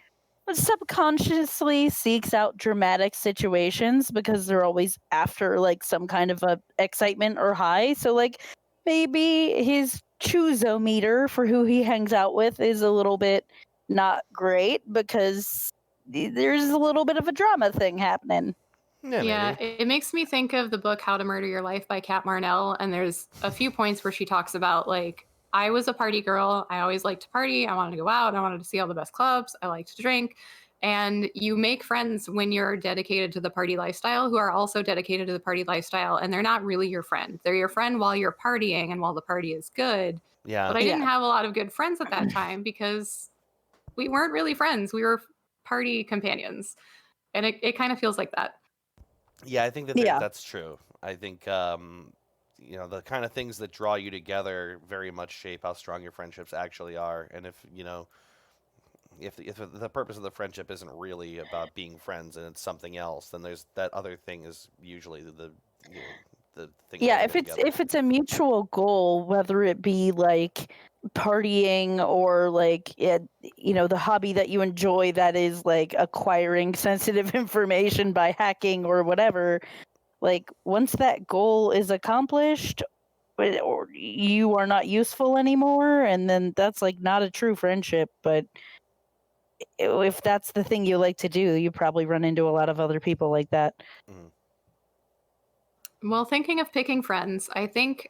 subconsciously seeks out dramatic situations because they're always after like some kind of a excitement or high. So like maybe his choozometer for who he hangs out with is a little bit not great because there's a little bit of a drama thing happening. Yeah, maybe. it makes me think of the book How to Murder Your Life by Kat Marnell. And there's a few points where she talks about like, I was a party girl. I always liked to party. I wanted to go out. I wanted to see all the best clubs. I liked to drink. And you make friends when you're dedicated to the party lifestyle who are also dedicated to the party lifestyle. And they're not really your friend. They're your friend while you're partying and while the party is good. Yeah. But I didn't have a lot of good friends at that time because we weren't really friends. We were party companions. And it kind of feels like that. Yeah, I think that Yeah. that's true. I think the kind of things that draw you together very much shape how strong your friendships actually are. And if the purpose of the friendship isn't really about being friends and it's something else, then there's that other thing is usually the thing. Yeah, holding it together. if it's a mutual goal, whether it be like partying or like the hobby that you enjoy that is like acquiring sensitive information by hacking or whatever, like once that goal is accomplished, or you are not useful anymore, and then that's like not a true friendship. But if that's the thing you like to do, you probably run into a lot of other people like that. Mm. Well, thinking of picking friends, I think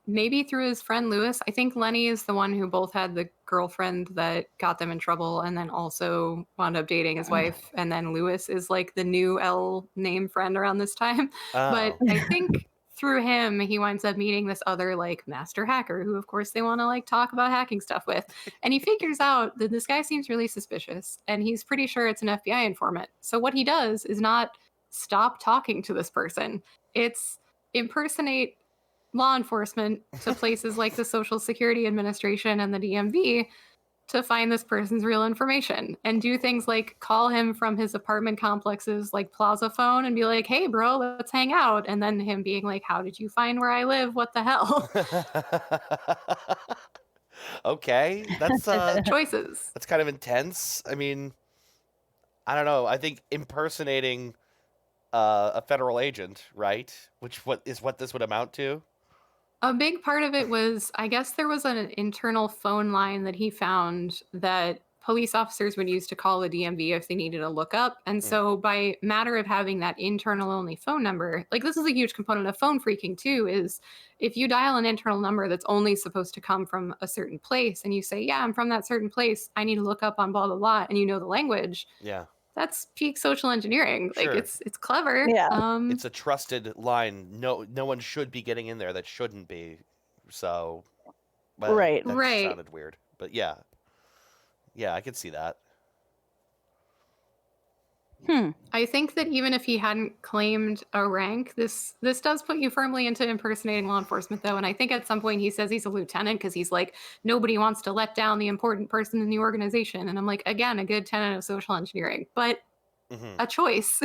maybe through his friend Lewis. I think Lenny is the one who both had the girlfriend that got them in trouble and then also wound up dating his wife. And then Lewis is like the new L name friend around this time. But Oh. I think through him, he winds up meeting this other like master hacker who, of course, they want to like talk about hacking stuff with. And he figures out that this guy seems really suspicious and he's pretty sure it's an FBI informant. So what he does is not stop talking to this person. It's impersonate law enforcement to places like the Social Security Administration and the DMV to find this person's real information and do things like call him from his apartment complex's like plaza phone and be like, hey bro, let's hang out. And then him being like, how did you find where I live? What the hell? Okay, that's Choices. that's kind of intense. I mean, I don't know. I think impersonating a federal agent, right? What this would amount to? A big part of it was, I guess there was an internal phone line that he found that police officers would use to call the DMV if they needed a lookup. And so by matter of having that internal only phone number, like this is a huge component of phone phreaking too, is if you dial an internal number that's only supposed to come from a certain place and you say, yeah, I'm from that certain place, I need to look up on blah, blah, blah, and you know the language. Yeah. That's peak social engineering. Sure. Like it's clever. Yeah. It's a trusted line. No one should be getting in there that shouldn't be. So, but Right. that Right. sounded weird. But yeah, I could see that. I think that even if he hadn't claimed a rank, this does put you firmly into impersonating law enforcement, though. And I think at some point he says he's a lieutenant because he's like, nobody wants to let down the important person in the organization. And I'm like, again, a good tenet of social engineering, but a choice.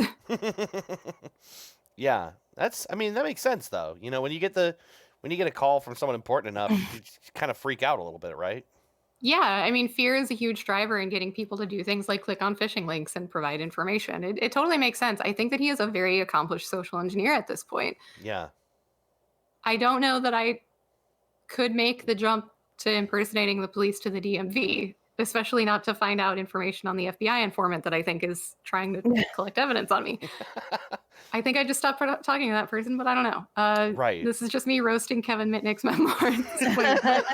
Yeah, that makes sense though. You know, when you get a call from someone important enough, you kind of freak out a little bit, right? Yeah, I mean, fear is a huge driver in getting people to do things like click on phishing links and provide information. It totally makes sense. I think that he is a very accomplished social engineer at this point. Yeah. I don't know that I could make the jump to impersonating the police to the DMV, especially not to find out information on the FBI informant that I think is trying to collect evidence on me. I think I just stopped talking to that person, but I don't know. Right. This is just me roasting Kevin Mitnick's memoir at this point.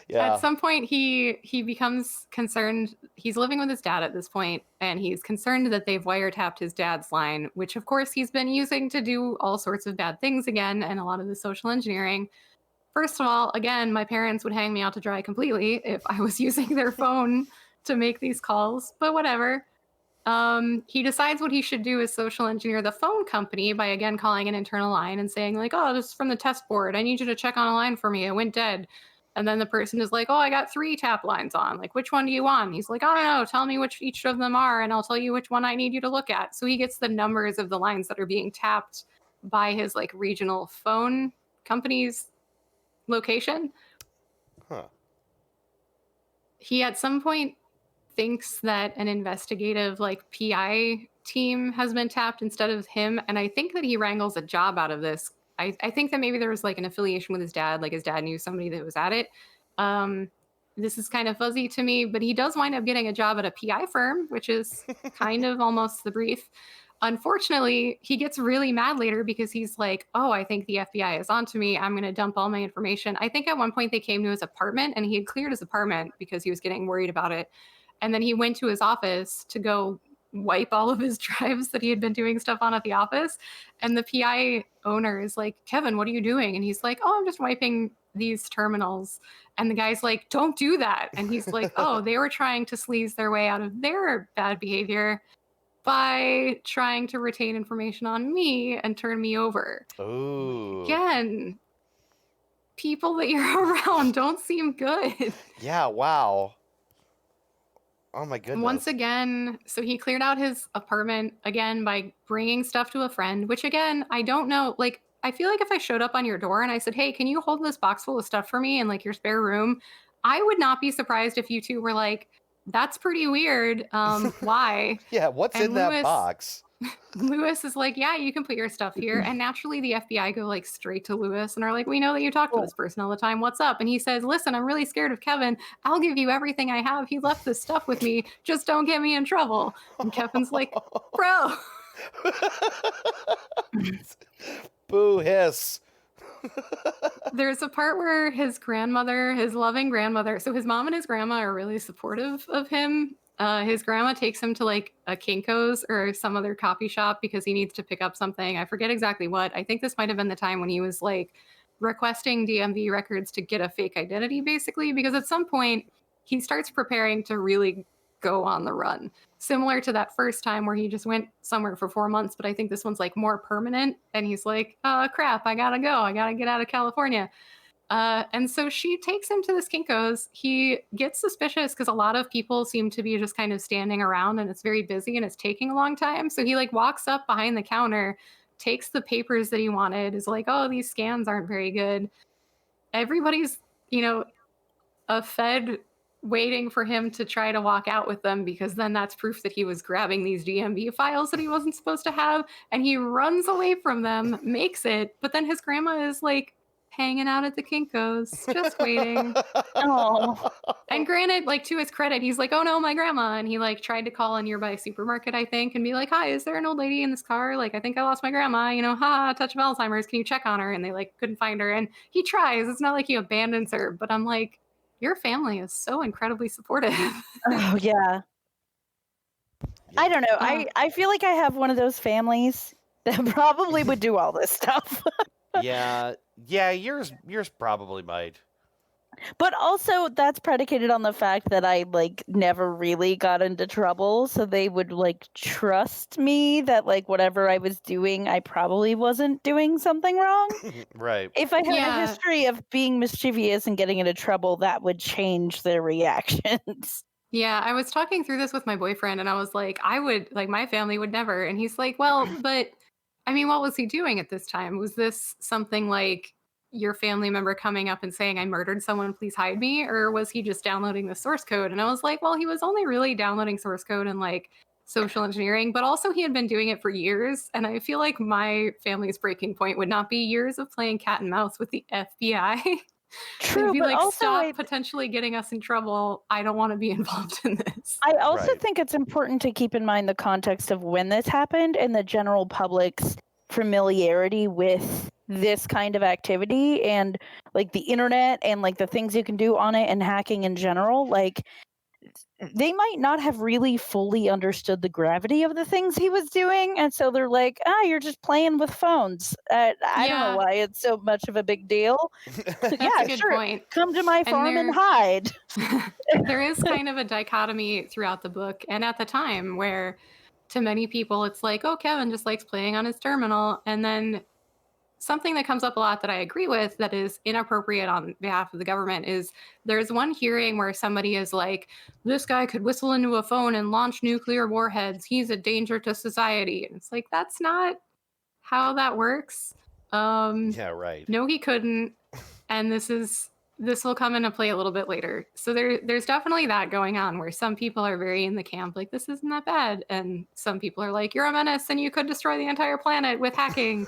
Yeah. At some point, he becomes concerned. He's living with his dad at this point, and he's concerned that they've wiretapped his dad's line, which, of course, he's been using to do all sorts of bad things again, and a lot of the social engineering. First of all, again, my parents would hang me out to dry completely if I was using their phone to make these calls, but whatever. He decides what he should do is social engineer the phone company by, again, calling an internal line and saying, like, oh, this is from the test board. I need you to check on a line for me. It went dead. And then the person is like, oh, I got 3 tap lines on. Like, which one do you want? And he's like, I don't know. Tell me which each of them are, and I'll tell you which one I need you to look at. So he gets the numbers of the lines that are being tapped by his, like, regional phone company's location. Huh. He, at some point, thinks that an investigative, like, PI team has been tapped instead of him. And I think that he wrangles a job out of this. I think that maybe there was like an affiliation with his dad, like his dad knew somebody that was at it. This is kind of fuzzy to me, but he does wind up getting a job at a PI firm, which is kind of almost the brief. Unfortunately, he gets really mad later because he's like, oh, I think the FBI is onto me. I'm going to dump all my information. I think at one point they came to his apartment and he had cleared his apartment because he was getting worried about it. And then he went to his office to go wipe all of his drives that he had been doing stuff on at the office. And the PI owner is like, Kevin, what are you doing? And he's like, oh, I'm just wiping these terminals. And the guy's like, don't do that. And he's like, oh, they were trying to sleaze their way out of their bad behavior by trying to retain information on me and turn me over. Ooh. Again, people that you're around don't seem good. Yeah, wow. Oh my goodness. Once again, so he cleared out his apartment again by bringing stuff to a friend, which again, I don't know. Like, I feel like if I showed up on your door and I said, hey, can you hold this box full of stuff for me in like your spare room? I would not be surprised if you two were like, that's pretty weird. Why? Yeah, what's And in that Lewis- box? Lewis is like, yeah, you can put your stuff here. And naturally, the FBI go like straight to Lewis and are like, we know that you talk to this person all the time. What's up? And he says, listen, I'm really scared of Kevin. I'll give you everything I have. He left this stuff with me. Just don't get me in trouble. And Kevin's like, bro. Boo hiss. There's a part where his grandmother, his loving grandmother, so his mom and his grandma are really supportive of him. His grandma takes him to like a Kinko's or some other coffee shop because he needs to pick up something. I forget exactly what. I think this might have been the time when he was like requesting DMV records to get a fake identity, basically, because at some point he starts preparing to really go on the run. Similar to that first time where he just went somewhere for 4 months, but I think this one's like more permanent. And he's like, crap, I gotta go. I gotta get out of California. And so she takes him to this Kinko's. He gets suspicious because a lot of people seem to be just kind of standing around and it's very busy and it's taking a long time. So he like walks up behind the counter, takes the papers that he wanted, is like, oh, these scans aren't very good. Everybody's, a Fed waiting for him to try to walk out with them because then that's proof that he was grabbing these DMV files that he wasn't supposed to have. And he runs away from them, makes it, but then his grandma is like hanging out at the Kinko's, just waiting. Oh. And granted, like to his credit, he's like, oh no, my grandma. And he like tried to call a nearby supermarket, I think, and be like, hi, is there an old lady in this car? Like, I think I lost my grandma, touch of Alzheimer's. Can you check on her? And they like couldn't find her. And he tries. It's not like he abandons her, but I'm like, your family is so incredibly supportive. Oh yeah. I don't know. I feel like I have one of those families that probably would do all this stuff. Yeah, yours probably might. But also that's predicated on the fact that I like never really got into trouble, so they would like trust me that like whatever I was doing, I probably wasn't doing something wrong. Right. If I had Yeah. a history of being mischievous and getting into trouble, that would change their reactions. Yeah, I was talking through this with my boyfriend and I was like, I would, like, my family would never. And he's like, well, but I mean, what was he doing at this time? Was this something like your family member coming up and saying, I murdered someone, please hide me? Or was he just downloading the source code? And I was like, well, he was only really downloading source code and like social engineering, but also he had been doing it for years. And I feel like my family's breaking point would not be years of playing cat and mouse with the FBI. True, They'd be but like, also stop potentially getting us in trouble. I don't want to be involved in this. I also Right. think it's important to keep in mind the context of when this happened and the general public's familiarity with this kind of activity and like the internet and like the things you can do on it and hacking in general. Like they might not have really fully understood the gravity of the things he was doing, and so they're like, you're just playing with phones. I don't Yeah. know why it's so much of a big deal. That's Yeah, a good sure. point. Come to my And farm and there- hide. There is kind of a dichotomy throughout the book and at the time where to many people it's like, oh, Kevin just likes playing on his terminal. And then something that comes up a lot that I agree with that is inappropriate on behalf of the government is there's one hearing where somebody is like, this guy could whistle into a phone and launch nuclear warheads. He's a danger to society. And it's like, that's not how that works. Yeah, right. No, he couldn't. And this will come into play a little bit later. So there's definitely that going on where some people are very in the camp like this isn't that bad, and some people are like you're a menace and you could destroy the entire planet with hacking.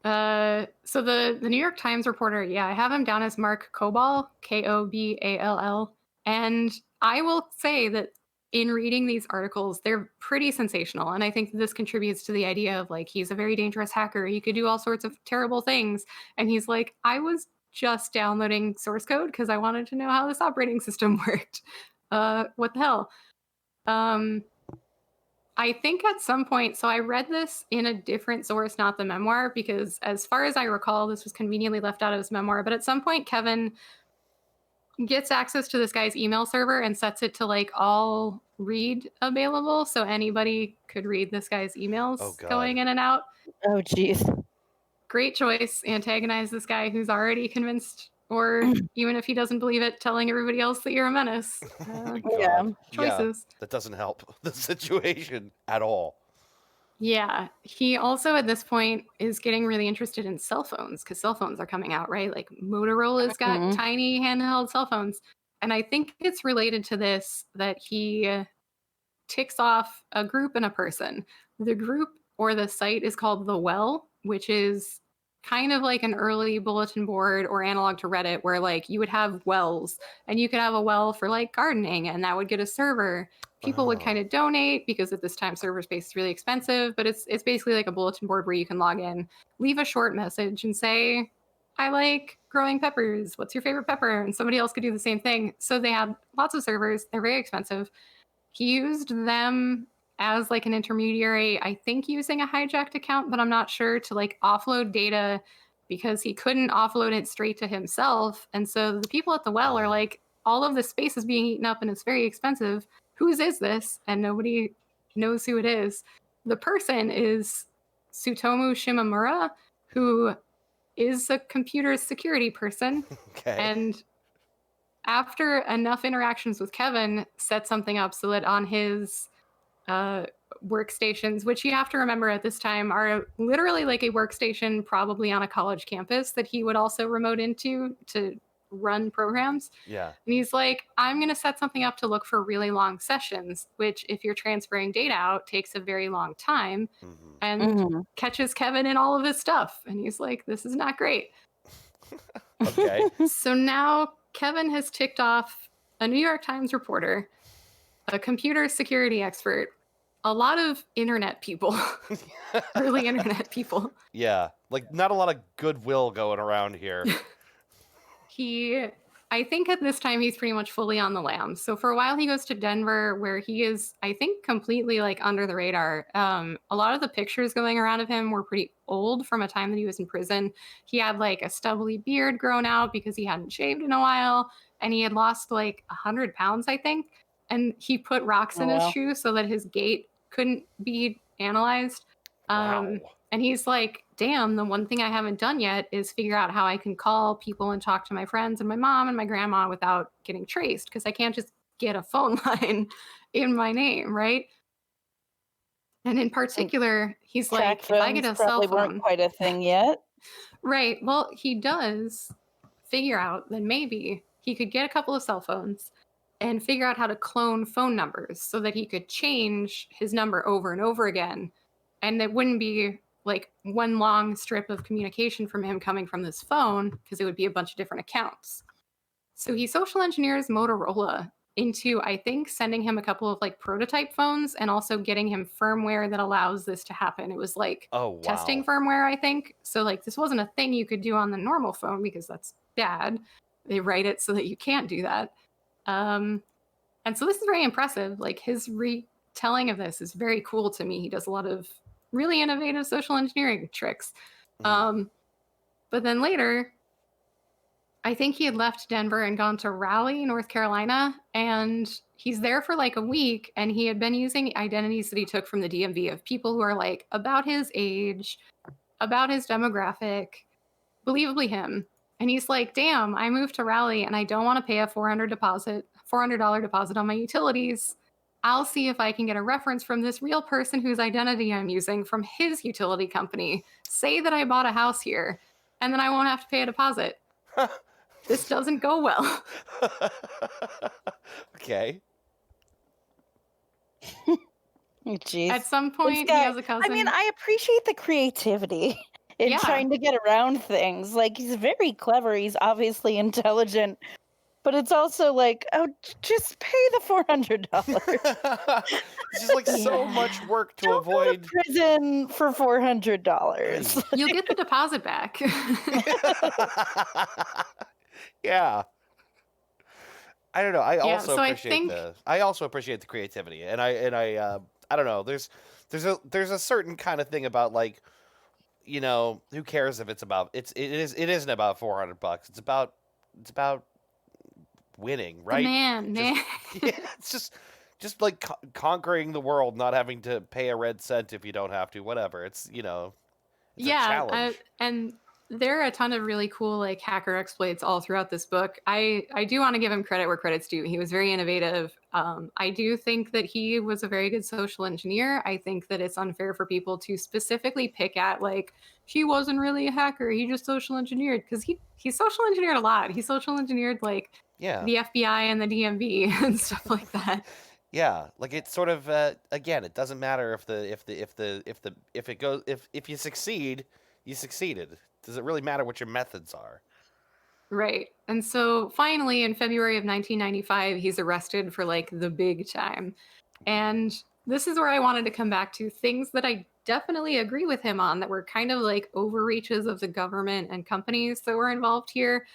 So the New York Times reporter, I have him down as Mark Kobal, Koball, and I will say that in reading these articles, they're pretty sensational. And I think this contributes to the idea of like, he's a very dangerous hacker. He could do all sorts of terrible things. And he's like, I was just downloading source code because I wanted to know how this operating system worked. What the hell? I think at some point, so I read this in a different source, not the memoir, because as far as I recall, this was conveniently left out of his memoir. But at some point, Kevin gets access to this guy's email server and sets it to like all read available, so anybody could read this guy's emails going in and out. Oh geez. Great choice. Antagonize this guy who's already convinced, or even if he doesn't believe it, telling everybody else that you're a menace. Yeah. Choices. That doesn't help the situation at all. Yeah, he also at this point is getting really interested in cell phones because cell phones are coming out, right? Like Motorola's got tiny handheld cell phones. And I think it's related to this that he ticks off a group and a person. The group or the site is called The Well, which is kind of like an early bulletin board or analog to Reddit, where like you would have wells, and you could have a well for like gardening, and that would get a server. People would kind of donate, because at this time server space is really expensive, but it's basically like a bulletin board where you can log in, leave a short message and say, I like growing peppers. What's your favorite pepper? And somebody else could do the same thing. So they had lots of servers. They're very expensive. He used them as like an intermediary, I think using a hijacked account, but I'm not sure, to like offload data, because he couldn't offload it straight to himself. And so the people at The Well are like, all of this space is being eaten up and it's very expensive. Whose is this? And nobody knows who it is. The person is Tsutomu Shimamura, who is a computer security person. Okay. And after enough interactions with Kevin, set something up so that on his workstations, which you have to remember at this time are literally like a workstation probably on a college campus that he would also remote into to run programs. Yeah. And he's like, I'm going to set something up to look for really long sessions, which if you're transferring data out takes a very long time, and catches Kevin in all of his stuff. And he's like, this is not great. Okay. So now Kevin has ticked off a New York Times reporter, a computer security expert, a lot of internet people, early internet people. Yeah. Like, not a lot of goodwill going around here. I think at this time he's pretty much fully on the lam. So for a while he goes to Denver, where he is, I think, completely like under the radar. A lot of the pictures going around of him were pretty old from a time that he was in prison. He had like a stubbly beard grown out because he hadn't shaved in a while, and he had lost like 100 pounds, I think. And he put rocks in his shoe so that his gait couldn't be analyzed. Wow. And he's like, damn, the one thing I haven't done yet is figure out how I can call people and talk to my friends and my mom and my grandma without getting traced, because I can't just get a phone line in my name, right? And in particular, he's like, if I get a cell phone, weren't quite a thing yet. Right. Well, he does figure out that maybe he could get a couple of cell phones and figure out how to clone phone numbers so that he could change his number over and over again. And it wouldn't be like one long strip of communication from him coming from this phone, because it would be a bunch of different accounts. So he social engineers Motorola into, I think, sending him a couple of like prototype phones and also getting him firmware that allows this to happen. It was like testing firmware, I think. So like this wasn't a thing you could do on the normal phone, because that's bad. They write it so that you can't do that. And so this is very impressive. Like his retelling of this is very cool to me. He does a lot of really innovative social engineering tricks. But then later, I think he had left Denver and gone to Raleigh, North Carolina, and he's there for like a week, and he had been using identities that he took from the DMV of people who are like about his age, about his demographic, believably him. And he's like, damn, I moved to Raleigh and I don't want to pay a $400 deposit on my utilities. I'll see if I can get a reference from this real person whose identity I'm using from his utility company. Say that I bought a house here, and then I won't have to pay a deposit. This doesn't go well. Okay. Jeez. At some point, he has a cousin. I mean, I appreciate the creativity in trying to get around things. Like, he's very clever. He's obviously intelligent. But it's also like, oh, just pay the $400. It's just like so much work to Don't avoid go to prison for $400. You'll get the deposit back. Yeah. I don't know. I also so appreciate I also appreciate the creativity, and I don't know. There's a certain kind of thing about, like, you know, who cares if it's about it isn't about $400. It's about winning, right? Man. Yeah, it's just like conquering the world, not having to pay a red cent if you don't have to. Whatever. It's, you know, it's a challenge. And there are a ton of really cool like hacker exploits all throughout this book. I do want to give him credit where credit's due. He was very innovative. I do think that he was a very good social engineer. I think that it's unfair for people to specifically pick at like, he wasn't really a hacker, he just social engineered, because he social engineered a lot. He social engineered like the FBI and the DMV and stuff like that. Yeah, like it's sort of again, it doesn't matter if you succeed, you succeeded. Does it really matter what your methods are? Right. And so finally, in February of 1995, he's arrested for like the big time. And this is where I wanted to come back to things that I definitely agree with him on that were kind of like overreaches of the government and companies that were involved here.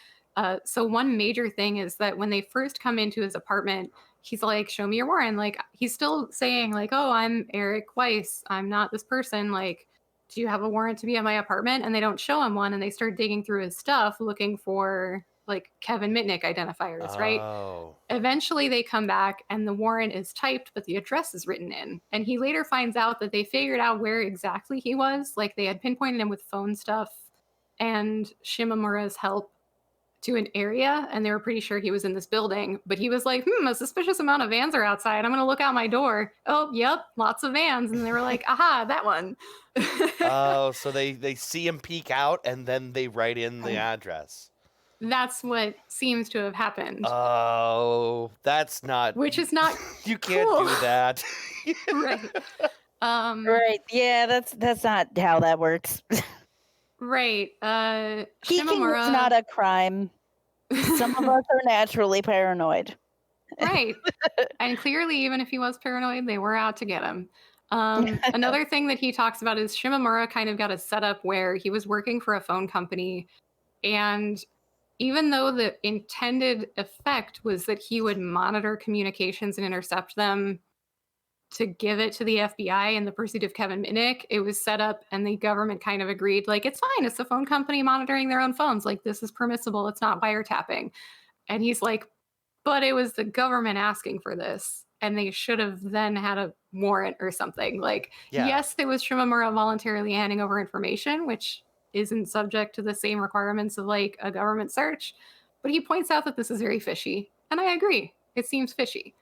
So, one major thing is that when they first come into his apartment, he's like, "Show me your warrant." Like, he's still saying, like, "Oh, I'm Eric Weiss. I'm not this person." Like, do you have a warrant to be at my apartment? And they don't show him one. And they start digging through his stuff looking for like Kevin Mitnick identifiers, right? Oh. Eventually they come back and the warrant is typed, but the address is written in. And he later finds out that they figured out where exactly he was. Like they had pinpointed him with phone stuff and Shimamura's help to an area, and they were pretty sure he was in this building. But he was like, a suspicious amount of vans are outside. I'm going to look out my door. Oh, yep, lots of vans. And they were like, aha, that one. Oh, so they see him peek out and then they write in the address. That's what seems to have happened. Oh, that's not. Which is not. You can't cool. do that. Right. Right. Yeah, that's not how that works. Right. Peeking Shimamura is not a crime. Some of us are naturally paranoid. Right. And clearly, even if he was paranoid, they were out to get him. Another thing that he talks about is Shimamura kind of got a setup where he was working for a phone company. And even though the intended effect was that he would monitor communications and intercept them to give it to the FBI in the pursuit of Kevin Mitnick, it was set up and the government kind of agreed, like, it's fine. It's the phone company monitoring their own phones. Like, this is permissible. It's not wiretapping. And he's like, but it was the government asking for this. And they should have then had a warrant or something. Like, yes, there was Shimamura voluntarily handing over information, which isn't subject to the same requirements of like a government search. But he points out that this is very fishy. And I agree. It seems fishy.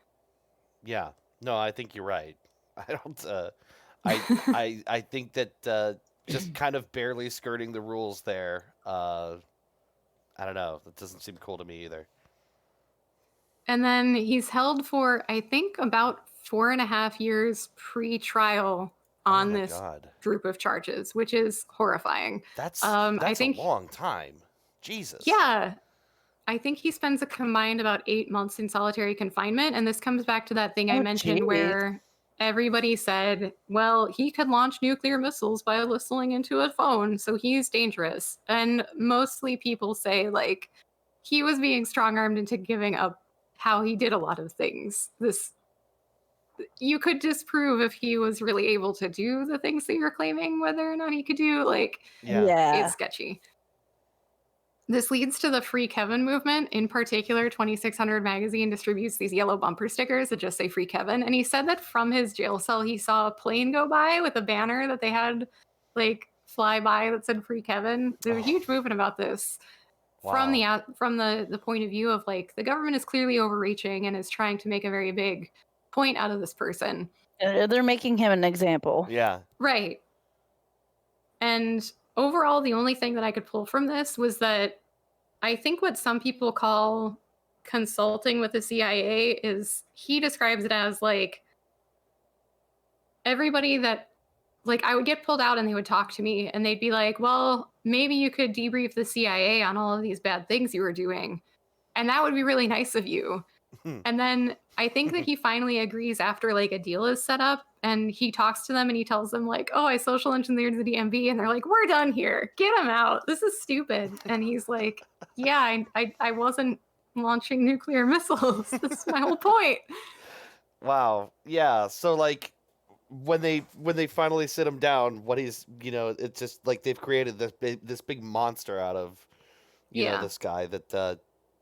Yeah. No, I think you're right. I don't. I think that just kind of barely skirting the rules there. I don't know. That doesn't seem cool to me either. And then he's held for, I think, about 4.5 years pre-trial on this group of charges, which is horrifying. That's I think, a long time. Jesus. Yeah. I think he spends a combined about 8 months in solitary confinement. And this comes back to that thing I mentioned where everybody said, well, he could launch nuclear missiles by listening into a phone, so he's dangerous. And mostly people say, like, he was being strong-armed into giving up how he did a lot of things. You could disprove if he was really able to do the things that you're claiming, whether or not he could do. Like, it's sketchy. This leads to the Free Kevin movement. In particular, 2600 magazine distributes these yellow bumper stickers that just say Free Kevin. And he said that from his jail cell, he saw a plane go by with a banner that they had like fly by that said Free Kevin. There's a huge movement about this. Wow. From the point of view of like the government is clearly overreaching and is trying to make a very big point out of this person. They're making him an example. Yeah. Right. And overall, the only thing that I could pull from this was that I think what some people call consulting with the CIA is he describes it as like everybody that like I would get pulled out and they would talk to me and they'd be like, well, maybe you could debrief the CIA on all of these bad things you were doing. And that would be really nice of you. And then I think that he finally agrees after like a deal is set up and he talks to them and he tells them like, oh, I social engineered the DMV. And they're like, we're done here. Get him out. This is stupid. And he's like, yeah, I wasn't launching nuclear missiles. This is my whole point. Wow. Yeah. So like when they finally sit him down, what he's, it's just like they've created this big monster out of, this guy that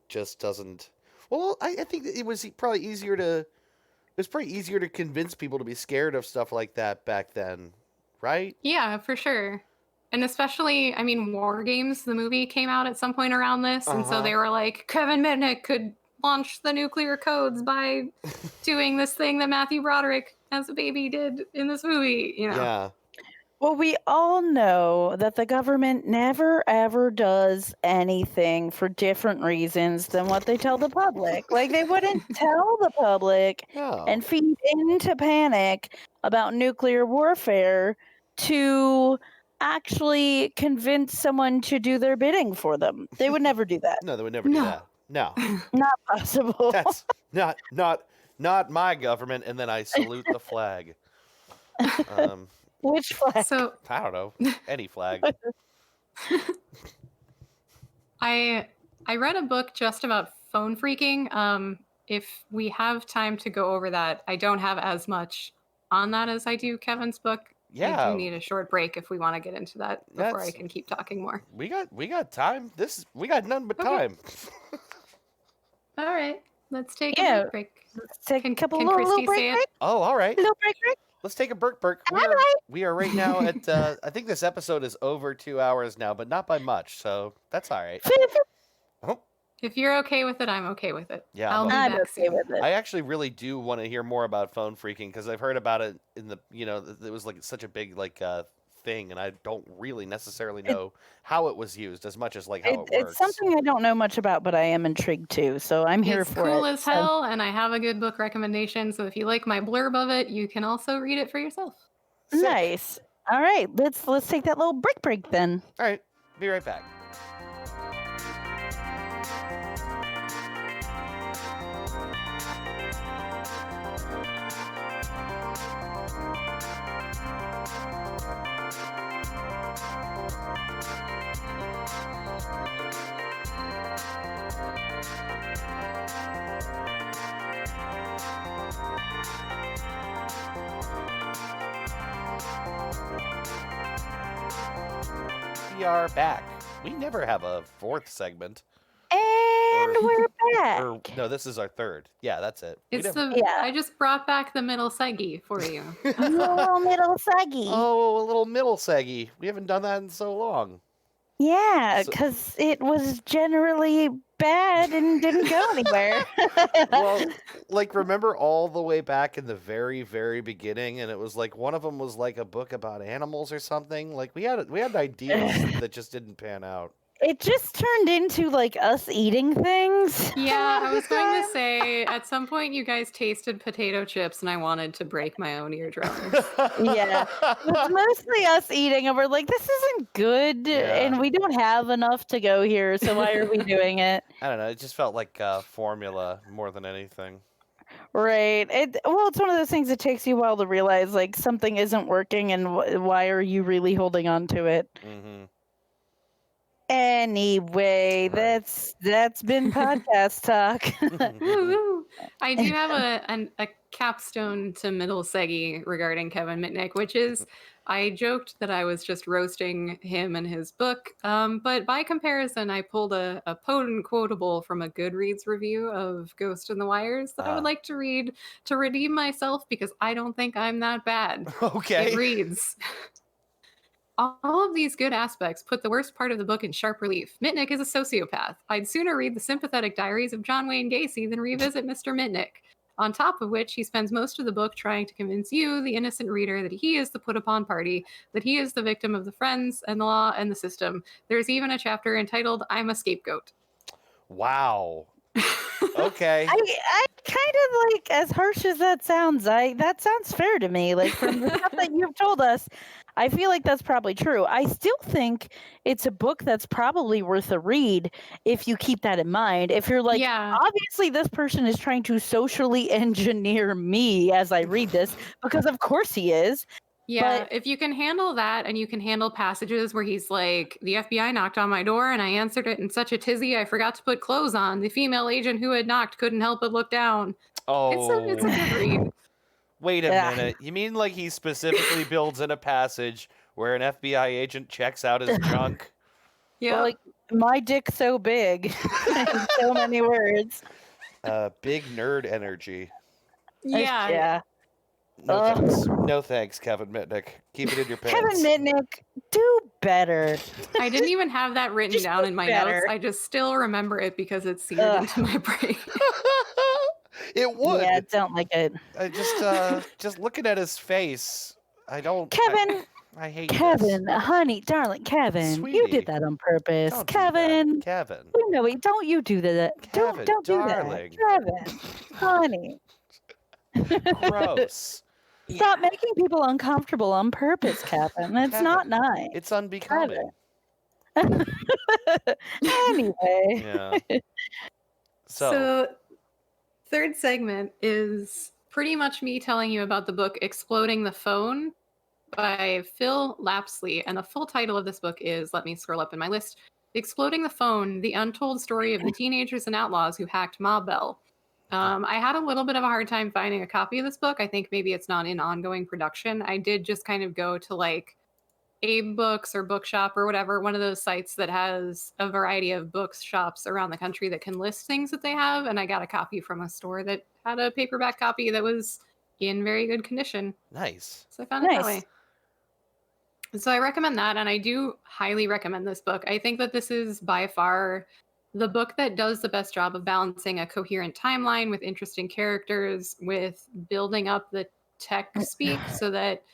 just doesn't. Well, I think it was probably easier to convince people to be scared of stuff like that back then, right? Yeah, for sure. And especially, I mean, War Games, the movie came out at some point around this, and so they were like, Kevin Mitnick could launch the nuclear codes by doing this thing that Matthew Broderick as a baby did in this movie, Yeah. Well, we all know that the government never ever does anything for different reasons than what they tell the public. Like, they wouldn't tell the public No. and feed into panic about nuclear warfare to actually convince someone to do their bidding for them. They would never do that. No, they would never do No. that. No. Not possible. That's not my government, and then I salute the flag. Which flag? So I don't know. Any flag. I read a book just about phone phreaking. If we have time to go over that, I don't have as much on that as I do Kevin's book. I Yeah. do need a short break if we want to get into that before I That's- can keep talking more. We got time. We got none but Okay. time. All right, let's take Yeah. a break. Let's take a couple can little Christy break, say it? break. Oh, all right. Little break, break. Let's take a Burke. We are right now at I think this episode is over 2 hours now, but not by much, so that's all right. Oh, If you're okay with it, I'm okay with it. Yeah, I'll be I'm back okay soon. with it. I actually really do want to hear more about phone phreaking because I've heard about it in the it was like such a big thing, and I don't really necessarily know how it was used as much as like how it works. It's something I don't know much about, but I am intrigued too. So I'm here It's for cool it. as So- hell, and I have a good book recommendation. So if you like my blurb of it, you can also read it for yourself. Sick. Nice. All right, let's take that little break then. All right, be right back. We are back. We never have a fourth segment. And we're back. Or no, this is our third. Yeah, that's it. We It's never- the Yeah. I just brought back the middle seggy for you. Little middle saggy. Oh, a little middle seggy. We haven't done that in so long. Yeah, So- because it was generally bad and didn't go anywhere. Well, like remember all the way back in the very, very beginning, and it was like one of them was like a book about animals or something. Like we had ideas that just didn't pan out. It just turned into like us eating things. Yeah, I was going to say at some point you guys tasted potato chips and I wanted to break my own eardrums. Yeah. It's mostly us eating, and we're like, this isn't good, Yeah. and we don't have enough to go here, so why are we doing it? I don't know. It just felt like formula more than anything. Right. Well, it's one of those things that takes you a while to realize like something isn't working, and why are you really holding on to it? Mm-hmm. Anyway, Right. that's been podcast talk. Woo, woo. I do have a capstone to middle seggy regarding Kevin Mitnick, which is I joked that I was just roasting him and his book, but by comparison, I pulled a potent quotable from a Goodreads review of Ghost in the Wires that I Ah. would like to read to redeem myself because I don't think I'm that bad. Okay. It reads, all of these good aspects put the worst part of the book in sharp relief. Mitnick is a sociopath. I'd sooner read the sympathetic diaries of John Wayne Gacy than revisit Mr. Mitnick. On top of which, he spends most of the book trying to convince you, the innocent reader, that he is the put-upon party, that he is the victim of the friends and the law and the system. There's even a chapter entitled, I'm a Scapegoat. Wow. Okay. I kind of like, as harsh as that sounds, that sounds fair to me. Like from the stuff that you've told us, I feel like that's probably true. I still think it's a book that's probably worth a read if you keep that in mind. If you're like, yeah. obviously this person is trying to socially engineer me as I read this, because of course he is. Yeah, But- if you can handle that and you can handle passages where he's like, the FBI knocked on my door and I answered it in such a tizzy I forgot to put clothes on. The female agent who had knocked couldn't help but look down. Oh. It's a good read. Wait a Yeah. minute. You mean like he specifically builds in a passage where an FBI agent checks out his junk? Yeah. Well, like, my dick's so big. In so many words. Big nerd energy. yeah. Yeah. No Ugh. thanks. No thanks, Kevin Mitnick. Keep it in your pants. Kevin Mitnick, do better. I didn't even have that written Just down do in my better. notes. I just still remember it because it's seared Ugh. into my brain. It would. Yeah, don't like it. I just looking at his face. I don't. Kevin, I hate Kevin, this. honey, darling, Kevin, you Sweetie, did that on purpose. Don't do that. Kevin, Kevin. you know it. Don't you do that. Kevin, Don't do that. darling. Kevin, honey. Gross. Stop making people uncomfortable on purpose, Kevin. It's not Kevin, nice. It's unbecoming. Anyway. Yeah. So, third segment is pretty much me telling you about the book Exploding the Phone by Phil Lapsley. And the full title of this book is, let me scroll up in my list, Exploding the Phone, The Untold Story of the Teenagers and Outlaws Who Hacked Ma Bell. I had a little bit of a hard time finding a copy of this book. I think maybe it's not in ongoing production. I did just kind of go to like Abe Books or Bookshop or whatever, one of those sites that has a variety of bookshops around the country that can list things that they have. And I got a copy from a store that had a paperback copy that was in very good condition. Nice. So I found it that way. So I recommend that, and I do highly recommend this book. I think that this is by far the book that does the best job of balancing a coherent timeline with interesting characters, with building up the tech speak so that,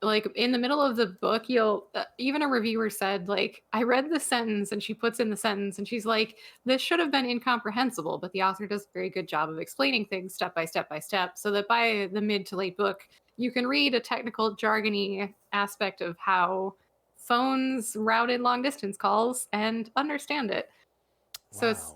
like, in the middle of the book, you'll even a reviewer said, like, I read the sentence, and she puts in the sentence, and she's like, this should have been incomprehensible, but the author does a very good job of explaining things step by step by step, so that by the mid to late book, you can read a technical, jargony aspect of how phones routed long distance calls and understand it. So it's,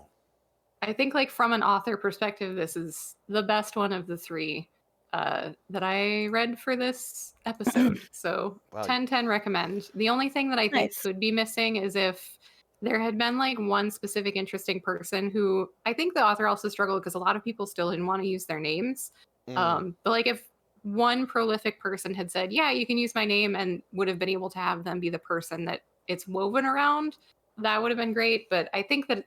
I think, like, from an author perspective, this is the best one of the three that I read for this episode. So 10/10 recommend. The only thing that I think could be missing is if there had been like one specific interesting person who, I think the author also struggled because a lot of people still didn't want to use their names. But like if one prolific person had said, yeah, you can use my name, and would have been able to have them be the person that it's woven around, that would have been great. But I think that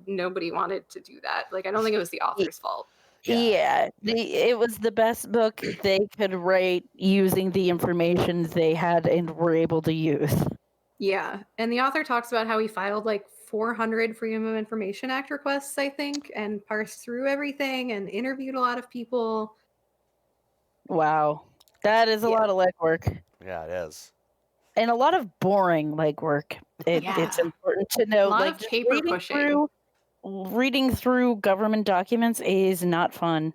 nobody wanted to do that. Like, I don't think it was the author's fault. Yeah, it was the best book they could write using the information they had and were able to use. Yeah, and the author talks about how he filed like 400 Freedom of Information Act requests, I think, and parsed through everything and interviewed a lot of people. Wow, that is a lot of legwork. Yeah, it is. And a lot of boring legwork. It's important to know. A lot like, of just paper pushing. Reading through government documents is not fun.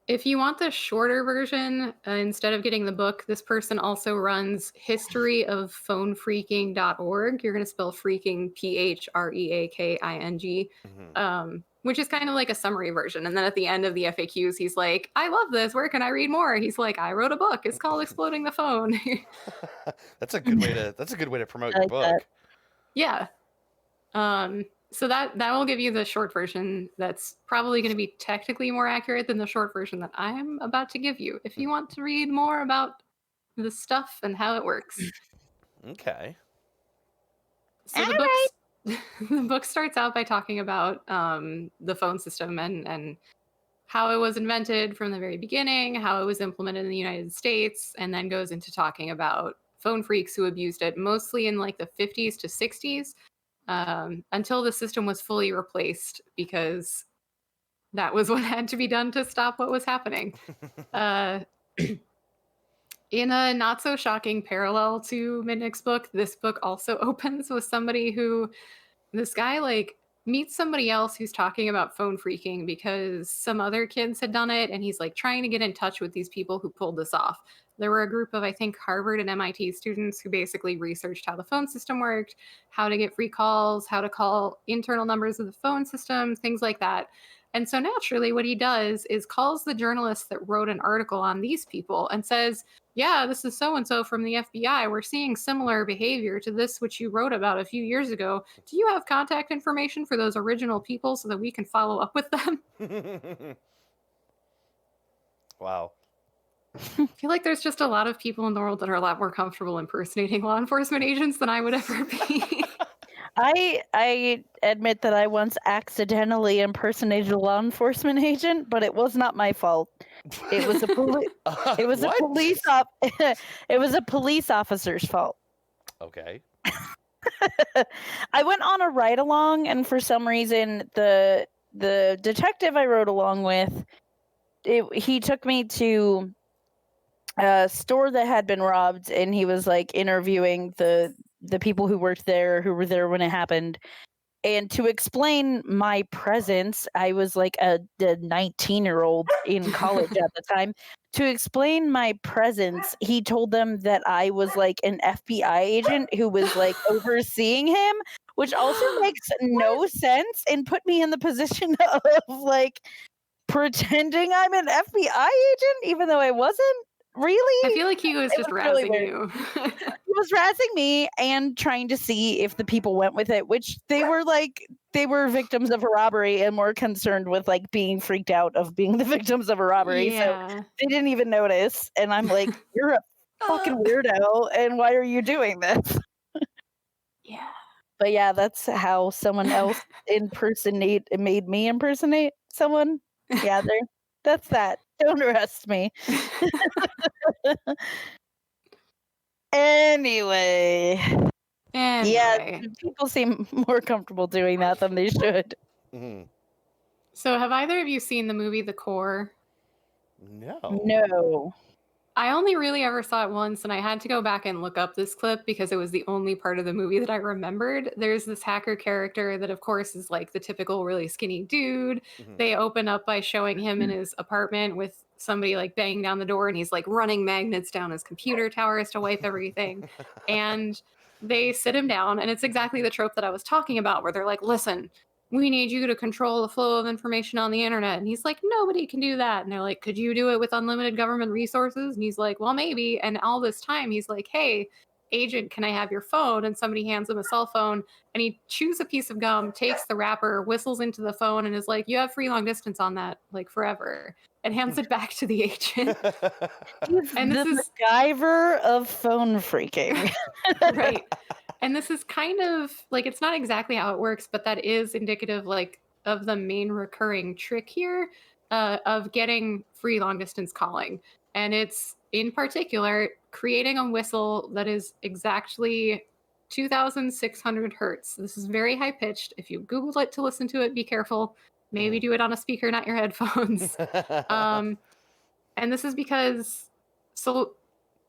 If you want the shorter version, instead of getting the book, this person also runs historyofphreaking.org. You're going to spell phreaking, Phreaking, which is kind of like a summary version. And then at the end of the FAQs, he's like, I love this. Where can I read more? He's like, I wrote a book. It's called Exploding the Phone. That's a good way to promote your book. That. Yeah. So that will give you the short version that's probably going to be technically more accurate than the short version that I'm about to give you, if you want to read more about the stuff and how it works. Okay. So the book starts out by talking about the phone system and how it was invented from the very beginning, how it was implemented in the United States, and then goes into talking about phone phreaks who abused it, mostly in like the 50s to 60s. Until the system was fully replaced, because that was what had to be done to stop what was happening. In a not so shocking parallel to Mitnick's book, this book also opens with somebody who, this guy like meets somebody else who's talking about phone phreaking because some other kids had done it, and he's like trying to get in touch with these people who pulled this off. There were a group of, I think, Harvard and MIT students who basically researched how the phone system worked, how to get free calls, how to call internal numbers of the phone system, things like that. And so naturally what he does is calls the journalist that wrote an article on these people and says, yeah, this is so-and-so from the FBI. We're seeing similar behavior to this which you wrote about a few years ago. Do you have contact information for those original people so that we can follow up with them? Wow. I feel like there's just a lot of people in the world that are a lot more comfortable impersonating law enforcement agents than I would ever be. I admit that I once accidentally impersonated a law enforcement agent, but it was not my fault. It was a it was What? it was a police officer's fault. Okay. I went on a ride along, and for some reason the detective I rode along with, he took me to store that had been robbed, and he was like interviewing the people who worked there, who were there when it happened. And to explain my presence, I was like a 19-year-old in college at the time. To explain my presence, he told them that I was like an FBI agent who was like overseeing him, which also makes no sense and put me in the position of like pretending I'm an FBI agent, even though I wasn't really. I feel like he was It just was really razzing weird. you. He was razzing me and trying to see if the people went with it, which they were victims of a robbery and more concerned with like being freaked out of being the victims of a robbery. So Yeah. they didn't even notice. And I'm like, you're a fucking weirdo, and why are you doing this? Yeah. But yeah, that's how someone else made me impersonate someone. Yeah, that's that. Don't arrest me. Anyway. Yeah, Anyway. people seem more comfortable doing that than they should. Mhm. So have either of you seen the movie The Core? No. No. I only really ever saw it once, and I had to go back and look up this clip because it was the only part of the movie that I remembered. There's this hacker character that, of course, is like the typical really skinny dude. Mhm. They open up by showing him in his apartment with somebody like banging down the door, and he's like running magnets down his computer towers to wipe everything. And they sit him down, and it's exactly the trope that I was talking about, where they're like, listen, we need you to control the flow of information on the internet. And he's like, nobody can do that. And they're like, could you do it with unlimited government resources? And he's like, well, maybe. And all this time, he's like, hey, agent, can I have your phone? And somebody hands him a cell phone, and he chews a piece of gum, takes the wrapper, whistles into the phone, and is like, you have free long distance on that, like forever, and hands it back to the agent. He's And this the is MacGyver of phone freaking. right. And this is kind of like, it's not exactly how it works, but that is indicative like of the main recurring trick here of getting free long distance calling. And it's in particular creating a whistle that is exactly 2,600 hertz. This is very high pitched. If you Google it to listen to it, be careful. Maybe do it on a speaker, not your headphones. And this is because, so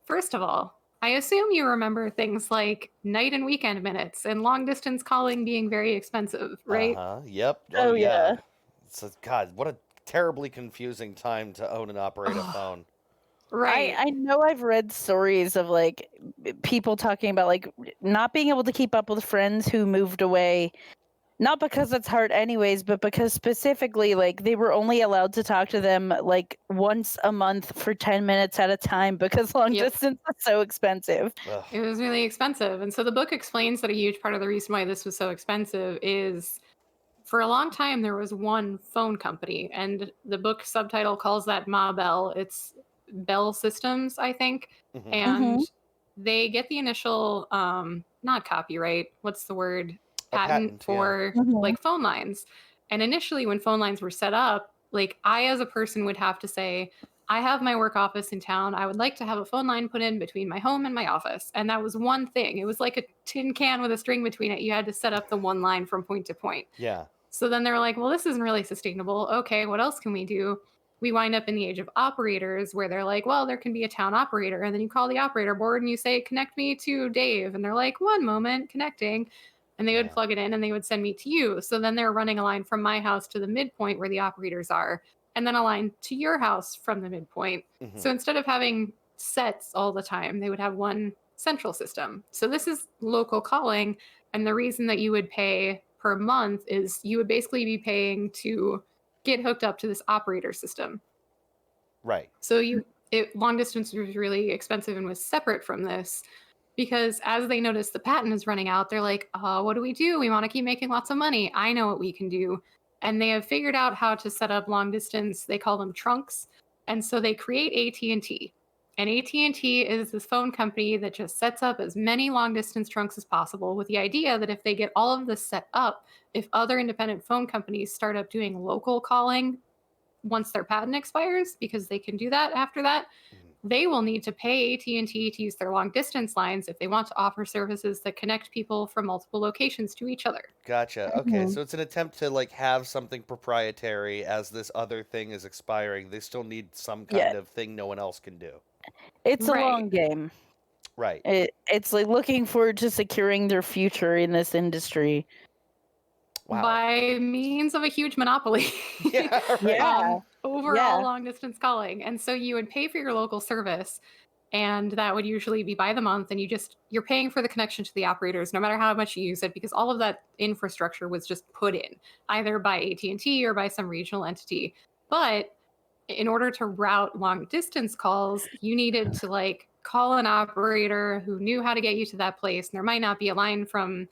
first of all, I assume you remember things like night and weekend minutes and long distance calling being very expensive, right? Yep. Oh, yeah. So, God, what a terribly confusing time to own and operate a phone. Right. I know I've read stories of like people talking about like not being able to keep up with friends who moved away, not because it's hard anyways, but because specifically like they were only allowed to talk to them like once a month for 10 minutes at a time because long Yep. distance is so expensive. Ugh. It was really expensive. And so the book explains that a huge part of the reason why this was so expensive is for a long time there was one phone company, and the book subtitle calls that Ma Bell. It's Bell Systems, I think. Mhm. And they get the initial not copyright, what's the word? A patent, for Mhm. like phone lines. And initially when phone lines were set up, like I as a person would have to say, I have my work office in town. I would like to have a phone line put in between my home and my office. And that was one thing. It was like a tin can with a string between it. You had to set up the one line from point to point. Yeah. So then they were like, well, this isn't really sustainable. Okay, what else can we do? We wind up in the age of operators where they're like, well, there can be a town operator. And then you call the operator board and you say, connect me to Dave. And they're like, one moment, connecting. And they would Yeah. plug it in and they would send me to you. So then they're running a line from my house to the midpoint where the operators are, and then a line to your house from the midpoint. Mhm. So instead of having sets all the time, they would have one central system. So this is local calling. And the reason that you would pay per month is you would basically be paying to get hooked up to this operator system. Right. So long distance was really expensive and was separate from this, because as they notice the patent is running out, they're like, what do? We want to keep making lots of money. I know what we can do. And they have figured out how to set up long distance. They call them trunks. And so they create AT&T. And AT&T is this phone company that just sets up as many long distance trunks as possible with the idea that if they get all of this set up, if other independent phone companies start up doing local calling once their patent expires, because they can do that after that, they will need to pay AT&T to use their long distance lines if they want to offer services that connect people from multiple locations to each other. Gotcha. Okay, Mhm. so it's an attempt to like have something proprietary as this other thing is expiring. They still need some kind Yeah. of thing no one else can do. It's a Right. long game. Right. It's like looking forward to securing their future in this industry. Wow. By means of a huge monopoly. Yeah, right. Yeah. Overall Yeah. long distance calling. And so you would pay for your local service, and that would usually be by the month, and you're paying for the connection to the operators no matter how much you use it, because all of that infrastructure was just put in either by AT&T or by some regional entity. But in order to route long distance calls, you needed to like call an operator who knew how to get you to that place, and there might not be a line from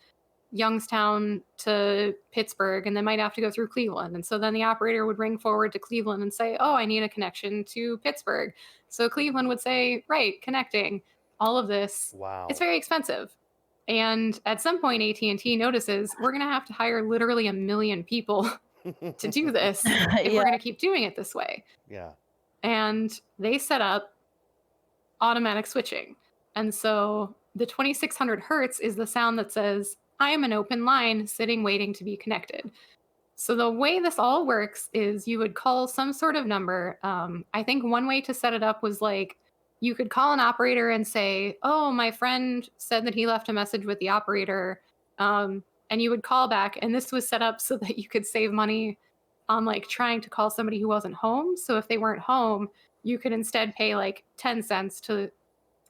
Youngstown to Pittsburgh, and they might have to go through Cleveland. And so then the operator would ring forward to Cleveland and say, oh, I need a connection to Pittsburgh. So Cleveland would say, right, connecting. All of this, Wow. it's very expensive. And at some point, AT&T notices we're going to have to hire literally 1 million people to do this if Yeah. we're going to keep doing it this way. Yeah. And they set up automatic switching. And so the 2600 hertz is the sound that says, I am an open line sitting waiting to be connected. So the way this all works is you would call some sort of number. I think one way to set it up was like you could call an operator and say, oh, my friend said that he left a message with the operator. And you would call back. And this was set up so that you could save money on like trying to call somebody who wasn't home. So if they weren't home, you could instead pay like 10 cents to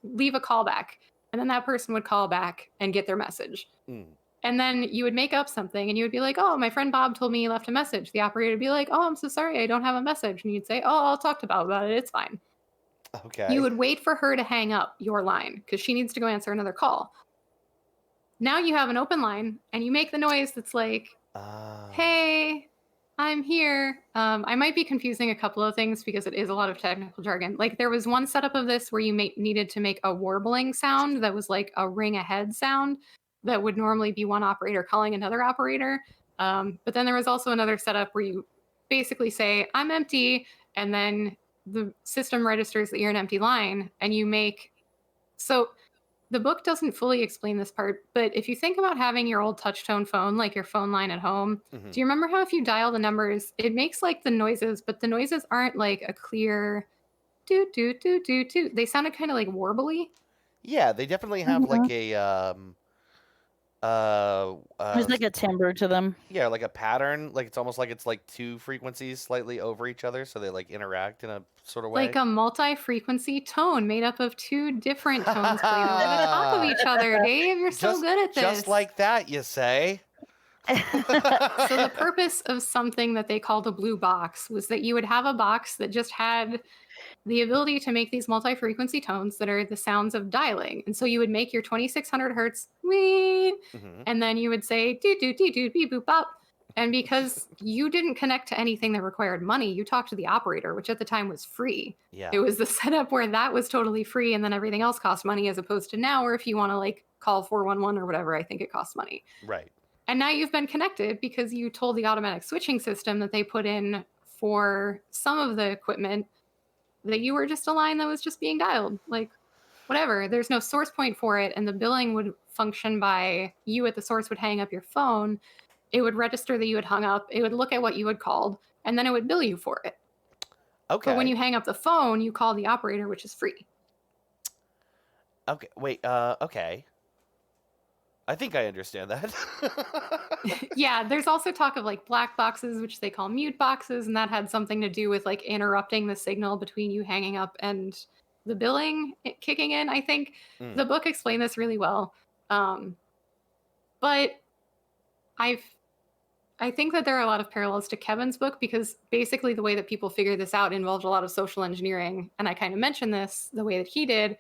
leave a callback. And then that person would call back and get their message. Mm. And then you would make up something and you would be like, oh, my friend Bob told me he left a message. The operator would be like, oh, I'm so sorry, I don't have a message. And you'd say, oh, I'll talk to Bob about it. It's fine. Okay. You would wait for her to hang up your line because she needs to go answer another call. Now you have an open line and you make the noise that's like, hey, I'm here. I might be confusing a couple of things because it is a lot of technical jargon. Like there was one setup of this where you needed to make a warbling sound that was like a ring ahead sound that would normally be one operator calling another operator. But then there was also another setup where you basically say, I'm empty, and then the system registers that you're an empty line, and you make... So the book doesn't fully explain this part, but if you think about having your old touch-tone phone, like your phone line at home, do you remember how if you dial the numbers, it makes like the noises, but the noises aren't like a clear doot, doot, doot, doot, doot. They sounded kind of like warbly. Yeah, they definitely have like a There's like a timbre to them. yeah, like a pattern. Like it's almost like it's like two frequencies slightly over each other, so they like interact in a sort of way. Like a multi-frequency tone made up of two different tones played over the top of each other. Dave, you're so good at this. Just like that, you say? So the purpose of something that they called a blue box was that you would have a box that just had the ability to make these multi-frequency tones that are the sounds of dialing. And so you would make your 2600 hertz wee, and then you would say doo doo doo doo beep boop bop. And because you didn't connect to anything that required money, you talked to the operator, which at the time was free. Yeah. It was the setup where that was totally free, and then everything else cost money, as opposed to now where if you want to like call 411 or whatever, I think it costs money. Right. And now you've been connected because you told the automatic switching system that they put in for some of the equipment that you were just a line that was just being dialed. Like, whatever. There's no source point for it, and the billing would function by you at the source would hang up your phone. It would register that you had hung up. It would look at what you had called, and then it would bill you for it. Okay. But when you hang up the phone, you call the operator, which is free. Okay. Wait. Okay. I think I understand that. Yeah, there's also talk of like black boxes, which they call mute boxes, and that had something to do with like interrupting the signal between you hanging up and the billing kicking in. I think the book explained this really well. But I think that there are a lot of parallels to Kevin's book, because basically the way that people figured this out involved a lot of social engineering. And I kind of mentioned this the way that he did.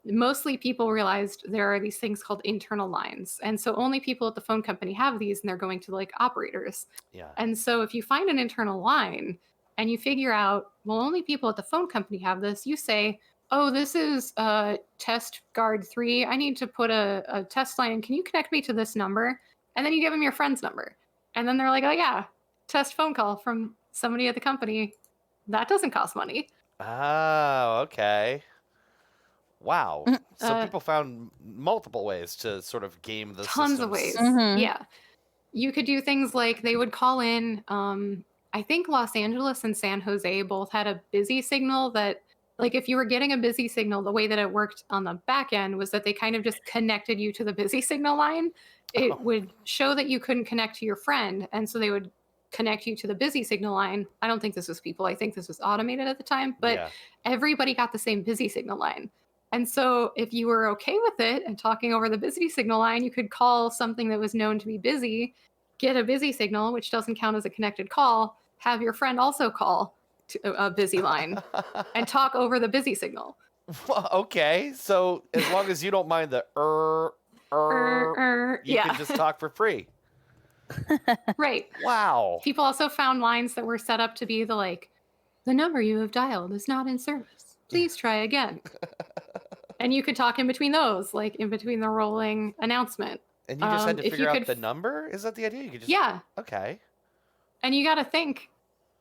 Mostly people realized there are these things called internal lines. And so only people at the phone company have these, and they're going to like operators. Yeah. And so if you find an internal line and you figure out, well, only people at the phone company have this, you say, oh, this is test guard 3. I need to put a test line in. Can you connect me to this number? And then you give them your friend's number. And then they're like, oh yeah, test phone call from somebody at the company. That doesn't cost money. Oh, okay. Wow. So people found multiple ways to sort of game the tons of systems. ways. Yeah. You could do things like they would call in, I think Los Angeles and San Jose both had a busy signal that Like if you were getting a busy signal, the way that it worked on the back end was that they kind of just connected you to the busy signal line. It would show that you couldn't connect to your friend, and so they would connect you to the busy signal line. I don't think this was people. I think this was automated at the time, but Yeah. everybody got the same busy signal line. And so if you were okay with it and talking over the busy signal line, you could call something that was known to be busy, get a busy signal, which doesn't count as a connected call, have your friend also call to a busy line and talk over the busy signal. Okay, so as long as you don't mind the you yeah. can just talk for free. Right. Wow. People also found lines that were set up to be the number you have dialed is not in service. Please try again. And you could talk in between those, like in between the rolling announcement. And you just had to if figure you out could the number? Is that the idea? You could just Yeah. Okay. And you got to think,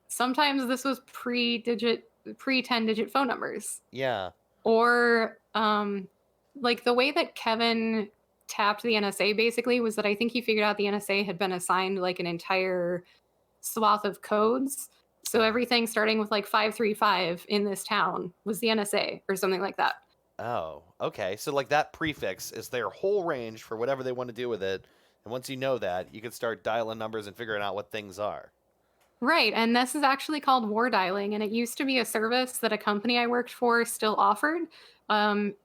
sometimes this was pre-10-digit phone numbers. Yeah. Or like the way that Kevin tapped the NSA basically was that I think he figured out the NSA had been assigned like an entire swath of codes. So everything starting with like 535 in this town was the NSA or something like that. Oh, okay. So like that prefix is their whole range for whatever they want to do with it. And once you know that, you can start dialing numbers and figuring out what things are. Right. And this is actually called war dialing. And it used to be a service that a company I worked for still offered.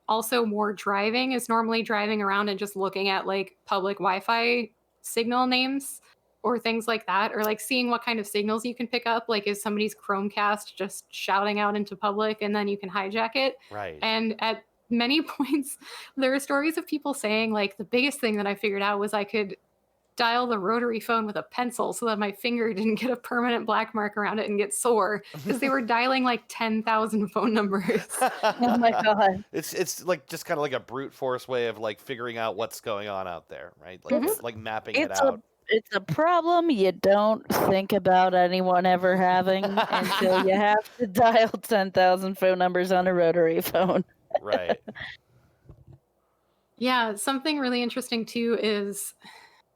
Also, war driving is normally driving around and just looking at like public Wi-Fi signal names or things like that, or like seeing what kind of signals you can pick up. Like, is somebody's Chromecast just shouting out into public and then you can hijack it? Right. And at many points, there are stories of people saying, like, the biggest thing that I figured out was I could dial the rotary phone with a pencil so that my finger didn't get a permanent black mark around it and get sore because they were dialing like 10,000 phone numbers. Oh my god. It's like just kind of like a brute force way of like figuring out what's going on out there, right? Like Mhm. it's like mapping it It's out. it's a problem you don't think about anyone ever having until you have to dial 10,000 phone numbers on a rotary phone. Right. Yeah, something really interesting too is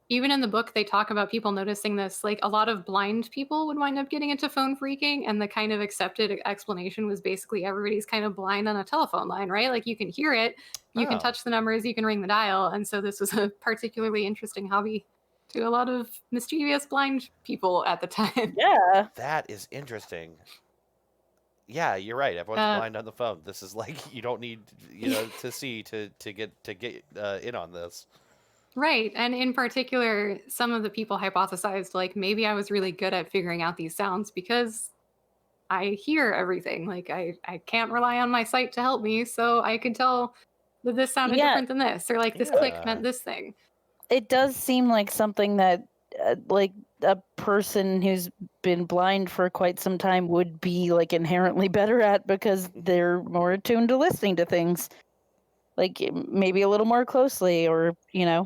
even in the book, they talk about people noticing this. Like a lot of blind people would wind up getting into phone phreaking, and the kind of accepted explanation was basically everybody's kind of blind on a telephone line, right? Like you can hear it, you can Oh. touch the numbers, you can ring the dial. And so this was a particularly interesting hobby to a lot of mischievous blind people at the time. Yeah. That is interesting. Yeah, you're right. Everyone's blind on the phone. This is like you don't need to see to get in on this. Right. And in particular, some of the people hypothesized like maybe I was really good at figuring out these sounds because I hear everything. Like I can't rely on my sight to help me, so I can tell that this sounded Yeah. different than this, or like this click Yeah. meant this thing. It does seem like something that like a person who's been blind for quite some time would be like inherently better at because they're more attuned to listening to things like maybe a little more closely or Yeah.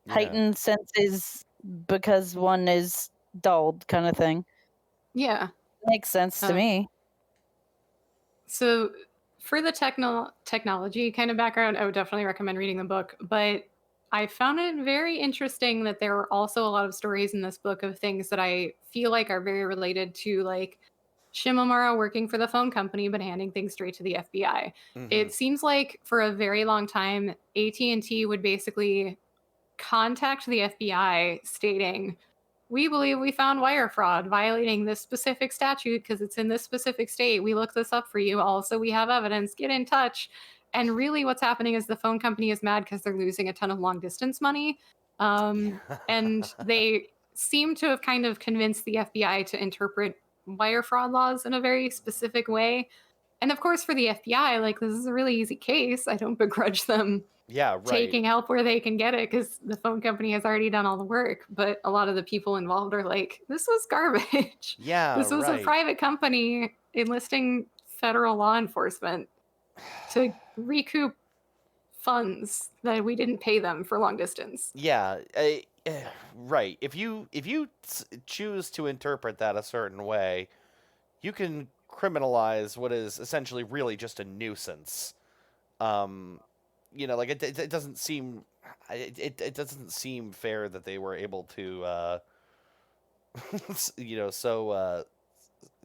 heightened senses because one is dulled kind of thing. Yeah. Makes sense to me. So for the technology kind of background, I would definitely recommend reading the book, but I found it very interesting that there were also a lot of stories in this book of things that I feel like are very related to like Shimomura working for the phone company but handing things straight to the FBI. Mhm. It seems like for a very long time AT&T would basically contact the FBI stating, "We believe we found wire fraud violating this specific statute because it's in this specific state. We looked this up for you. Also, we have evidence. Get in touch." And really, what's happening is the phone company is mad because they're losing a ton of long distance money. And they seem to have kind of convinced the FBI to interpret wire fraud laws in a very specific way. And of course, for the FBI, like, this is a really easy case. I don't begrudge them Yeah, right. taking help where they can get it because the phone company has already done all the work. But a lot of the people involved are like, this was garbage. Yeah, This was a right. private company enlisting federal law enforcement to recoup funds that we didn't pay them for long distance. Yeah, right. If you choose to interpret that a certain way, you can criminalize what is essentially really just a nuisance. Like it doesn't seem it doesn't seem fair that they were able to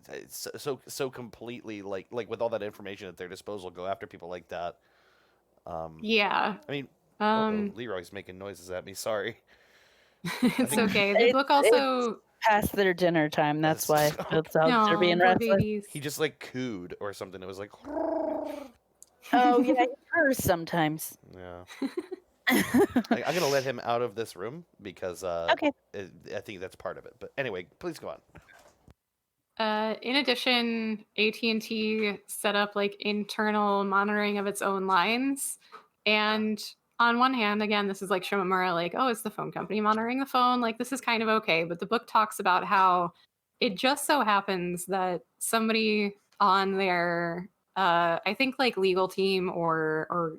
it's so completely like with all that information at their disposal, go after people like that. Yeah. I mean, Leroy's making noises at me. Sorry. It's think- okay. The book also Past their dinner time. That's why so- those dogs are being poor restless. babies. He just like cooed or something. It was like, Oh yeah, he purrs sometimes. yeah. I'm gonna let him out of this room because Okay. I think that's part of it. But anyway, please go on. In addition, AT&T set up like internal monitoring of its own lines. And on one hand, again, this is like Shimamura, like, oh, it's the phone company monitoring the phone. Like, this is kind of okay. But the book talks about how it just so happens that somebody on their, I think like legal team or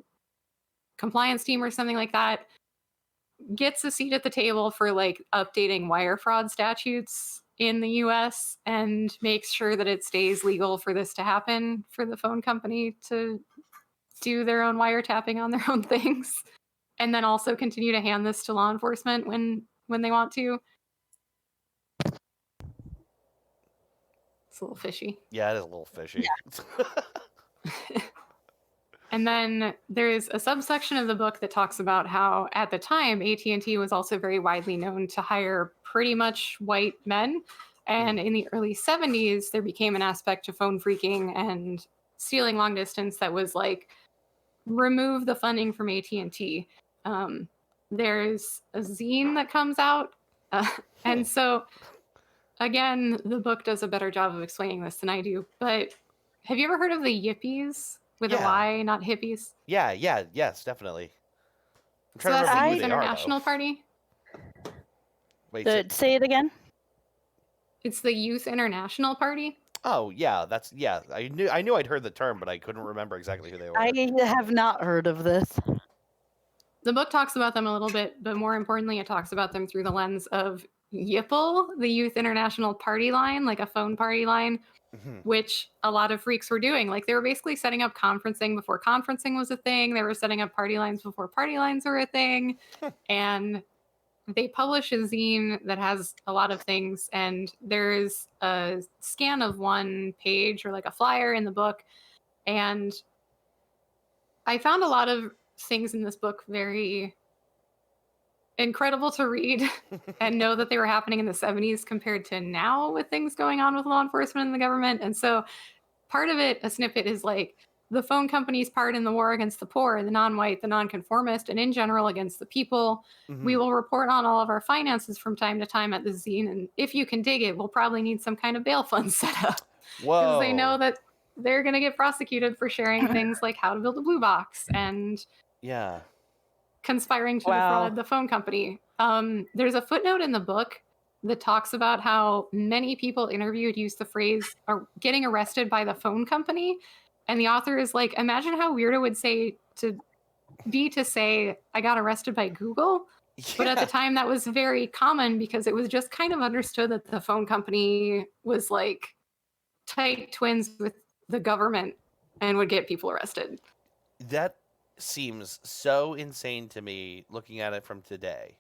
compliance team or something like that gets a seat at the table for like updating wire fraud statutes in the US and makes sure that it stays legal for this to happen for the phone company to do their own wiretapping on their own things, and then also continue to hand this to law enforcement when they want to. It's a little fishy. Yeah, it is a little fishy. And then there's a subsection of the book that talks about how at the time AT&T was also very widely known to hire pretty much white men. And in the early 70s, there became an aspect to phone phreaking and stealing long distance that was like, remove the funding from AT&T. There's a zine that comes out. And so, again, the book does a better job of explaining this than I do. But have you ever heard of the Yippies? With a Yeah. Y, not hippies. Yes, definitely. I'm So trying to that's remember the who Youth they are, International though. Party. Wait, Say it again. It's the Youth International Party. oh yeah, I knew I'd heard the term, but I couldn't remember exactly who they were. I have not heard of this. The book talks about them a little bit, but more importantly, it talks about them through the lens of YIPL, the Youth International Party line, like a phone party line, which a lot of freaks were doing. Like they were basically setting up conferencing before conferencing was a thing. They were setting up party lines before party lines were a thing. And they publish a zine that has a lot of things. And there's a scan of one page or like a flyer in the book. And I found a lot of things in this book very incredible to read and know that they were happening in the 70s compared to now with things going on with law enforcement and the government. And so part of it, a snippet, is like the phone company's part in the war against the poor, the non-white, the non-conformist, and in general against the people. We will report on all of our finances from time to time at the zine. And if you can dig it, we'll probably need some kind of bail fund set up. Whoa. Because they know that they're going to get prosecuted for sharing things like how to build a blue box and Yeah. conspiring to Wow. defraud the phone company. There's a footnote in the book that talks about how many people interviewed used the phrase "are getting arrested by the phone company," and the author is like, imagine how weird it would say I got arrested by Google. But at the time that was very common because it was just kind of understood that the phone company was like tight twins with the government and would get people arrested. That seems so insane to me looking at it from today.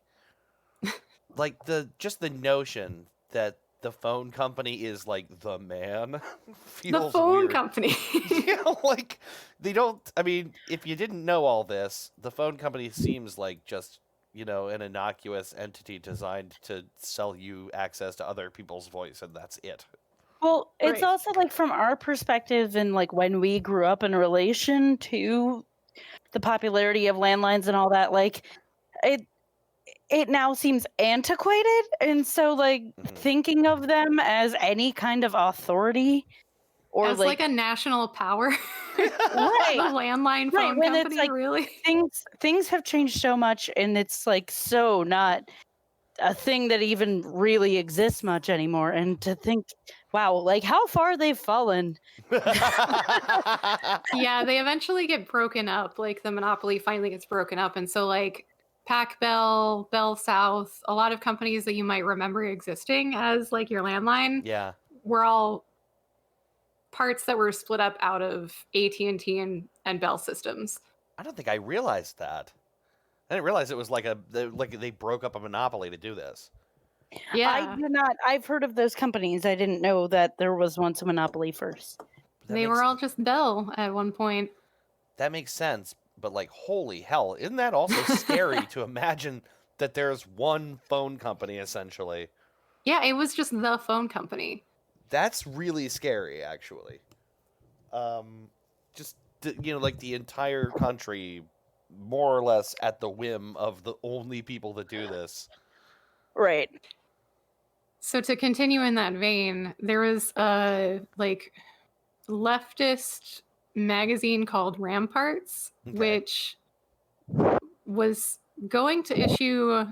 Like the notion that the phone company is like the man feels The phone weird. company. Yeah, like they don't. I mean, if you didn't know all this, the phone company seems like just an innocuous entity designed to sell you access to other people's voice, and that's it. Well, it's Right. also like from our perspective and like when we grew up in relation to the popularity of landlines and all that, like it now seems antiquated. And so like thinking of them as any kind of authority or As like a national power. Right. The landline Right, phone when it's company, like really. things have changed so much, and it's like so not a thing that even really exists much anymore. And to think, wow, like how far they've fallen. Yeah, they eventually get broken up. Like the monopoly finally gets broken up. And so like Pac Bell, Bell South, a lot of companies that you might remember existing as like your landline Yeah. were all parts that were split up out of AT&T and Bell systems. I don't think I realized that. I didn't realize it was like they broke up a monopoly to do this. Yeah. I do not. I've heard of those companies. I didn't know that there was once a monopoly first. They were all just Bell at one point. That makes sense, but like, holy hell, isn't that also scary to imagine that there's one phone company essentially? Yeah, it was just the phone company. That's really scary, actually. Just like the entire country, more or less at the whim of the only people that do this. Right. So to continue in that vein, there was a leftist magazine called Ramparts, Okay. which was going to issue.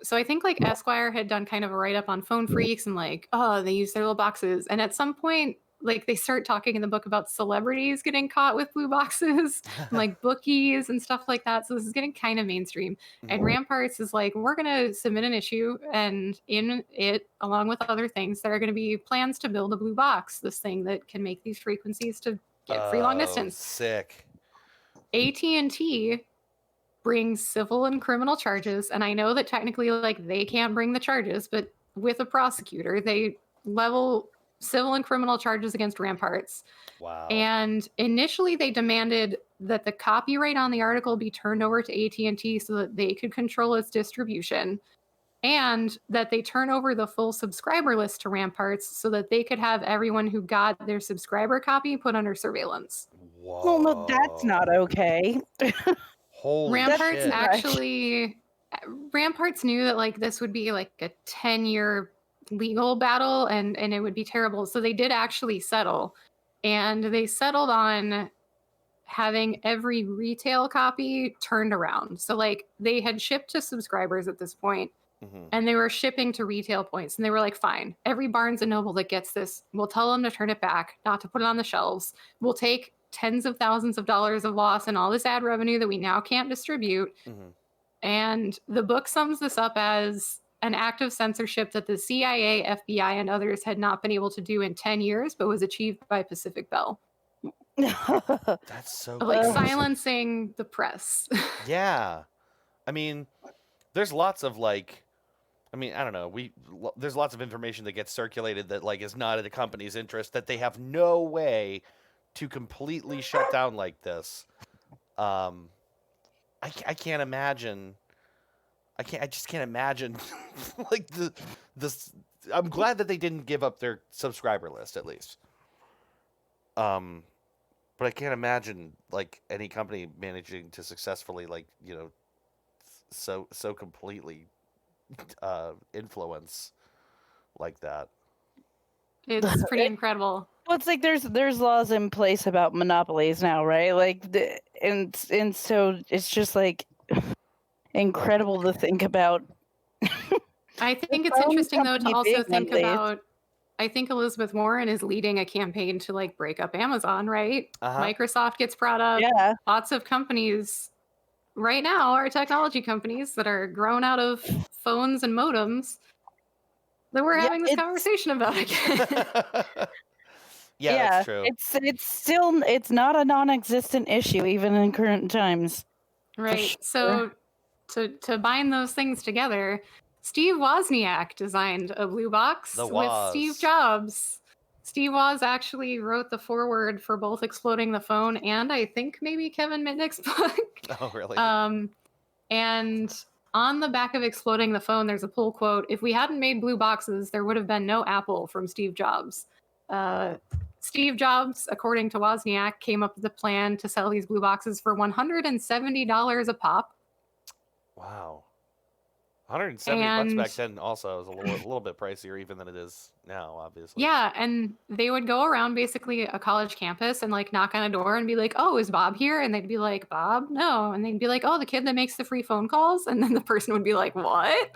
So I think like Esquire had done kind of a write up on phone phreaks and like, oh, they use their little boxes. And at some point, like they start talking in the book about celebrities getting caught with blue boxes, and, like bookies and stuff like that. So this is getting kind of mainstream. And Ramparts is like, we're going to submit an issue, and in it, along with other things, there are going to be plans to build a blue box, this thing that can make these frequencies to get free long distance. Sick. AT&T brings civil and criminal charges, and I know that technically like they can't bring the charges, but with a prosecutor they level civil and criminal charges against Ramparts. Wow. And initially they demanded that the copyright on the article be turned over to AT&T so that they could control its distribution, and that they turn over the full subscriber list to Ramparts so that they could have everyone who got their subscriber copy put under surveillance. Whoa. Well, no, that's not okay. Holy Ramparts shit. actually, Ramparts knew that like this would be like a 10-year legal battle and it would be terrible. So they did actually settle, and they settled on having every retail copy turned around. So like they had shipped to subscribers at this point, and they were shipping to retail points, and they were like, fine, every Barnes and Noble that gets this, we'll tell them to turn it back, not to put it on the shelves. We'll take tens of thousands of dollars of loss and all this ad revenue that we now can't distribute. And the book sums this up as an act of censorship that the CIA, FBI, and others had not been able to do in 10 years, but was achieved by Pacific Bell. That's so like crazy. silencing the press. Yeah. I mean, there's lots of like, I mean, I don't know. There's lots of information that gets circulated that like is not in the company's interest, that they have no way to completely shut down like this. I can't imagine. I just can't imagine like this. I'm glad that they didn't give up their subscriber list at least. But I can't imagine like any company managing to successfully like, so completely influence like that. It's pretty incredible. Well, it's like there's laws in place about monopolies now, right? Like, and so it's just like incredible to think about. I think it's phone interesting though to company also big think one day. about. I think Elizabeth Warren is leading a campaign to like break up Amazon, right? Microsoft gets brought up. Yeah. Lots of companies right now are technology companies that are grown out of phones and modems that we're having this conversation about again. Yeah, that's true. It's not a non-existent issue even in current times. Right. So to bind those things together, Steve Wozniak designed a blue box with Steve Jobs. Steve Woz actually wrote the foreword for both Exploding the Phone and I think maybe Kevin Mitnick's book. Oh, really? And on the back of Exploding the Phone, there's a pull quote: "If we hadn't made blue boxes, there would have been no Apple," from Steve Jobs. Steve Jobs, according to Wozniak, came up with a plan to sell these blue boxes for $170 a pop. Wow. $170 back then also is a little bit pricier even than it is now, obviously. Yeah, and they would go around basically a college campus and like knock on a door and be like, "Oh, is Bob here?" And they'd be like, "Bob? No." And they'd be like, "Oh, the kid that makes the free phone calls." And then the person would be like, "What?"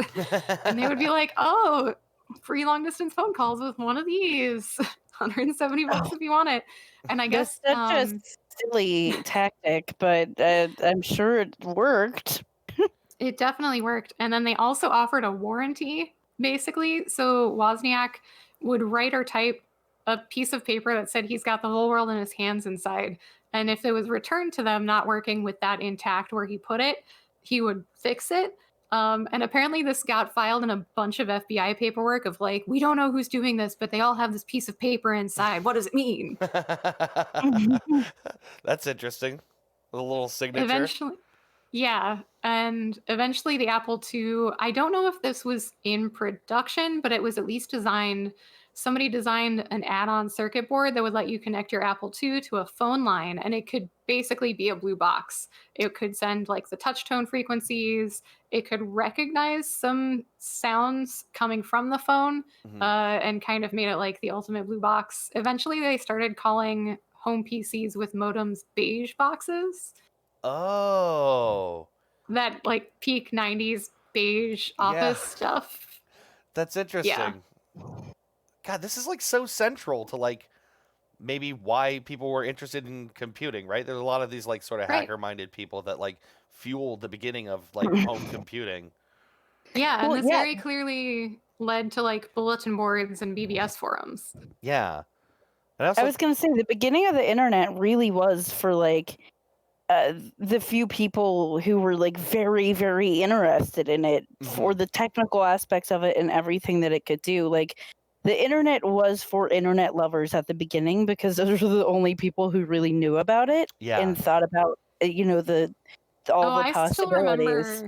And they would be like, "Oh, free long distance phone calls with one of these. $170 if you want it." And I guess that's such a silly tactic, but I'm sure it worked. It definitely worked. And then they also offered a warranty, basically. So Wozniak would write or type a piece of paper that said he's got the whole world in his hands inside. And if it was returned to them not working with that intact where he put it, he would fix it. And apparently this got filed in a bunch of FBI paperwork of like, we don't know who's doing this, but they all have this piece of paper inside. What does it mean? That's interesting. The little signature. Eventually, yeah. And eventually the Apple II, I don't know if this was in production, but it was at least designed. Somebody designed an add-on circuit board that would let you connect your Apple II to a phone line, and it could basically be a blue box. It could send like the touch tone frequencies. It could recognize some sounds coming from the phone, Mhm. and kind of made it like the ultimate blue box. Eventually, they started calling home PCs with modems beige boxes. Oh, That like peak 90s beige office stuff. that's interesting. God, this is like so central to like maybe why people were interested in computing, right? There's a lot of these like sort of Right. hacker-minded people that like fueled the beginning of like home computing. Yeah, and Well, this yeah. very clearly led to like bulletin boards and BBS forums. Yeah. And also, I was going to say the beginning of the internet really was for like the few people who were like very, very interested in it for Mhm. the technical aspects of it and everything that it could do. Like the internet was for internet lovers at the beginning because those were the only people who really knew about it yeah. and thought about all the I still possibilities.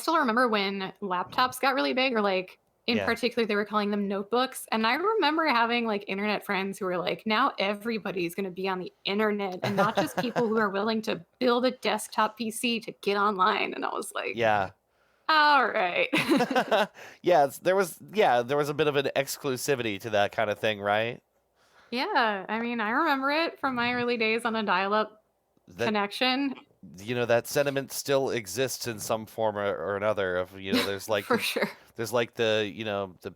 remember when laptops got really big, or like in Yeah. particular they were calling them notebooks. And I remember having like internet friends who were like, now everybody's going to be on the internet, and not just people who are willing to build a desktop PC to get online. And I was like, Yeah. all right. Yeah, there was a bit of an exclusivity to that kind of thing, right? Yeah, I mean, I remember it from my early days on a dial-up That connection. that sentiment still exists in some form or another of there's like For sure. there's like the the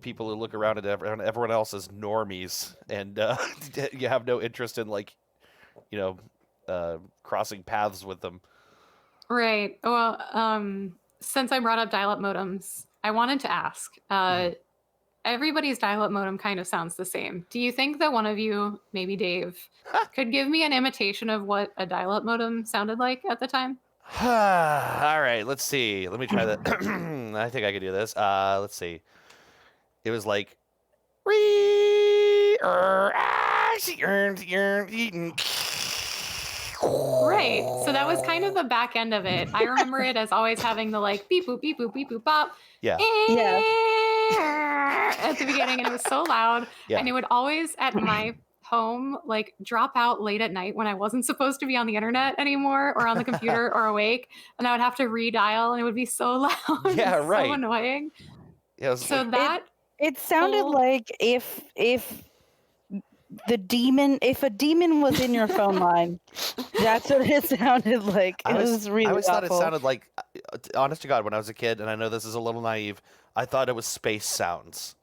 people who look around at everyone else as normies, and you have no interest in like crossing paths with them. Right. Well, since I brought up dial-up modems, I wanted to ask, everybody's dial-up modem kind of sounds the same. Do you think that one of you, maybe Dave, could give me an imitation of what a dial-up modem sounded like at the time? All right, let's see. Let me try that. I think I could do this. Let's see. It was like Right. So that was kind of the back end of it. I remember it as always having the like beep boop beep boop beep boop bop. Yeah. At the beginning, and it was so loud. Yeah. And it would always at my home like drop out late at night when I wasn't supposed to be on the internet anymore or on the computer or awake, and I would have to redial, and it would be so loud. Yeah, right. So annoying. Yeah, it was So like- that It sounded whole- like if a demon was in your phone line, that's what it sounded like. It was really I always thought it awful. sounded like, honest to God, when I was a kid, and I know this is a little naive, I thought it was space sounds.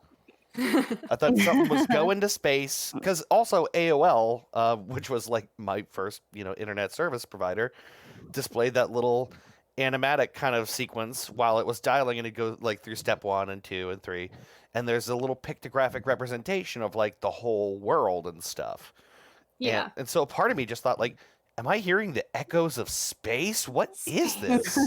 I thought something was going to space, because also AOL, which was like my first, internet service provider, displayed that little animatic kind of sequence while it was dialing, and it'd go like through step 1 and 2 and 3, and there's a little pictographic representation of like the whole world and stuff. yeah. And so part of me just thought, like, am I hearing the echoes of space? What is this?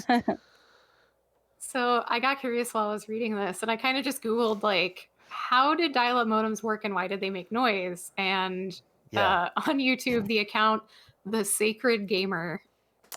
So I got curious while I was reading this, and I kind of just Googled, like, how did dial-up modems work and why did they make noise? And Yeah. on YouTube, the account The Sacred Gamer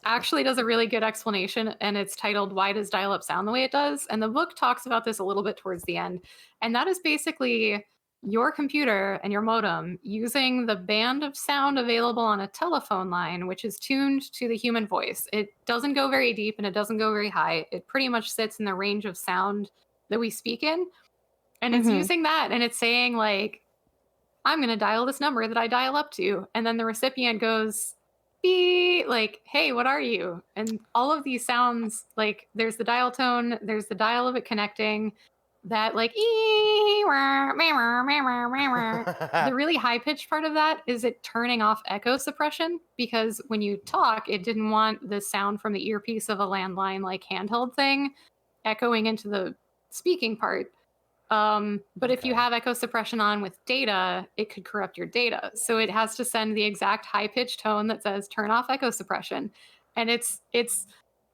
actually does a really good explanation, and it's titled Why Does Dial-Up Sound the Way It Does? And the book talks about this a little bit towards the end. And that is basically your computer and your modem using the band of sound available on a telephone line, which is tuned to the human voice. It doesn't go very deep and it doesn't go very high. It pretty much sits in the range of sound that we speak in. And it's Mhm. using that, and it's saying, like, I'm going to dial this number that I dial up to. And then the recipient goes, beep, like, hey, what are you? And all of these sounds, like, there's the dial tone, there's the dial of it connecting, that, like, the really high pitched part of that is it turning off echo suppression, because when you talk, it didn't want the sound from the earpiece of a landline, like, handheld thing echoing into the speaking part. But if you Okay. have echo suppression on with data, it could corrupt your data. So it has to send the exact high pitched tone that says turn off echo suppression. And it's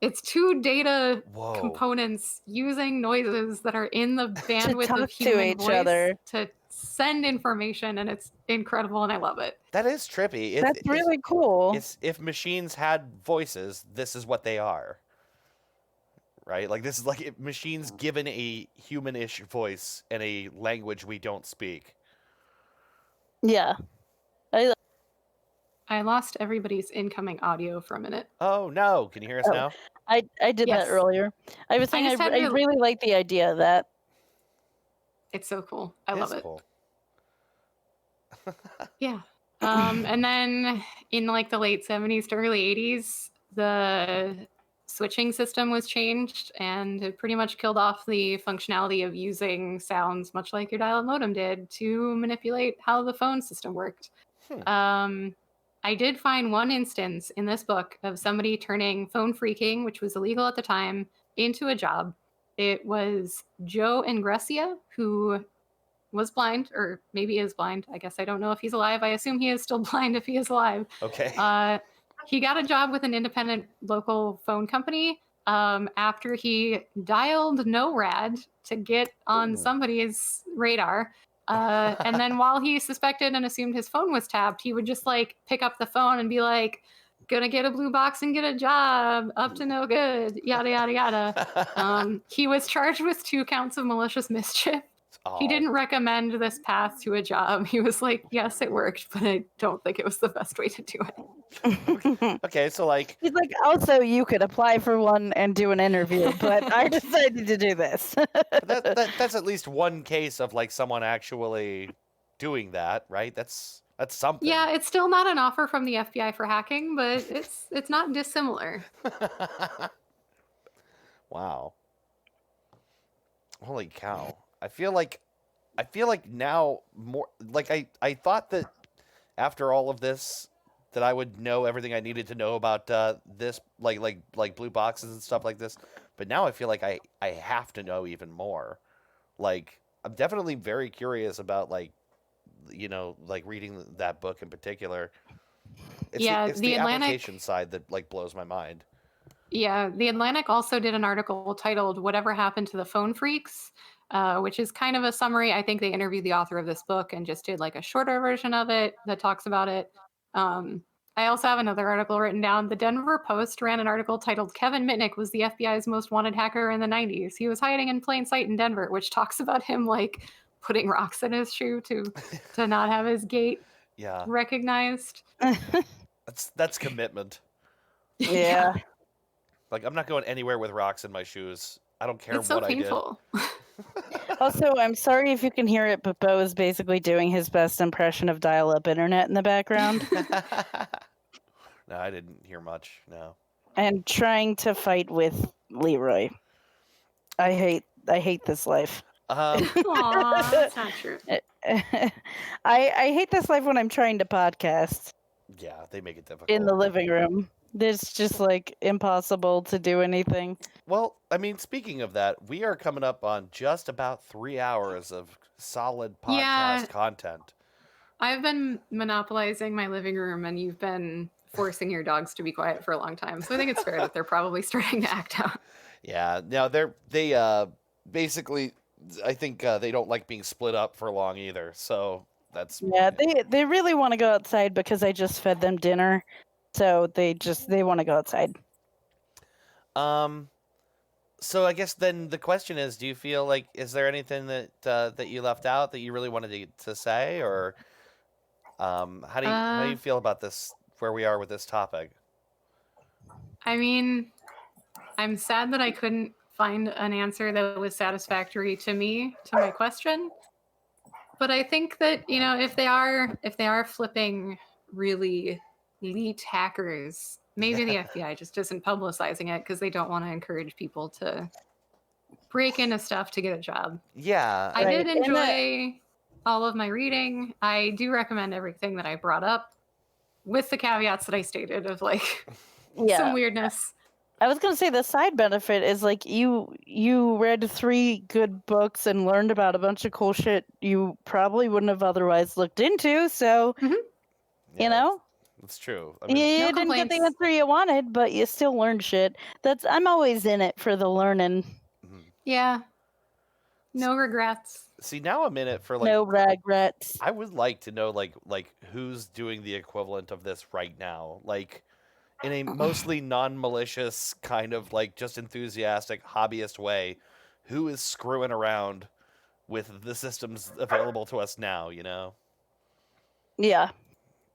It's two data Whoa. components using noises that are in the bandwidth talk of to human each voice other. to send information, and it's incredible, and I love it. That is trippy. That's really cool. It's if machines had voices, this is what they are. Right? Like this is like if machines given a human-ish voice and a language we don't speak. Yeah. I lost everybody's incoming audio for a minute. Oh no! Can you hear us Oh. now? I did Yes. that earlier. I was saying just had I to- really like the idea of that. It's so cool. I It love is it. cool. Yeah. And then in like the late 70s to early 80s, the switching system was changed, and it pretty much killed off the functionality of using sounds, much like your dial-up modem did, to manipulate how the phone system worked. I did find one instance in this book of somebody turning phone phreaking, which was illegal at the time, into a job. It was Joe Ingressia, who was blind, or maybe is blind. I guess I don't know if he's alive. I assume he is still blind if he is alive. Okay. He got a job with an independent local phone company after he dialed NORAD to get on Ooh. somebody's radar. And then while he suspected and assumed his phone was tapped, he would just like pick up the phone and be like, gonna get a blue box and get a job, up to no good, yada, yada, yada. He was charged with 2 counts of malicious mischief. He didn't recommend this path to a job. He was like, yes, it worked, but I don't think it was the best way to do it. Okay, so like He's like, also, you could apply for one and do an interview, but I decided to do this. that's at least one case of like someone actually doing that, right? That's something. Yeah, it's still not an offer from the FBI for hacking, but it's not dissimilar. Wow. Holy cow. I feel like now more like I thought that after all of this that I would know everything I needed to know about this like blue boxes and stuff like this. But now I feel like I have to know even more. Like I'm definitely very curious about like reading that book in particular. It's the Atlantic application side that like blows my mind. Yeah, the Atlantic also did an article titled "Whatever Happened to the Phone Phreaks," which is kind of a summary. I think they interviewed the author of this book and just did like a shorter version of it that talks about it. I also have another article written down. The Denver Post ran an article titled "Kevin Mitnick was the FBI's most wanted hacker in the 90s. He was hiding in plain sight in Denver," which talks about him like putting rocks in his shoe to not have his gait recognized. That's commitment. Yeah. Like I'm not going anywhere with rocks in my shoes. I don't care It's so what painful. I did. Also, I'm sorry if you can hear it, but Bo is basically doing his best impression of dial-up internet in the background No, I didn't hear much. No. and trying to fight with Leroy. I hate this life. Aw, that's not true. I hate this life when I'm trying to podcast Yeah, they make it difficult. in the living room. It's just like impossible to do anything. Well, I mean, speaking of that, we are coming up on just about 3 hours of solid podcast content. I've been monopolizing my living room, and you've been forcing your dogs to be quiet for a long time. So I think it's fair that they're probably starting to act out. Yeah, now they basically, I think they don't like being split up for long either. So that's they really want to go outside because I just fed them dinner, so they want to go outside. So I guess then the question is, do you feel like is there anything that that you left out that you really wanted to say, or how do you feel about this? Where we are with this topic? I mean, I'm sad that I couldn't find an answer that was satisfactory to me to my question. But I think that, if they are flipping really elite hackers, maybe the FBI just isn't publicizing it because they don't want to encourage people to break into stuff to get a job. Yeah. I did enjoy all of my reading. I do recommend everything that I brought up, with the caveats that I stated of like some weirdness. I was gonna say the side benefit is like you read 3 good books and learned about a bunch of cool shit you probably wouldn't have otherwise looked into. So, It's true. I You mean, No didn't get the complaints. answer you wanted, but you still learned shit. I'm always in it for the learning. mhm. Yeah. No regrets. See, now I'm in it for like. No regrets. I would like to know like who's doing the equivalent of this right now, like in a mostly non-malicious kind of like just enthusiastic hobbyist way. Who is screwing around with the systems available to us now? You know, Yeah.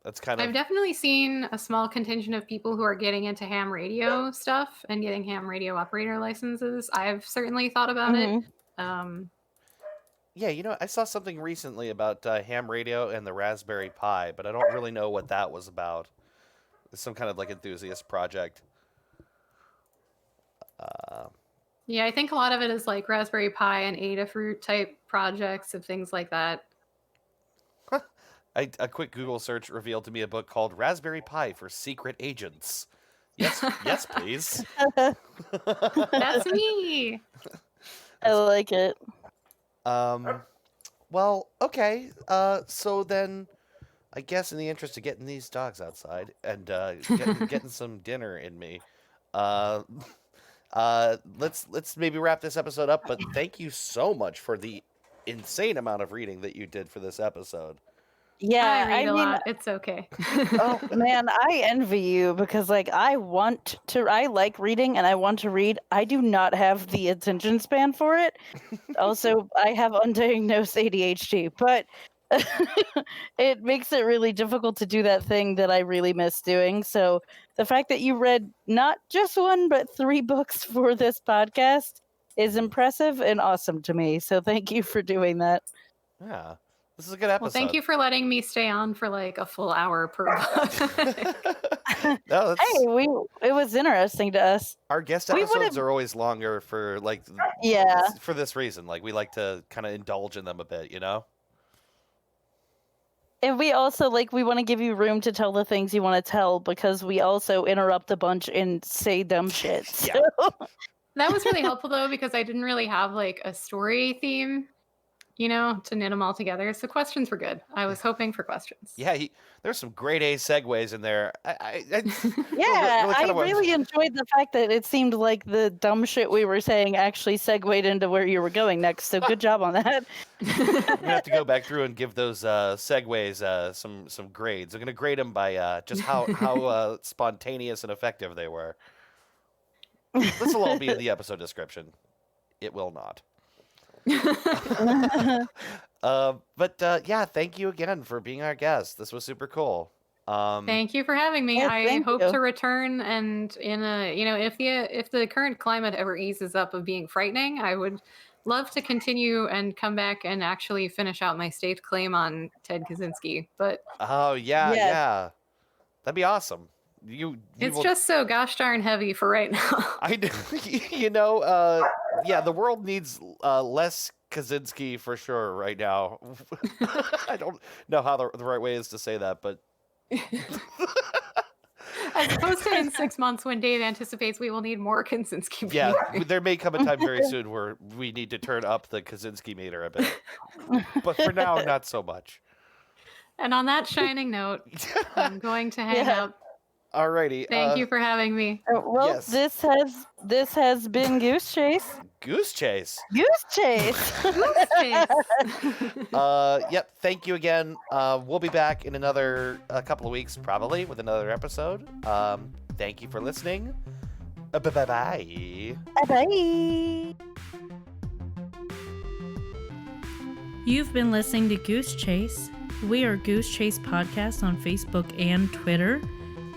that's kind I've of definitely seen a small contingent of people who are getting into ham radio stuff and getting ham radio operator licenses. I've certainly thought about Mhm. it. yeah. You know, I saw something recently about ham radio and the Raspberry Pi, but I don't really know what that was about. It's some kind of like enthusiast project. Yeah, I think a lot of it is like Raspberry Pi and Adafruit type projects of things like that. A quick Google search revealed to me a book called Raspberry Pi for Secret Agents. Yes, yes, please. That's me. I like it. Well, okay. So then, I guess in the interest of getting these dogs outside and getting some dinner in me, let's maybe wrap this episode up. But thank you so much for the insane amount of reading that you did for this episode. Yeah, I read a mean, lot. It's okay. oh man, I envy you because like I like reading and I want to read. I do not have the attention span for it. Also, I have undiagnosed ADHD, but it makes it really difficult to do that thing that I really miss doing. So the fact that you read not just one but 3 books for this podcast is impressive and awesome to me. So thank you for doing that. Yeah, this is a good episode. Well, thank you for letting me stay on for like a full hour per book. No, that's, Hey, it was interesting to us. our guest we episodes would've- are always longer for like Yeah. for this reason. Like we like to kind of indulge in them a bit, you know. And we also we want to give you room to tell the things you want to tell because we also interrupt a bunch and say dumb shit. Yeah. So- That was really helpful though, because I didn't really have like a story theme, to knit them all together. So questions were good. I was hoping for questions. Yeah, there's some grade A segues in there. Yeah, really I kinda wanted- really enjoyed the fact that it seemed like the dumb shit we were saying actually segued into where you were going next. So good job on that. I'm gonna have to go back through and give those segues some grades. I'm gonna grade them by just how spontaneous and effective they were. This will all be in the episode description. It will not. But yeah, thank you again for being our guest. This was super cool. Thank you for having me. Yeah, I thank hope you. to return, and in a if the current climate ever eases up of being frightening, I would love to continue and come back and actually finish out my state claim on Ted Kaczynski. But Oh yeah, Yes. yeah, that'd be awesome. You it's will, just so gosh darn heavy for right now. I yeah, the world needs less Kaczynski for sure right now. I don't know how the right way is to say that, but As opposed to in 6 months when Dave anticipates we will need more Kaczynski. yeah, meter. there may come a time very soon where we need to turn up the Kaczynski meter a bit. But for now, not so much. And on that shining note, I'm going to hang Yeah. up. Alrighty. Thank you for having me. Well, Yes. this has been Goose Chase. Goose Chase. Goose Chase. Yep. Thank you again. We'll be back in another couple of weeks, probably with another episode. Thank you for listening. Bye bye bye. Bye. You've been listening to Goose Chase. We are Goose Chase Podcast on Facebook and Twitter.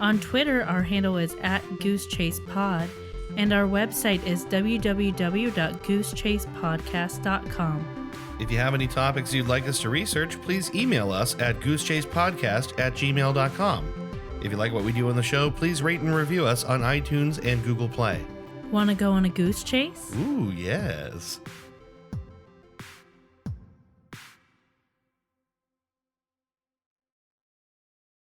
On Twitter, our handle is @GooseChasePod, and our website is www.goosechasepodcast.com. If you have any topics you'd like us to research, please email us at goosechasepodcast@gmail.com. If you like what we do on the show, please rate and review us on iTunes and Google Play. Want to go on a goose chase? Ooh, yes.